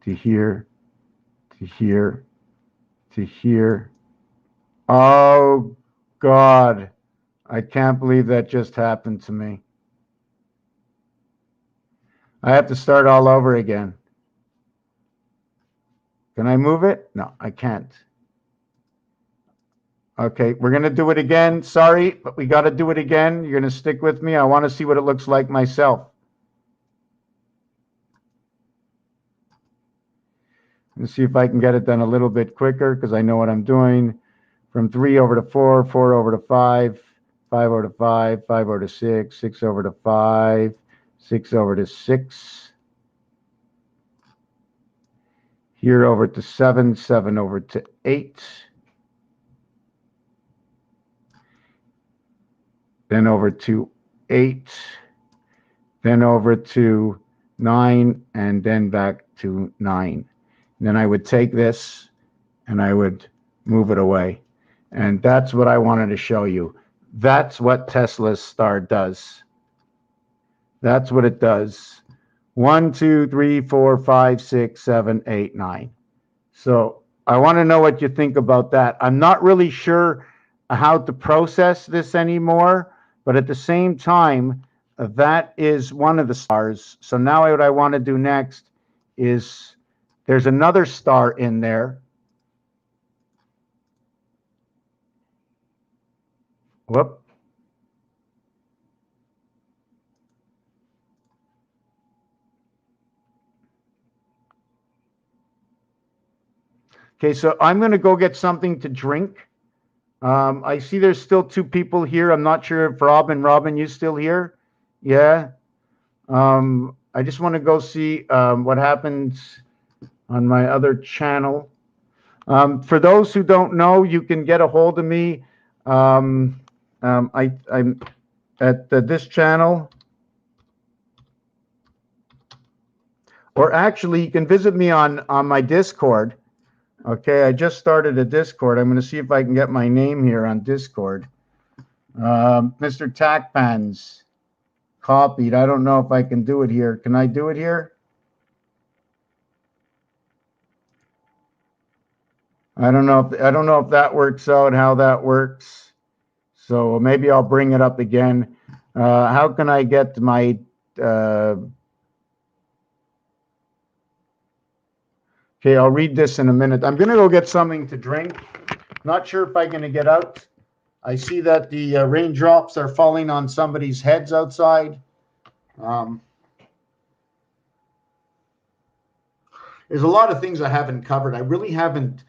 to here to here to here. Oh God, I can't believe that just happened to me. I have to start all over again. Can I move it? No, I can't. Okay, we're going to do it again. Sorry, but we got to do it again. You're going to stick with me. I want to see what it looks like myself. Let's see if I can get it done a little bit quicker because I know what I'm doing. From 3 over to 4, 4 over to 5, 5 over to 5, 5 over to 6, 6 over to 5, 6 over to 6. Here over to 7, 7 over to 8. Then over to 8, then over to 9, and then back to 9. And then I would take this and I would move it away. And that's what I wanted to show you. That's what Tesla's star does. That's what it does. 1, 2, 3, 4, 5, 6, 7, 8, 9. So I want to know what you think about that. I'm not really sure how to process this anymore. But at the same time, that is one of the stars. So now what I want to do next is there's another star in there. Whoop. Okay, so I'm going to go get something to drink. I see there's still 2 people here. I'm not sure if Robin, you still here? Yeah. I just want to go see what happens on my other channel. For those who don't know, you can get a hold of me. I'm at this channel. Or actually, you can visit me on my Discord. Okay, I just started a Discord. I'm going to see if I can get my name here on Discord. Mr. Tackpans, copied. I don't know if I can do it here. Can I do it here? I don't know if that works out, how that works. So maybe I'll bring it up again. How can I get my okay, I'll read this in a minute. I'm going to go get something to drink. Not sure if I'm going to get out. I see that the raindrops are falling on somebody's heads outside. There's a lot of things I haven't covered. I really haven't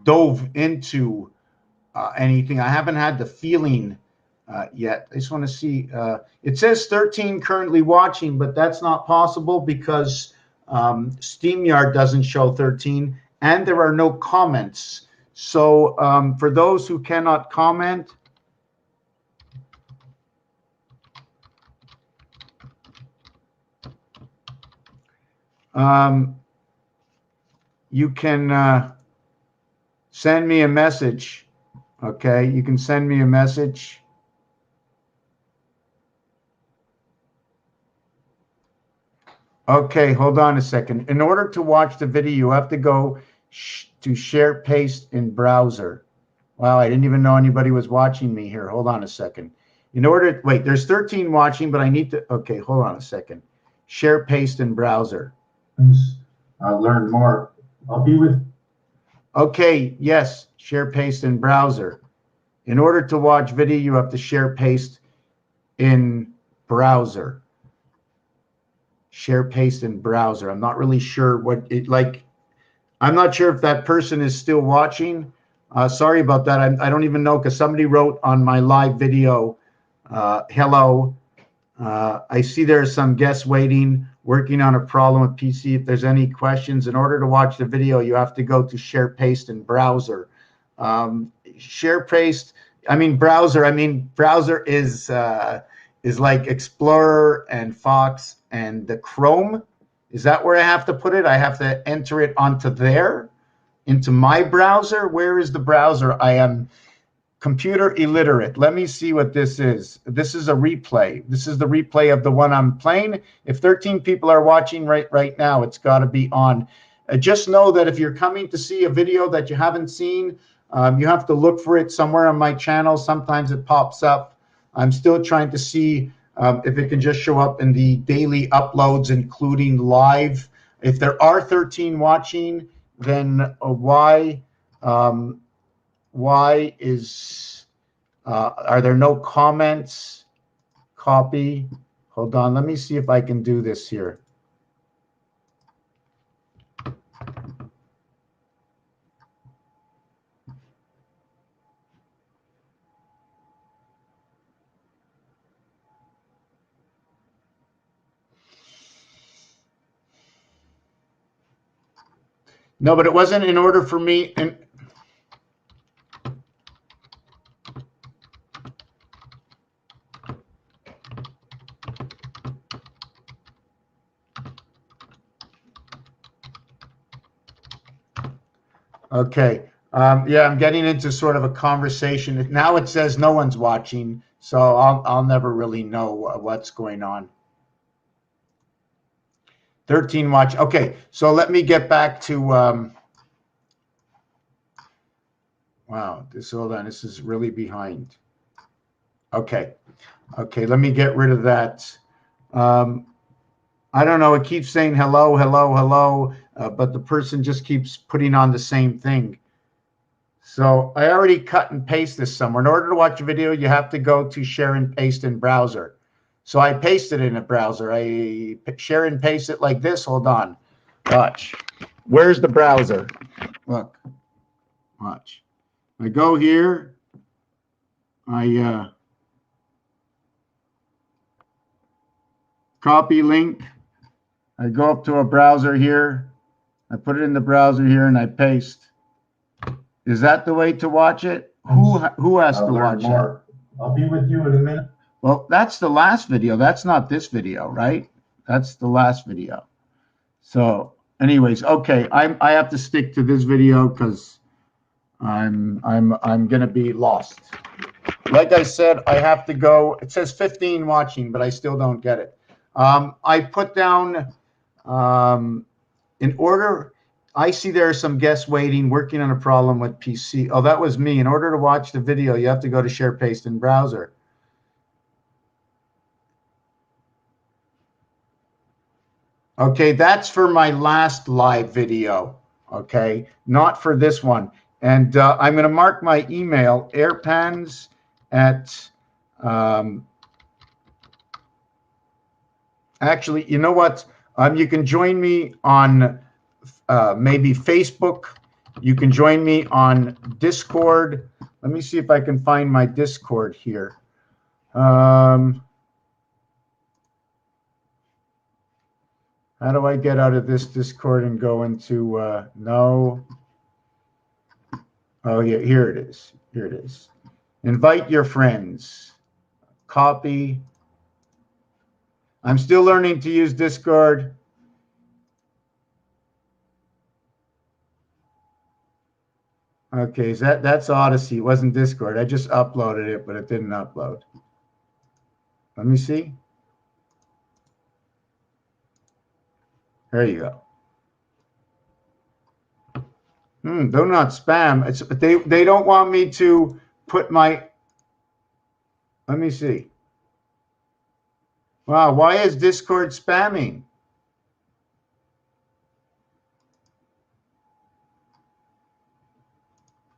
dove into anything. I haven't had the feeling yet. I just want to see. It says 13 currently watching, but that's not possible because StreamYard doesn't show 13, and there are no comments. So for those who cannot comment, you can send me a message. Okay, you can send me a message. Okay, hold on a second. In order to watch the video, you have to go to share paste in browser. Wow, I didn't even know anybody was watching me here. Hold on a second. In order, wait, there's 13 watching, but I need to, okay, hold on a second. Share paste in browser. Learn more. I'll be with. Okay, yes, share paste in browser. In order to watch video, you have to share paste in browser. Share paste in browser. I'm not really sure what it like. I'm not sure if that person is still watching. Sorry about that. I don't even know because somebody wrote on my live video, hello. I see there's some guests waiting, working on a problem with PC. If there's any questions, in order to watch the video, you have to go to share paste in browser. Share paste, browser is like Explorer and Fox and the Chrome Is that where I have to put it? I have to enter it onto there, into my browser. Where is the browser? I am computer illiterate. Let me see what this is. This is a replay. This is the replay of the one I'm playing. If 13 people are watching right now, it's got to be on. Just know that if you're coming to see a video that you haven't seen, you have to look for it somewhere on my channel. Sometimes it pops up. I'm still trying to see if it can just show up in the daily uploads, including live. If there are 13 watching, then why is are there no comments? Copy. Hold on. Let me see if I can do this here. No, but it wasn't in order for me. Okay. Yeah, I'm getting into sort of a conversation. Now it says no one's watching, so I'll never really know what's going on. 13 watch. Okay, so let me get back to wow, hold on, this is really behind. Okay, let me get rid of that. I don't know, it keeps saying hello, but the person just keeps putting on the same thing. So I already cut and paste this somewhere. In order to watch a video, you have to go to share and paste in browser. So I pasted it in a browser. I share and paste it like this. Hold on. Watch. Where's the browser? Look. Watch. I go here. I copy link. I go up to a browser here. I put it in the browser here and I paste. Is that the way to watch it? Who has to watch it? I'll be with you in a minute. Well, that's the last video. That's not this video, right? That's the last video. So, anyways, okay, I have to stick to this video because I'm gonna be lost. Like I said, I have to go. It says 15 watching, but I still don't get it. I put down in order. I see there are some guests waiting, working on a problem with PC. Oh, that was me. In order to watch the video, you have to go to share paste in browser. Okay, that's for my last live video, okay? Not for this one. And I'm going to mark my email, airpans at, actually, you know what? You can join me on maybe Facebook. You can join me on Discord. Let me see if I can find my Discord here. How do I get out of this Discord and go into, no. Oh, yeah, here it is. Here it is. Invite your friends. Copy. I'm still learning to use Discord. Okay, so that's Odyssey. It wasn't Discord. I just uploaded it, but it didn't upload. Let me see. There you go. Do not spam. They don't want me to put my. Let me see. Wow, why is Discord spamming?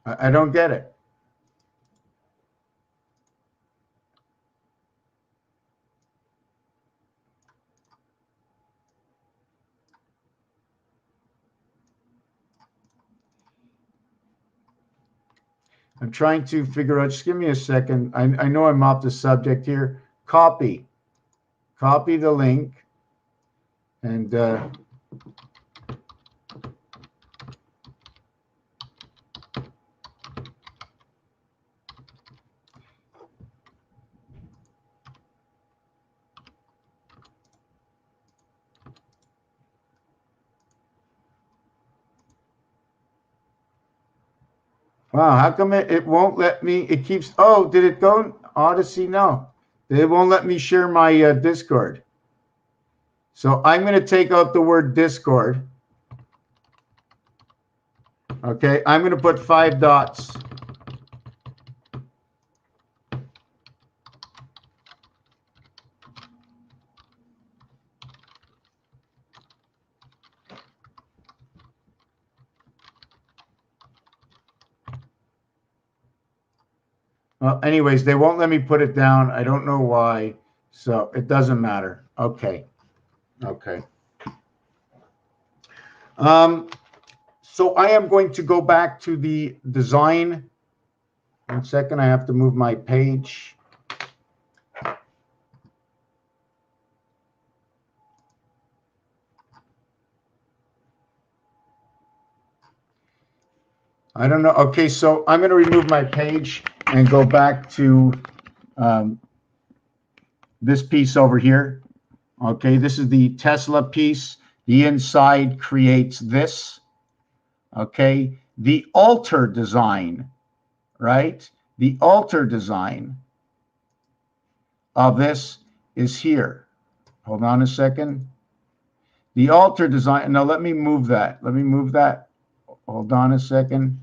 I don't get it. I'm trying to figure out. Just give me a second. I know I'm off the subject here. Copy the link, and Wow, how come it won't let me? It keeps. Oh, did it go Odyssey? No, it won't let me share my Discord. So I'm going to take out the word Discord. Okay, I'm going to put 5 dots. Well, anyways, they won't let me put it down. I don't know why. So it doesn't matter. Okay. Okay. So I am going to go back to the design. 1 second, I have to move my page. I don't know. Okay, so I'm going to remove my page and go back to this piece over here. Okay, this is the Tesla piece. The inside creates this. Okay, the altar design, right? The altar design of this is here. Hold on a second. The altar design. Now let me move that. Let me move that. Hold on a second.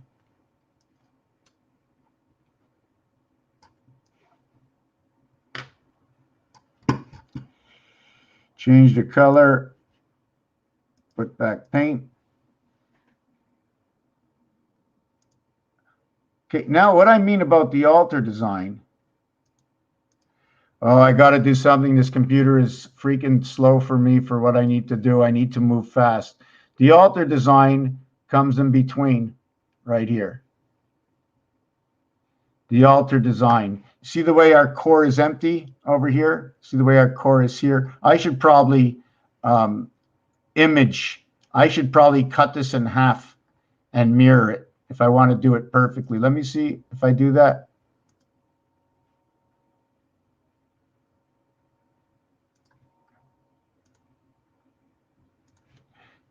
Change the color. Put back paint. Okay, now what I mean about the altar design. Oh, I got to do something. This computer is freaking slow for me for what I need to do. I need to move fast. The altar design comes in between right here. The altar design. See the way our core is empty over here? See the way our core is here? I should probably I should probably cut this in half and mirror it if I want to do it perfectly. Let me see if I do that.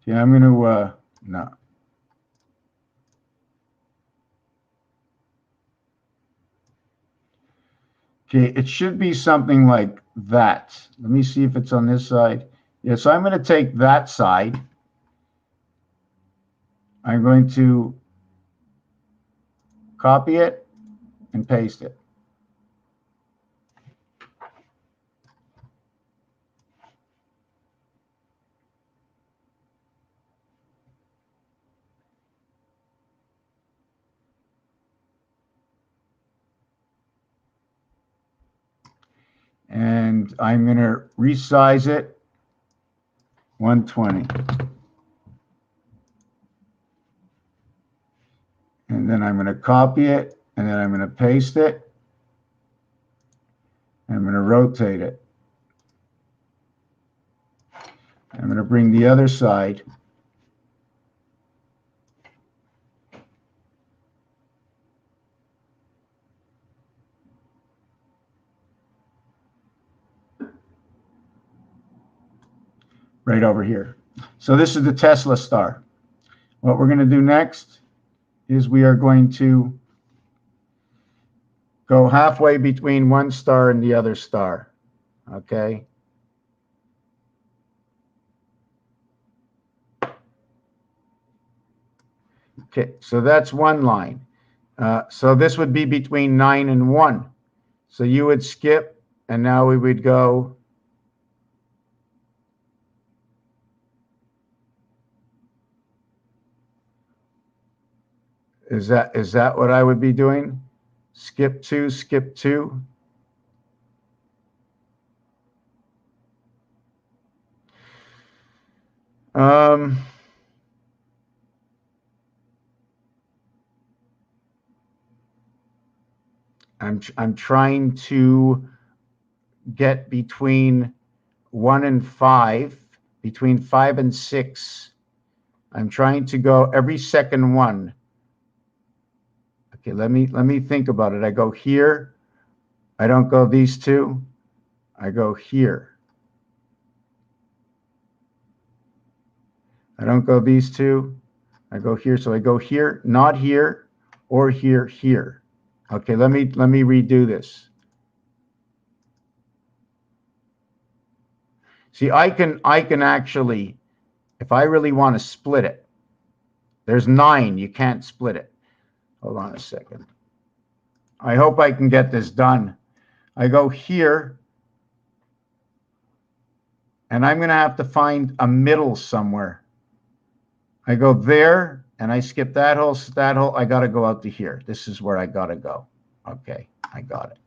Yeah, I'm going to, no. Okay, it should be something like that. Let me see if it's on this side. Yeah, so I'm going to take that side. I'm going to copy it and paste it. And I'm going to resize it 120. And then I'm going to copy it, and then I'm going to paste it. And I'm going to rotate it. I'm going to bring the other side. Right over here. So this is the Tesla star. What we're going to do next is we are going to go halfway between one star and the other star. Okay. Okay, so that's one line. So this would be between 9 and 1. So you would skip, and now we would go. Is that what I would be doing? Skip 2, skip 2. I'm trying to get between 1 and 5, between 5 and 6. I'm trying to go every second one. Okay, let me think about it. I go here. I don't go these two. I go here. I don't go these two. I go here. So I go here, not here, or here, here. Okay, let me redo this. See, I can actually, if I really want to split it, there's 9, you can't split it. Hold on a second. I hope I can get this done. I go here, and I'm going to have to find a middle somewhere. I go there, and I skip that hole, I got to go out to here. This is where I got to go. Okay, I got it.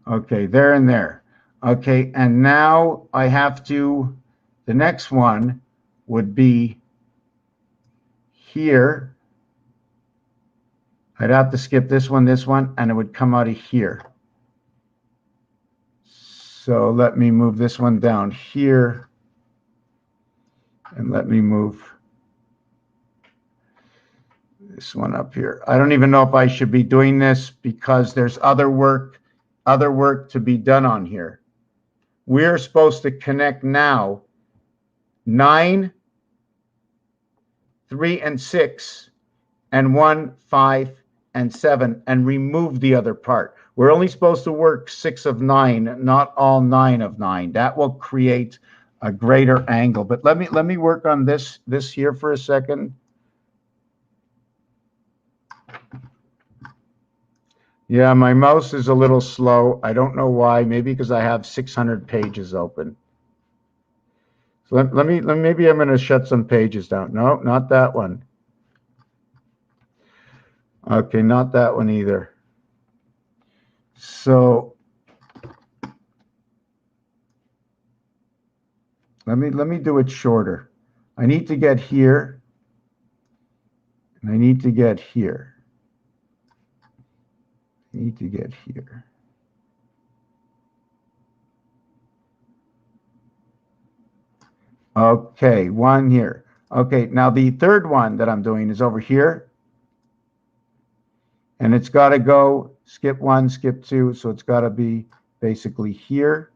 Okay, there and there. Okay, and now I have to, the next one would be here. I'd have to skip this one, and it would come out of here. So let me move this one down here, and let me move this one up here. I don't even know if I should be doing this because there's other work to be done on here. We're supposed to connect now 9, 3, and 6, and 1, 5, and 7, and remove the other part. We're only supposed to work 6 of 9, not all 9 of 9. That will create a greater angle. But let me work on this here for a second. Yeah, my mouse is a little slow. I don't know why. Maybe because I have 600 pages open. So maybe I'm going to shut some pages down. No, not that one. Okay, not that one either. So let me do it shorter. I need to get here, and I need to get here. I need to get here. Okay, one here. Okay, now the third one that I'm doing is over here. And it's got to go skip 1, skip 2. So it's got to be basically here.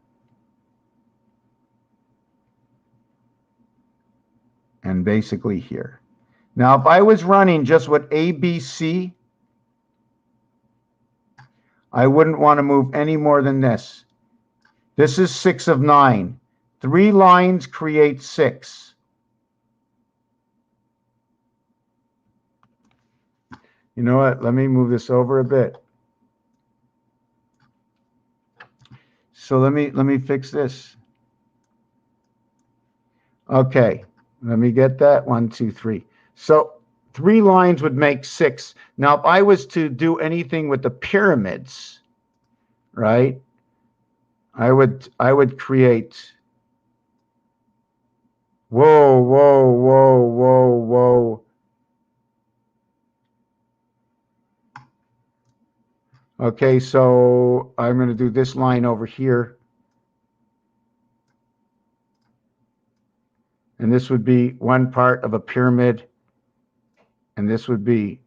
And basically here. Now, if I was running just with ABC, I wouldn't want to move any more than this. This is 6 of 9. 3 lines create 6. You know what? Let me move this over a bit. So let me fix this. Okay, let me get that. 1, 2, 3. So 3 lines would make 6. Now, if I was to do anything with the pyramids, right? I would create. Whoa, whoa, whoa, whoa, whoa. Okay, so I'm going to do this line over here. And this would be one part of a pyramid. And this would be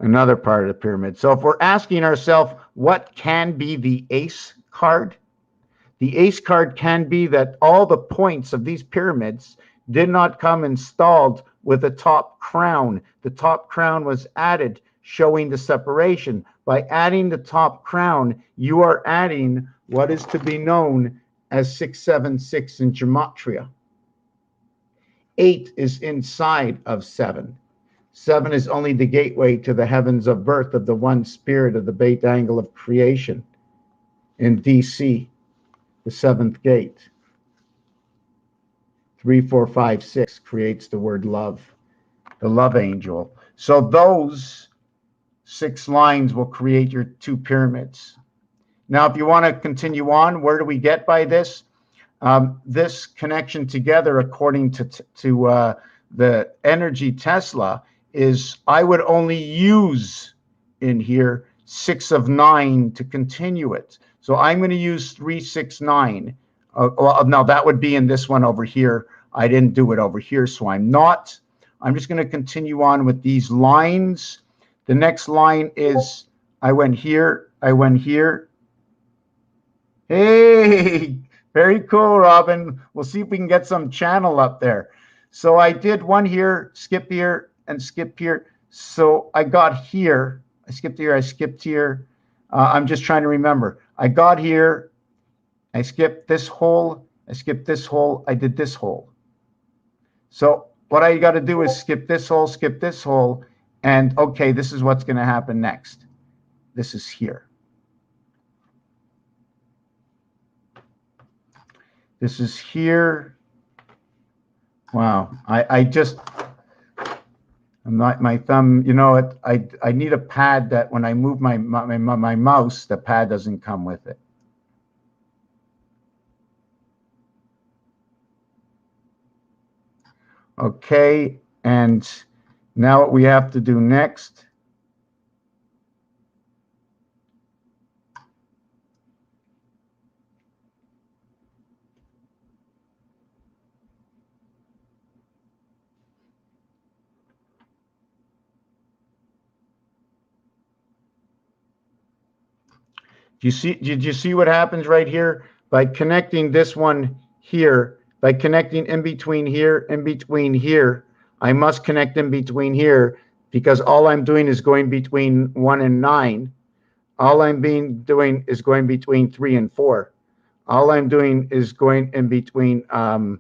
another part of the pyramid. So if we're asking ourselves what can be the ace card, the ace card can be that all the points of these pyramids did not come installed with a top crown. The top crown was added, showing the separation. By adding the top crown, you are adding what is to be known as 676 in gematria. 8 is inside of 7. 7 is only the gateway to the heavens of birth of the one spirit of the Beit angle of creation in DC, the 7th gate. 3, 4, 5, 6 creates the word love, the love angel. So those 6 lines will create your 2 pyramids. Now, if you want to continue on, where do we get by this? This connection together, according to the energy Tesla, is I would only use in here 6 of 9 to continue it. So I'm going to use 3, 6, 9. Well, no, that would be in this one over here. I didn't do it over here, so I'm not. I'm just going to continue on with these lines. The next line is I went here, I went here. Hey, very cool, Robin. We'll see if we can get some channel up there. So I did one here, skip here, and skip here. So I got here. I skipped here, I skipped here. I'm just trying to remember. I got here, I skipped this hole, I skipped this hole, I did this hole. So what I got to do is skip this hole, and okay, this is what's going to happen next. This is here. This is here. Wow, I'm not my thumb. You know, I need a pad that when I move my mouse, the pad doesn't come with it. Okay, and now what we have to do next. Did you see what happens right here? By connecting this one here, by connecting in between here, I must connect in between here because all I'm doing is going between 1 and 9. All I'm doing is going between 3 and 4. All I'm doing is going in between, I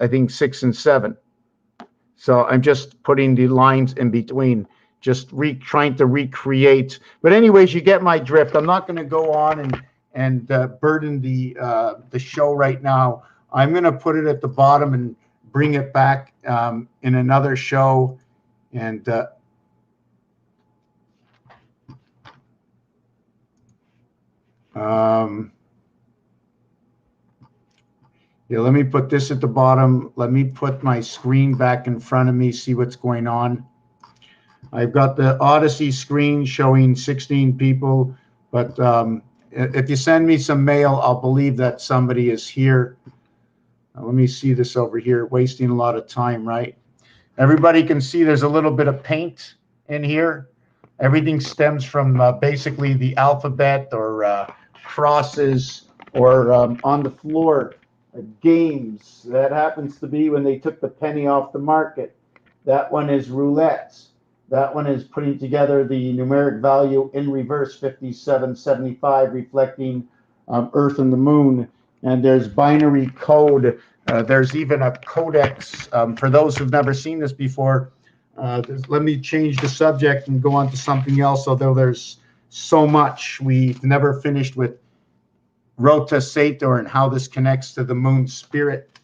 think, 6 and 7. So I'm just putting the lines in between, just trying to recreate. But anyways, you get my drift. I'm not going to go on and burden the show right now. I'm going to put it at the bottom and bring it back in another show. And yeah, let me put this at the bottom. Let me put my screen back in front of me, see what's going on. I've got the Odyssey screen showing 16 people, but if you send me some mail, I'll believe that somebody is here. Let me see this over here, wasting a lot of time, right? Everybody can see there's a little bit of paint in here. Everything stems from basically the alphabet or crosses or on the floor. Games. That happens to be when they took the penny off the market. That one is roulettes. That one is putting together the numeric value in reverse, 5775, reflecting Earth and the Moon. And there's binary code. There's even a codex. For those who've never seen this before, let me change the subject and go on to something else, although there's so much. We've never finished with Rota Sator and how this connects to the moon spirit.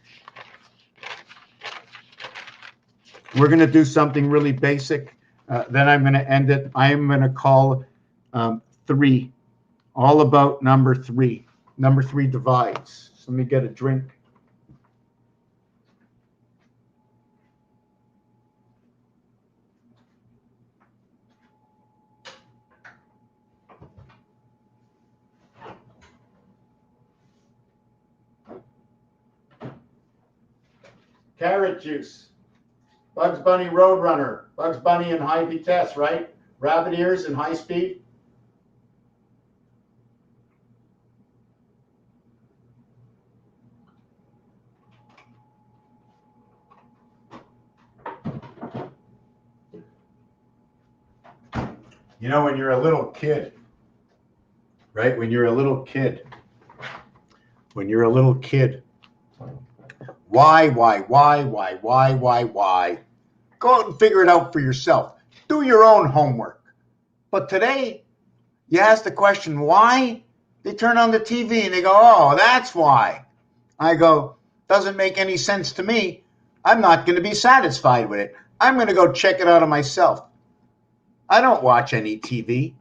We're going to do something really basic. Then I'm going to end it. I am going to call 3, all about number 3. Number 3 divides. So let me get a drink. Carrot juice. Bugs Bunny Roadrunner. Bugs Bunny in high vitesse, right? Rabbit ears in high speed. You know, when you're a little kid, right? When you're a little kid. Why? Go out and figure it out for yourself. Do your own homework. But today, you ask the question, why? They turn on the TV and they go, oh, that's why. I go, doesn't make any sense to me. I'm not going to be satisfied with it. I'm going to go check it out on myself. I don't watch any TV.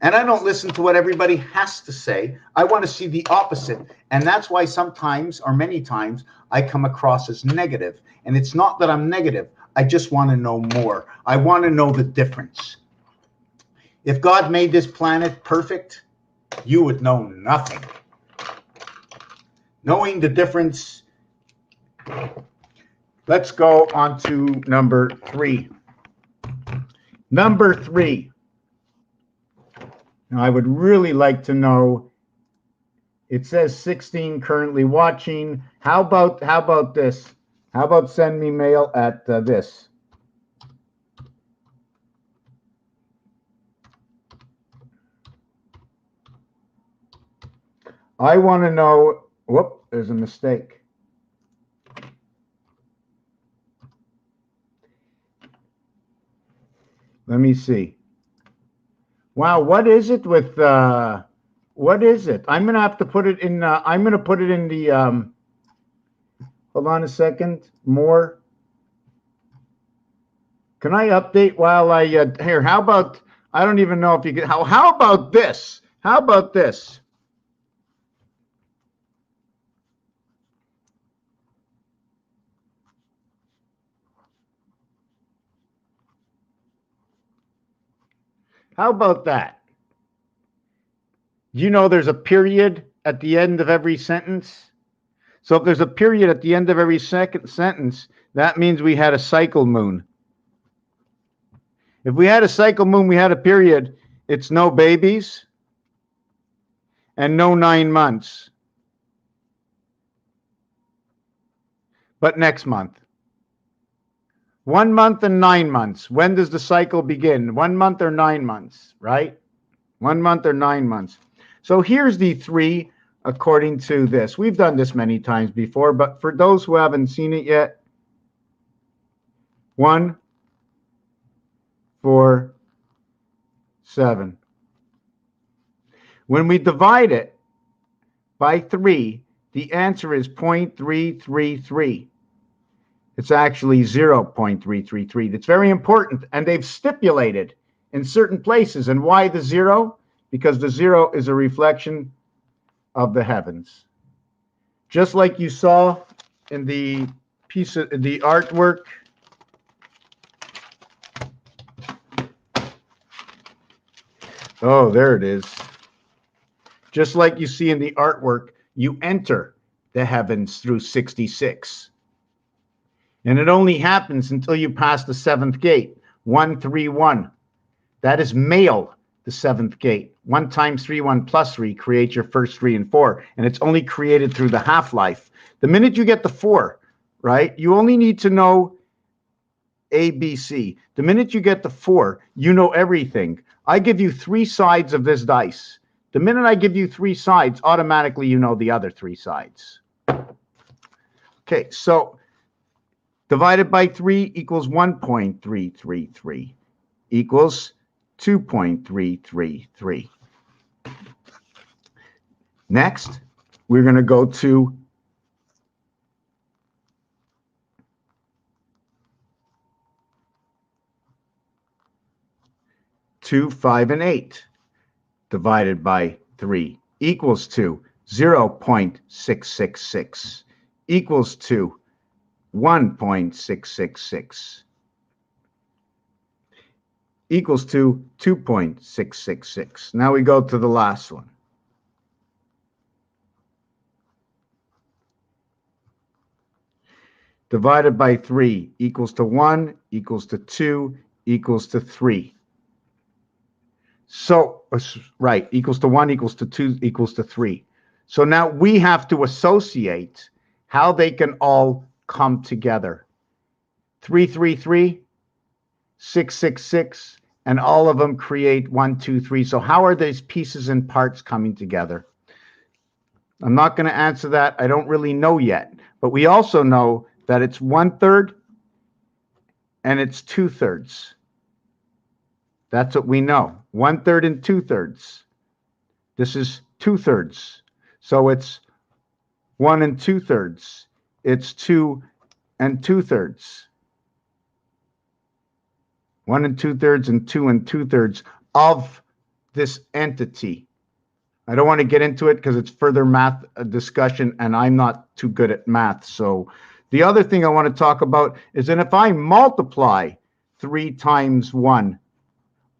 And I don't listen to what everybody has to say. I want to see the opposite. And that's why sometimes, or many times, I come across as negative. And it's not that I'm negative. I just want to know more. I want to know the difference. If God made this planet perfect, you would know nothing. Knowing the difference, let's go on to number 3. Number 3. Now, I would really like to know, it says 16 currently watching. How about this? How about send me mail at this? I want to know, whoop, there's a mistake. Let me see. Wow, what is it with, what is it? I'm going to have to put it in, I'm going to put it in the, hold on a second, more. Can I update while I, here, how about, I don't even know if you can, how about this? How about this? How about that? You know there's a period at the end of every sentence? So if there's a period at the end of every second sentence, that means we had a cycle moon. If we had a cycle moon, we had a period. It's no babies and no 9 months. But next month. 1 month and 9 months. When does the cycle begin? 1 month or 9 months, right? 1 month or 9 months. So here's the 3 according to this. We've done this many times before, but for those who haven't seen it yet, 1, 4, 7. When we divide it by 3, the answer is 0.333. It's actually 0.333. That's very important, and they've stipulated in certain places. And why the 0? Because the 0 is a reflection of the heavens. Just like you saw in the piece of the artwork. Oh, there it is. Just like you see in the artwork, you enter the heavens through 66. And it only happens until you pass the 7th gate, 131. That is male, the 7th gate. 1 times 3, 1 plus 3 creates your first 3 and 4. And it's only created through the half-life. The minute you get the 4, right, you only need to know A, B, C. The minute you get the 4, you know everything. I give you 3 sides of this dice. The minute I give you 3 sides, automatically you know the other 3 sides. Okay, so divided by 3 equals 1.333 equals 2.333. Next, we're going to go to 2, 5, and 8 divided by 3 equals to 0.666 equals to 1.666 equals to 2.666. Now we go to the last one. Divided by 3 equals to 1, equals to 2, equals to 3. So, right, equals to 1, equals to 2, equals to 3. So now we have to associate how they can all come together. 333, 666, and all of them create 1, 2, 3. So how are these pieces and parts coming together? I'm not going to answer that. I don't really know yet. But we also know that it's 1/3 and it's 2/3. That's what we know. 1/3 and 2/3. This is 2/3. So it's 1 and 2/3. It's 2 and 2/3. 1 and 2/3 and 2 and 2/3 of this entity. I don't want to get into it because it's further math discussion, and I'm not too good at math. So the other thing I want to talk about is that if I multiply 3 times 1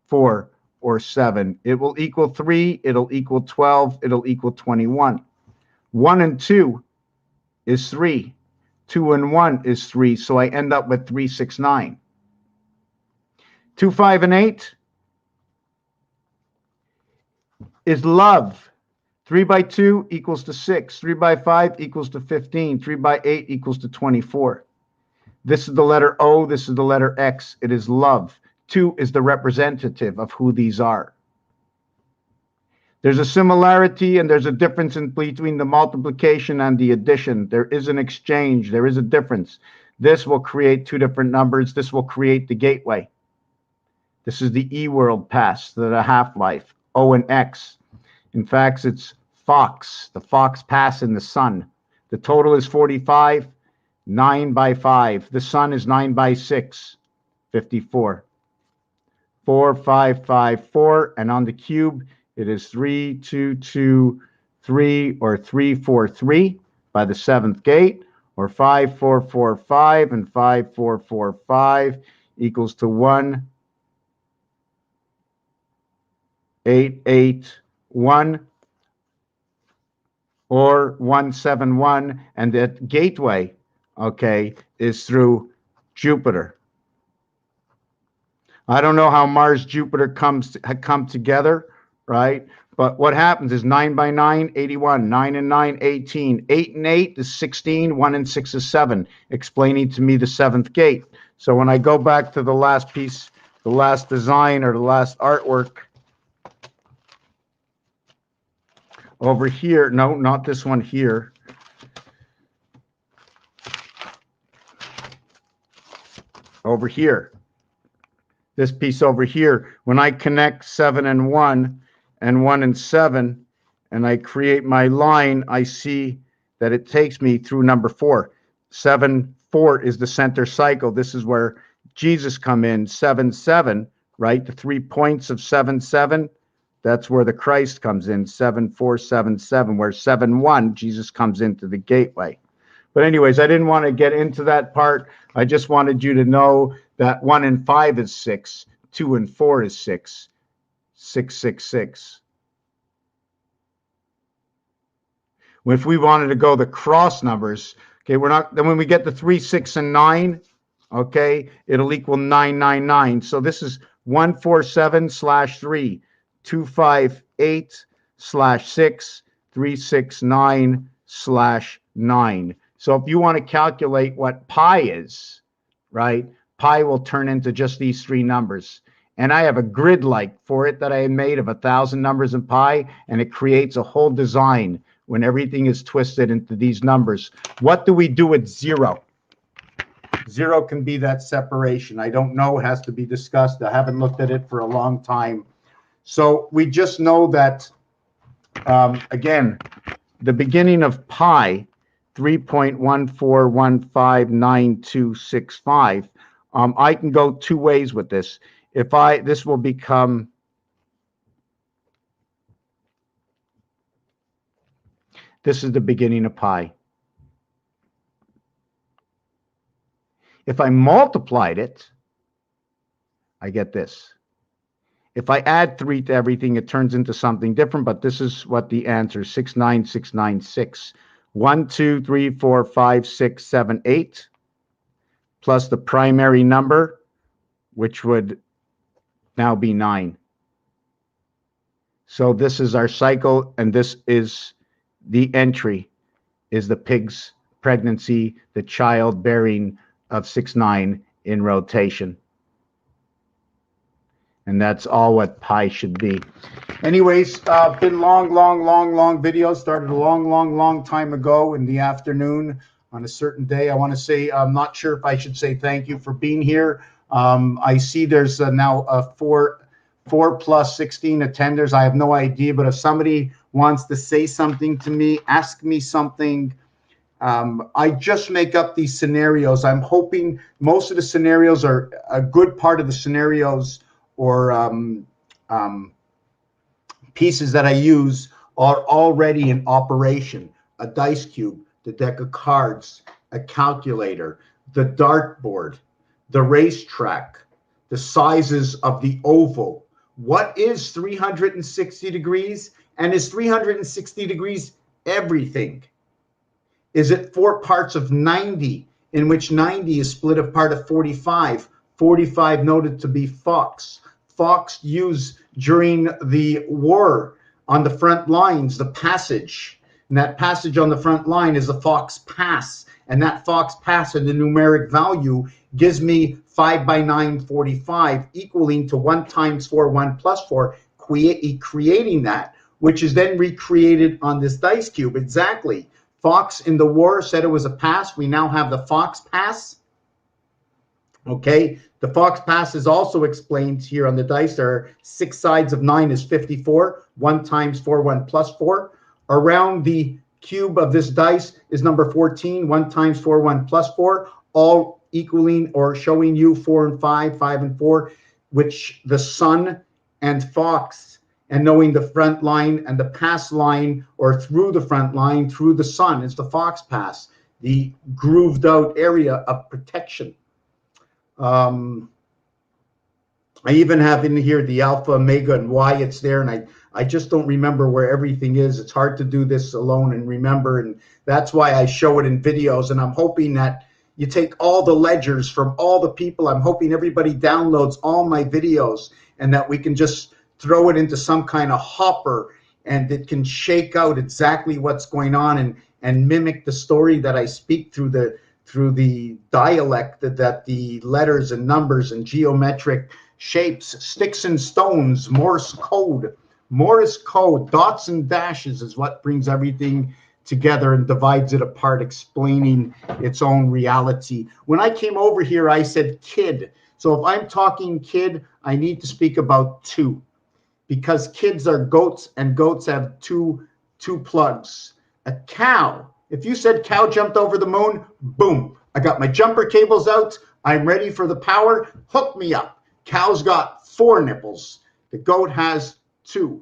for or 7. It will equal 3. It'll equal 12. It'll equal 21. 1 and 2 is 3. 2 and 1 is 3. So I end up with 3, 6, 9. 2, 5, and 8 is love. 3 by 2 equals to 6. 3 by 5 equals to 15. 3 by 8 equals to 24. This is the letter O. This is the letter X. It is love. 2 is the representative of who these are. There's a similarity and there's a difference in between the multiplication and the addition. There is an exchange. There is a difference. This will create two different numbers. This will create the gateway. This is the E-world pass, the half-life, O and X. In fact, it's Fox, the Fox pass in the sun. The total is 45, 9 by 5. The sun is 9 by 6, 54. 4, 5, 5, 4. And on the cube, it is 3, 2, 2, 3, or 3, 4, 3 by the seventh gate, or 5, 4, 4, 5, and 5, 4, 4, 5 equals to 1, 8, 8, 1, or 1, 7, 1, and that gateway, okay, is through Jupiter. I don't know how Mars Jupiter come together, right? But what happens is 9 by 9, 81, 9 and 9, 18, 8 and 8 is 16, 1 and 6 is 7, explaining to me the seventh gate. So when I go back to the last piece, the last design or the last artwork, over here, no, not this one here. Over here. This piece over here, when I connect 7 and 1 and 1 and 7, and I create my line, I see that it takes me through number 4. 7, 4 is the center cycle. This is where Jesus come in. 7, 7, right? The 3 points of 7, 7. That's where the Christ comes in, 7, 4, 7, 7, where 7, 1, Jesus comes into the gateway. But anyways, I didn't want to get into that part. I just wanted you to know that 1 and 5 is 6, 2 and 4 is 6, 6, 6, 6. If we wanted to go the cross numbers, okay, we're not, then when we get the 3, 6, and 9, okay, it'll equal 9, 9, 9. So this is 147/3. 258/6, 369/9. So if you want to calculate what pi is, right, pi will turn into just these 3 numbers. And I have a grid like for it that I made of 1,000 numbers in pi, and it creates a whole design when everything is twisted into these numbers. What do we do with 0? 0 can be that separation. I don't know. It has to be discussed. I haven't looked at it for a long time. So we just know that, again, the beginning of pi, 3.14159265, I can go 2 ways with this. This will become, this is the beginning of pi. If I multiplied it, I get this. If I add 3 to everything, it turns into something different, but this is what the answer is, 69696. 1, 2, 3, 4, 5, 6, 7, 8, plus the primary number, which would now be 9. So this is our cycle, and this is the entry, is the pig's pregnancy, the childbearing of 6, 9 in rotation. And that's all what pi should be. Anyways, been long videos. Started a long time ago in the afternoon on a certain day. I want to say, I'm not sure if I should say thank you for being here. I see there's now 4 plus 16 attenders. I have no idea, but if somebody wants to say something to me, ask me something. I just make up these scenarios. I'm hoping most of the scenarios are a good part of the scenarios or pieces that I use are already in operation. A dice cube, the deck of cards, a calculator, the dartboard, the racetrack, the sizes of the oval, What is 360 degrees? And is 360 degrees everything? Is it 4 parts of 90, in which 90 is split apart of 45? 45 noted to be Fox. Fox used during the war on the front lines, the passage. And that passage on the front line is the Fox Pass. And that Fox Pass in the numeric value gives me 5 by 9, 45, equaling to 1 times 4, 1 plus 4, creating that, which is then recreated on this dice cube. Exactly. Fox in the war said it was a pass. We now have the Fox Pass. Okay. The Fox Pass is also explained here on the dice. There are 6 sides of 9 is 54. 1 times 4, 1 plus 4. Around the cube of this dice is number 14. 1 times 4, 1 plus 4. All equaling or showing you 4 and 5, 5 and 4, which the sun and Fox, and knowing the front line and the pass line, or through the front line, through the sun, is the Fox Pass, the grooved out area of protection. I even have in here the alpha, omega, and why it's there, and I just don't remember where everything is. It's hard to do this alone and remember, and that's why I show it in videos, and I'm hoping that you take all the ledgers from all the people. I'm hoping everybody downloads all my videos and that we can just throw it into some kind of hopper and it can shake out exactly what's going on and mimic the story that I speak through the dialect that the letters and numbers and geometric shapes, sticks and stones, Morse code, dots and dashes is what brings everything together and divides it apart, explaining its own reality. When I came over here, I said kid. So if I'm talking kid, I need to speak about 2, because kids are goats and goats have two plugs. A cow, if you said cow jumped over the moon, boom, I got my jumper cables out. I'm ready for the power. Hook me up. Cow's got 4 nipples. The goat has 2.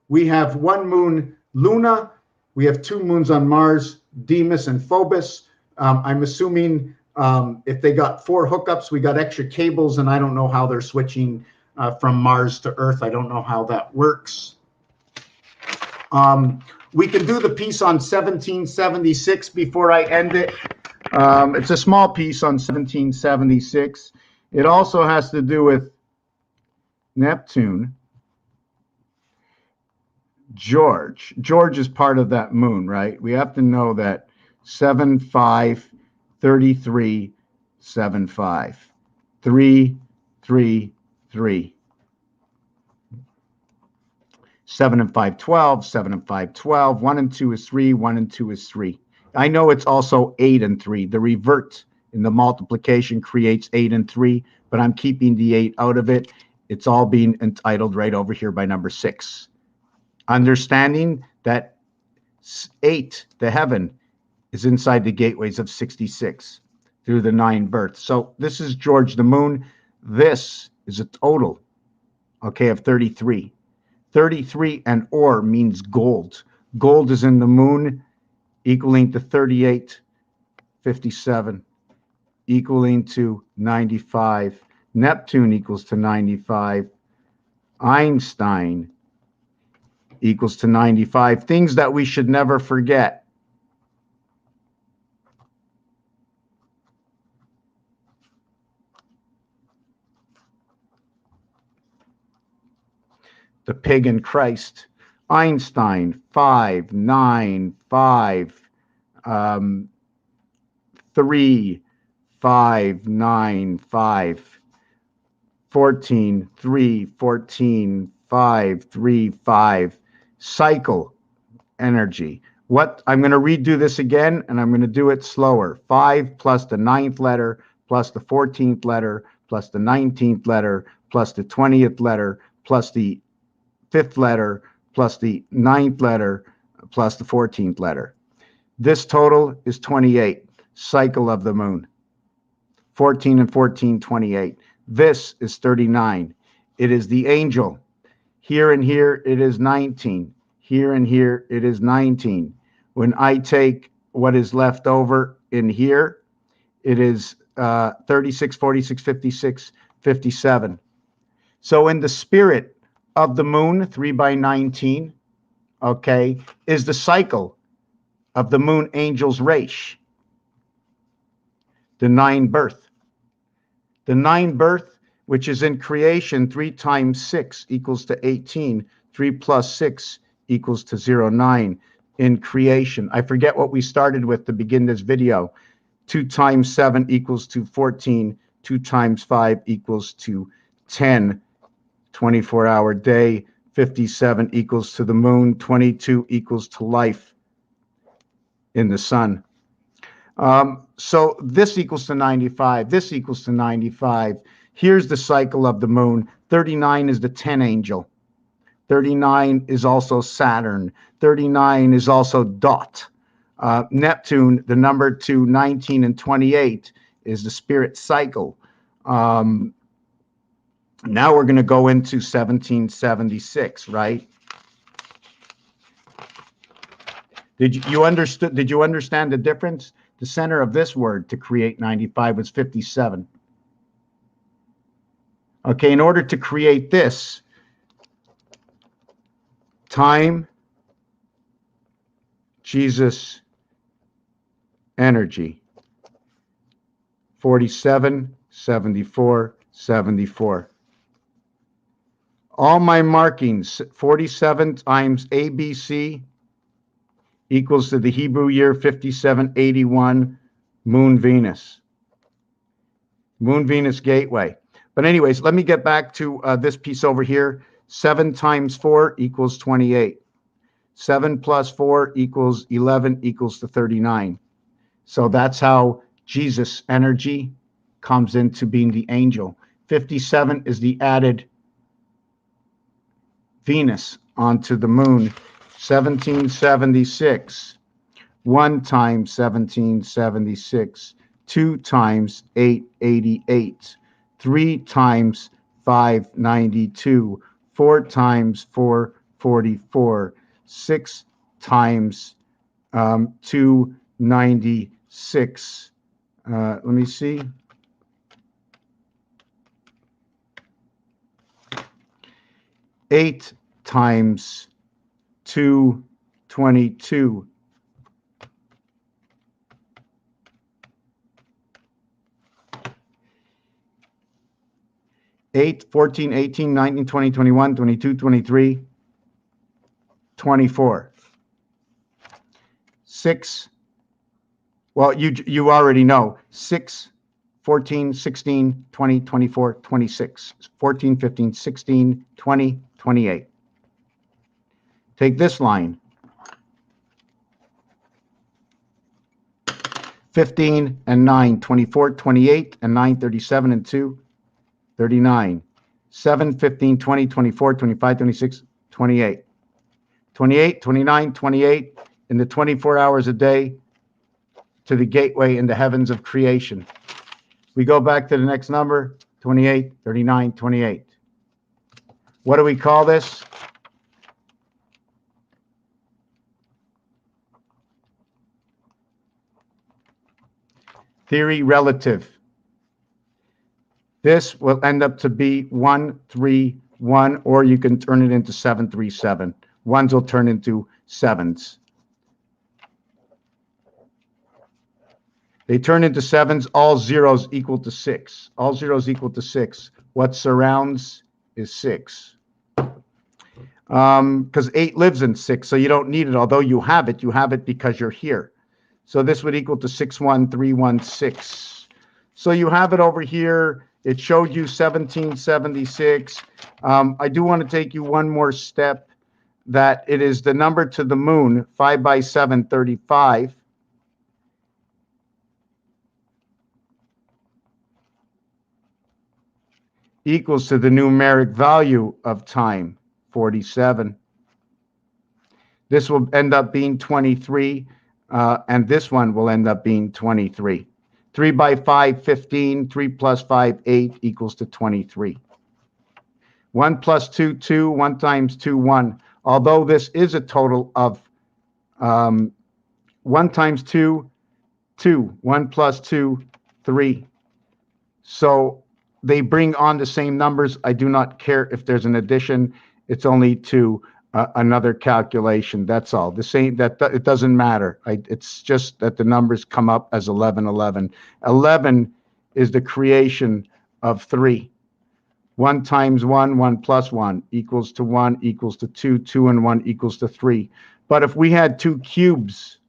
We have 1 moon, Luna. We have 2 moons on Mars, Deimos and Phobos. I'm assuming if they got 4 hookups, we got extra cables, and I don't know how they're switching from Mars to Earth. I don't know how that works. We can do the piece on 1776 before I end it. It's a small piece on 1776. It also has to do with Neptune. George is part of that moon, right? We have to know that 7, 5, 33, 7, 5, 3, 3, 3. 7 and 5, 12, 7 and 5, 12. 1 and 2 is 3, 1 and 2 is 3. I know it's also 8 and 3. The revert in the multiplication creates 8 and 3, but I'm keeping the 8 out of it. It's all being entitled right over here by number 6. Understanding that 8, the heaven, is inside the gateways of 66 through the 9 births. So this is George the moon. This is a total, okay, of 33. 33 and or means gold. Gold is in the moon, equaling to 38, 57, equaling to 95. Neptune equals to 95. Einstein equals to 95. Things that we should never forget. The pig and Christ. Einstein, 5, 9, 5, 3, 5, 9, 5, 14, 3, 14, 5, 3, 5. Cycle energy. What I'm going to redo this again, and I'm going to do it slower. 5 plus the 9th letter, plus the 14th letter, plus the 19th letter, plus the 20th letter, plus the 5th letter, plus the 9th letter, plus the 14th letter. This total is 28. Cycle of the moon. 14 and 14, 28. This is 39. It is the angel. Here and here, it is 19. Here and here, it is 19. When I take what is left over in here, it is 36, 46, 56, 57. So in the spirit of the moon, 3 by 19, okay, is the cycle of the moon angel's Resh, the 9 birth. The 9 birth, which is in creation, 3 times 6 equals to 18. 3 plus 6 equals to 9 in creation. I forget what we started with to begin this video. 2 times 7 equals to 14. 2 times 5 equals to 10. 24-hour day. 57 equals to the moon. 22 equals to life in the sun. So this equals to 95. This equals to 95. Here's the cycle of the moon. 39 is the 10 angel. 39 is also Saturn. 39 is also Dot. Neptune, the number 2, 19, and 28 is the spirit cycle. Now we're going to go into 1776, right? Did you understand the difference? The center of this word to create 95 was 57. Okay, in order to create this, time, Jesus, energy, 47, 74, 74. All my markings, 47 times ABC equals to the Hebrew year 5781, Moon Venus. Moon Venus gateway. But anyways, let me get back to this piece over here. 7 times 4 equals 28. 7 plus 4 equals 11 equals to 39. So that's how Jesus energy comes into being the angel. 57 is the added Venus onto the moon. 1776. 1 times 1776. 2 times 888. 3 times 592. 4 times 444. 6 times 296. Let me see. 8 times 222. 8, 14, 18, 19, 20, 21, 22, 23, 24. 6. Well, you already know. 6, 14, 16, 20, 24, 26. 14, 15, 16, 20, 28. Take this line. 15 and 9, 24, 28, and 9, 37 and 2, 39. 7, 15, 20, 24, 25, 26, 28. 28, 29, 28 in the 24 hours a day to the gateway in the heavens of creation. We go back to the next number, 28, 39, 28. What do we call this? Theory relative. This will end up to be 131, or you can turn it into 737. Ones will turn into sevens. They turn into sevens. All zeros equal to 6. All zeros equal to 6. What surrounds is 6. Because 8 lives in 6, so you don't need it. Although you have it because you're here. So this would equal to 61316. So you have it over here. It showed you 1776. I do want to take you one more step, that it is the number to the moon, 5 by 7, 35. Equals to the numeric value of time, 47. This will end up being 23, and this one will end up being 23. 3 by 5, 15. 3 plus 5, 8 equals to 23. 1 plus 2, 2. 1 times 2, 1. Although this is a total of 1 times 2, 2. 1 plus 2, 3. So they bring on the same numbers. I do not care if there's an addition. It's only to another calculation. That's all. The same, that it doesn't matter. It's just that the numbers come up as 11, 11. 11 is the creation of 3. 1 times 1, 1 plus 1 equals to 1 equals to 2, 2 and 1 equals to 3. But if we had 2 cubes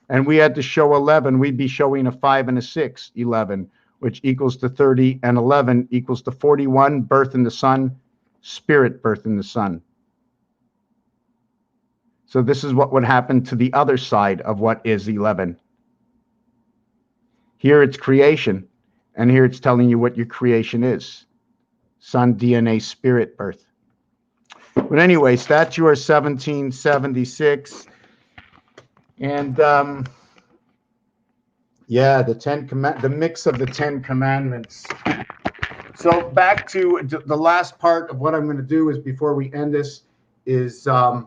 and we had to show 11, we'd be showing a 5 and a 6, 11, which equals to 30, and 11 equals to 41, birth in the sun, spirit birth in the sun. So this is what would happen to the other side of what is 11. Here it's creation, and here it's telling you what your creation is. Sun, DNA, spirit birth. But anyway, Statute 1776. And yeah, the mix of the 10 Commandments. So back to the last part of what I'm going to do is, before we end this, is the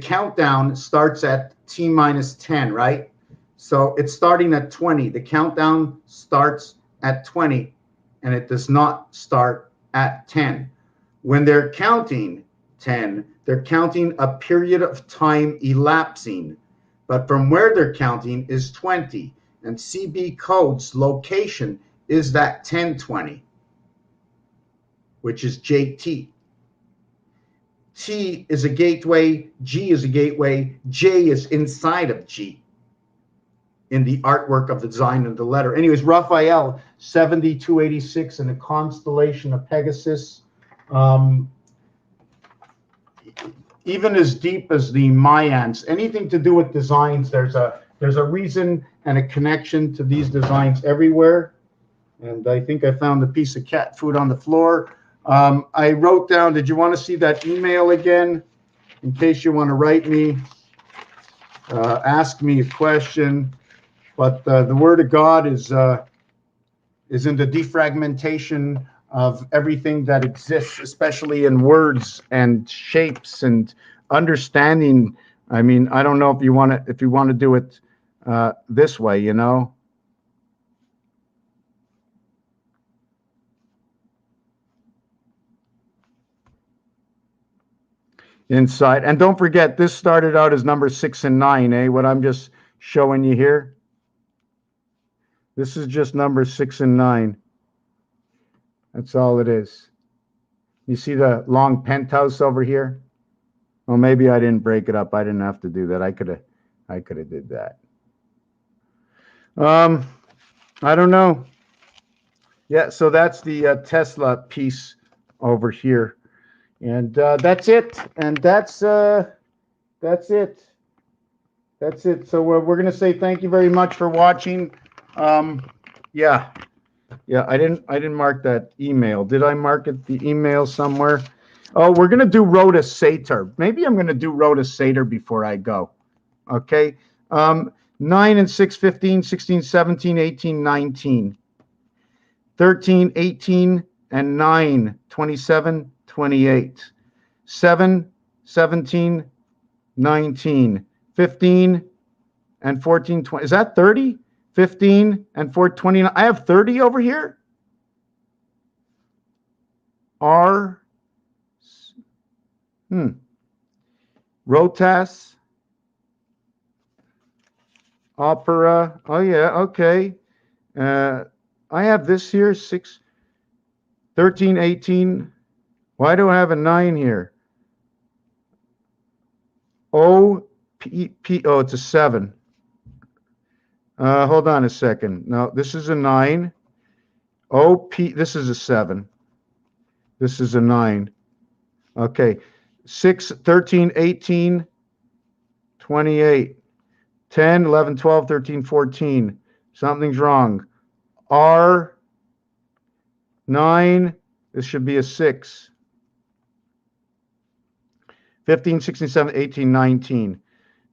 countdown starts at T minus 10, right? So it's starting at 20. The countdown starts at 20, and it does not start at 10. When they're counting 10, they're counting a period of time elapsing, but from where they're counting is 20, and CB code's location is that 1020, which is JT. T is a gateway, G is a gateway, J is inside of G in the artwork of the design of the letter. Anyways, Raphael, 7286 in the constellation of Pegasus. Even as deep as the Mayans, anything to do with designs, there's a reason and a connection to these designs everywhere. And I think I found a piece of cat food on the floor. I wrote down, did you want to see that email again? In case you want to write me, ask me a question. But the Word of God is in the defragmentation of everything that exists, especially in words and shapes and understanding. I mean, I don't know if you want to do it this way, you know. Inside. And don't forget, this started out as number 6 and 9, eh? What I'm just showing you here. This is just number 6 and 9. That's all it is. You see the long penthouse over here? Well, maybe I didn't break it up. I didn't have to do that. I could have did that. I don't know. Yeah, so that's the Tesla piece over here. And that's it. And that's it. That's it. So we're going to say thank you very much for watching. Yeah, I didn't mark that email. Did I mark it, the email somewhere? Oh, we're going to do Rota Sator. Maybe I'm going to do Rota Sator before I go. Okay. 9 and 6, 15, 16, 17, 18, 19. 13, 18, and 9, 27, 28. 7, 17, 19. 15, and 14, 20. Is that 30? 15 and 4, 29. I have 30 over here. Rotas. Opera. Oh, yeah. Okay. I have this here, 6, 13, 18. Why do I have a 9 here? Oh, it's a 7. Hold on a second. No, this is a 9. This is a 7. This is a 9. Okay. 6, 13, 18, 28. 10, 11, 12, 13, 14. Something's wrong. R, 9. This should be a 6. 15, 16, 17, 18, 19.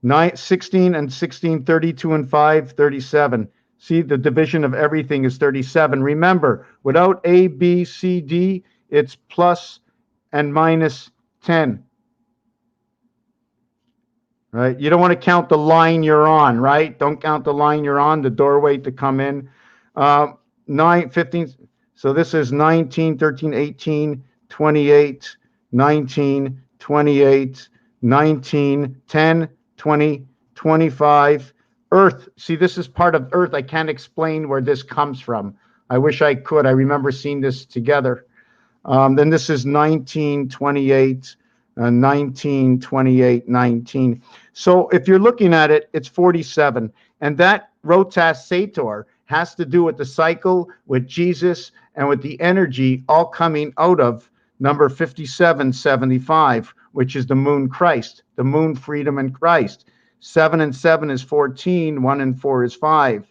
9, 16 and 16, 32 and 5, 37. See, the division of everything is 37. Remember, without A, B, C, D, it's plus and minus 10. Right? You don't want to count the line you're on, right? Don't count the line you're on, the doorway to come in. 9, 15, So this is 19, 13, 18, 28, 19, 28, 19, 10, 20, 25. Earth. See, this is part of Earth. I can't explain where this comes from. I wish I could. I remember seeing this together. Then this is 19, 28, 19, 28, 19. So if you're looking at it, it's 47. And that Rotas Sator has to do with the cycle, with Jesus, and with the energy all coming out of number 5775, which is the moon Christ, the moon freedom in Christ. 7 and 7 is 14, 1 and 4 is 5.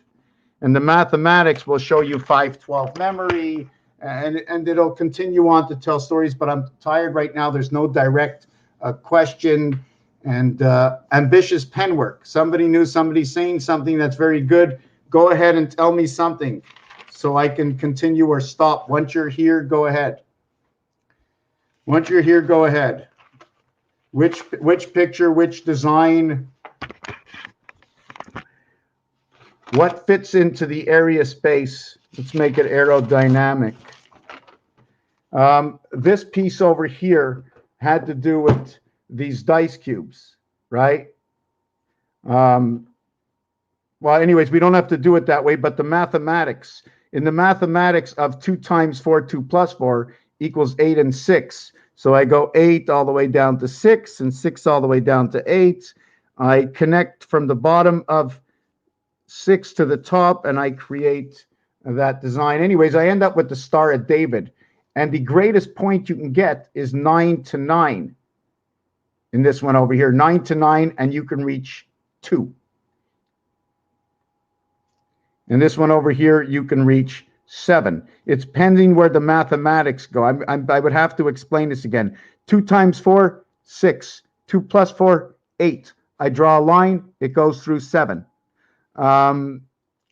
And the mathematics will show you 512 memory, and it'll continue on to tell stories, but I'm tired right now. There's no direct question. And ambitious pen work. Somebody knew somebody saying something that's very good. Go ahead and tell me something so I can continue or stop. Once you're here, go ahead. Once you're here, go ahead. Which picture, which design? What fits into the area space? Let's make it aerodynamic. This piece over here had to do with these dice cubes, right? Well, anyways, we don't have to do it that way, but the mathematics, in the mathematics of 2 times 4, 2 plus 4 equals 8 and 6. So I go 8 all the way down to 6 and 6 all the way down to 8. I connect from the bottom of 6 to the top and I create that design. Anyways, I end up with the Star of David. And the greatest point you can get is 9 to 9. In this one over here, 9 to 9, and you can reach 2. And this one over here, you can reach 7. It's pending where the mathematics go. I would have to explain this again. 2 times 4, 6. 2 plus 4, 8. I draw a line, it goes through 7.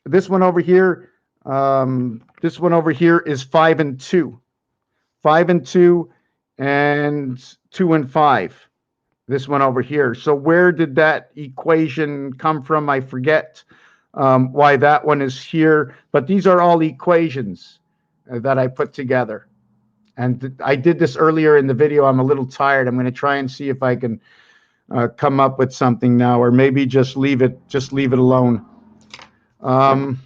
This one over here is 5 and 2. 5 and 2 and 2 and 5. This one over here. So where did that equation come from? I forget why that one is here, but these are all equations that I put together. And I did this earlier in the video. I'm a little tired. I'm going to try and see if I can come up with something now, or maybe just leave it alone. I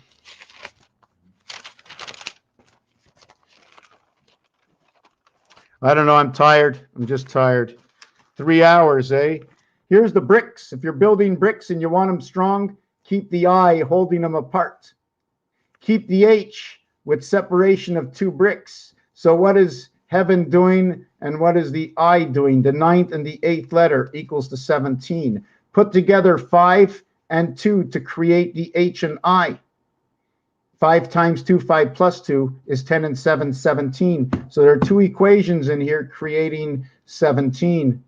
don't know. I'm tired. I'm just tired. 3 hours, eh? Here's the bricks. If you're building bricks and you want them strong, keep the I holding them apart. Keep the H with separation of 2 bricks. So what is heaven doing and what is the I doing? The 9th and the 8th letter equals to 17. Put together 5 and 2 to create the H and I. 5 times 2, 5 plus 2 is 10 and 7, 17. So there are 2 equations in here creating 17.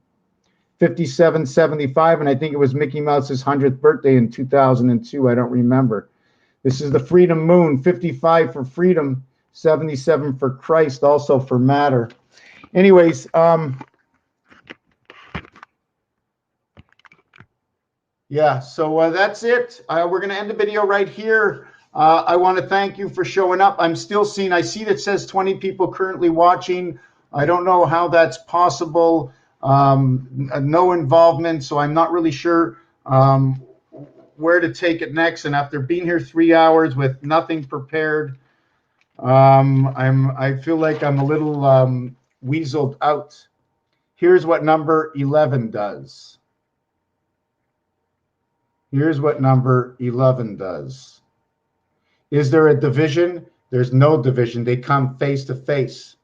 5775, and I think it was Mickey Mouse's 100th birthday in 2002. I don't remember. This is the Freedom Moon. 55 for freedom, 77 for Christ, also for matter. Anyways, yeah, so that's it. We're going to end the video right here. I want to thank you for showing up. I'm still seeing, I see that says 20 people currently watching. I don't know how that's possible. No involvement, so I'm not really sure where to take it next. And after being here 3 hours with nothing prepared, I feel like I'm a little weaseled out. Here's what number 11 does. Here's what number 11 does. Is there a division? There's no division. They come face to face.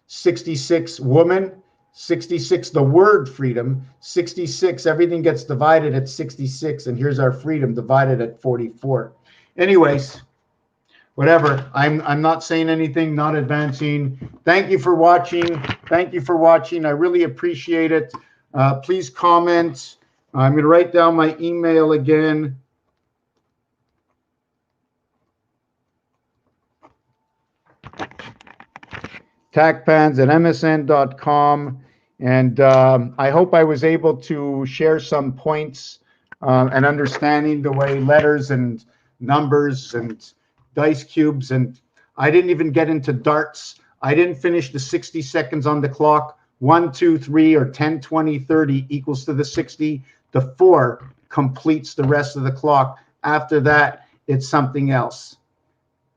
66 woman, 66 the word freedom, 66 everything gets divided at 66, and here's our freedom divided at 44. Anyways, whatever. I'm not saying anything, not advancing. Thank you for watching. Thank you for watching. I really appreciate it. Please comment. I'm going to write down my email again. tacpans@msn.com, and I hope I was able to share some points and understanding the way letters and numbers and dice cubes, and I didn't even get into darts. I didn't finish the 60 seconds on the clock. 1, 2, 3, or 10, 20, 30 equals to the 60. The 4 completes the rest of the clock. After that, it's something else.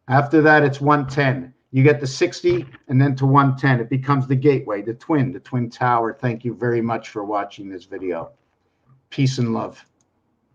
After that, it's 110. You get the 60 and then to 110. It becomes the gateway, the twin tower. Thank you very much for watching this video. Peace and love.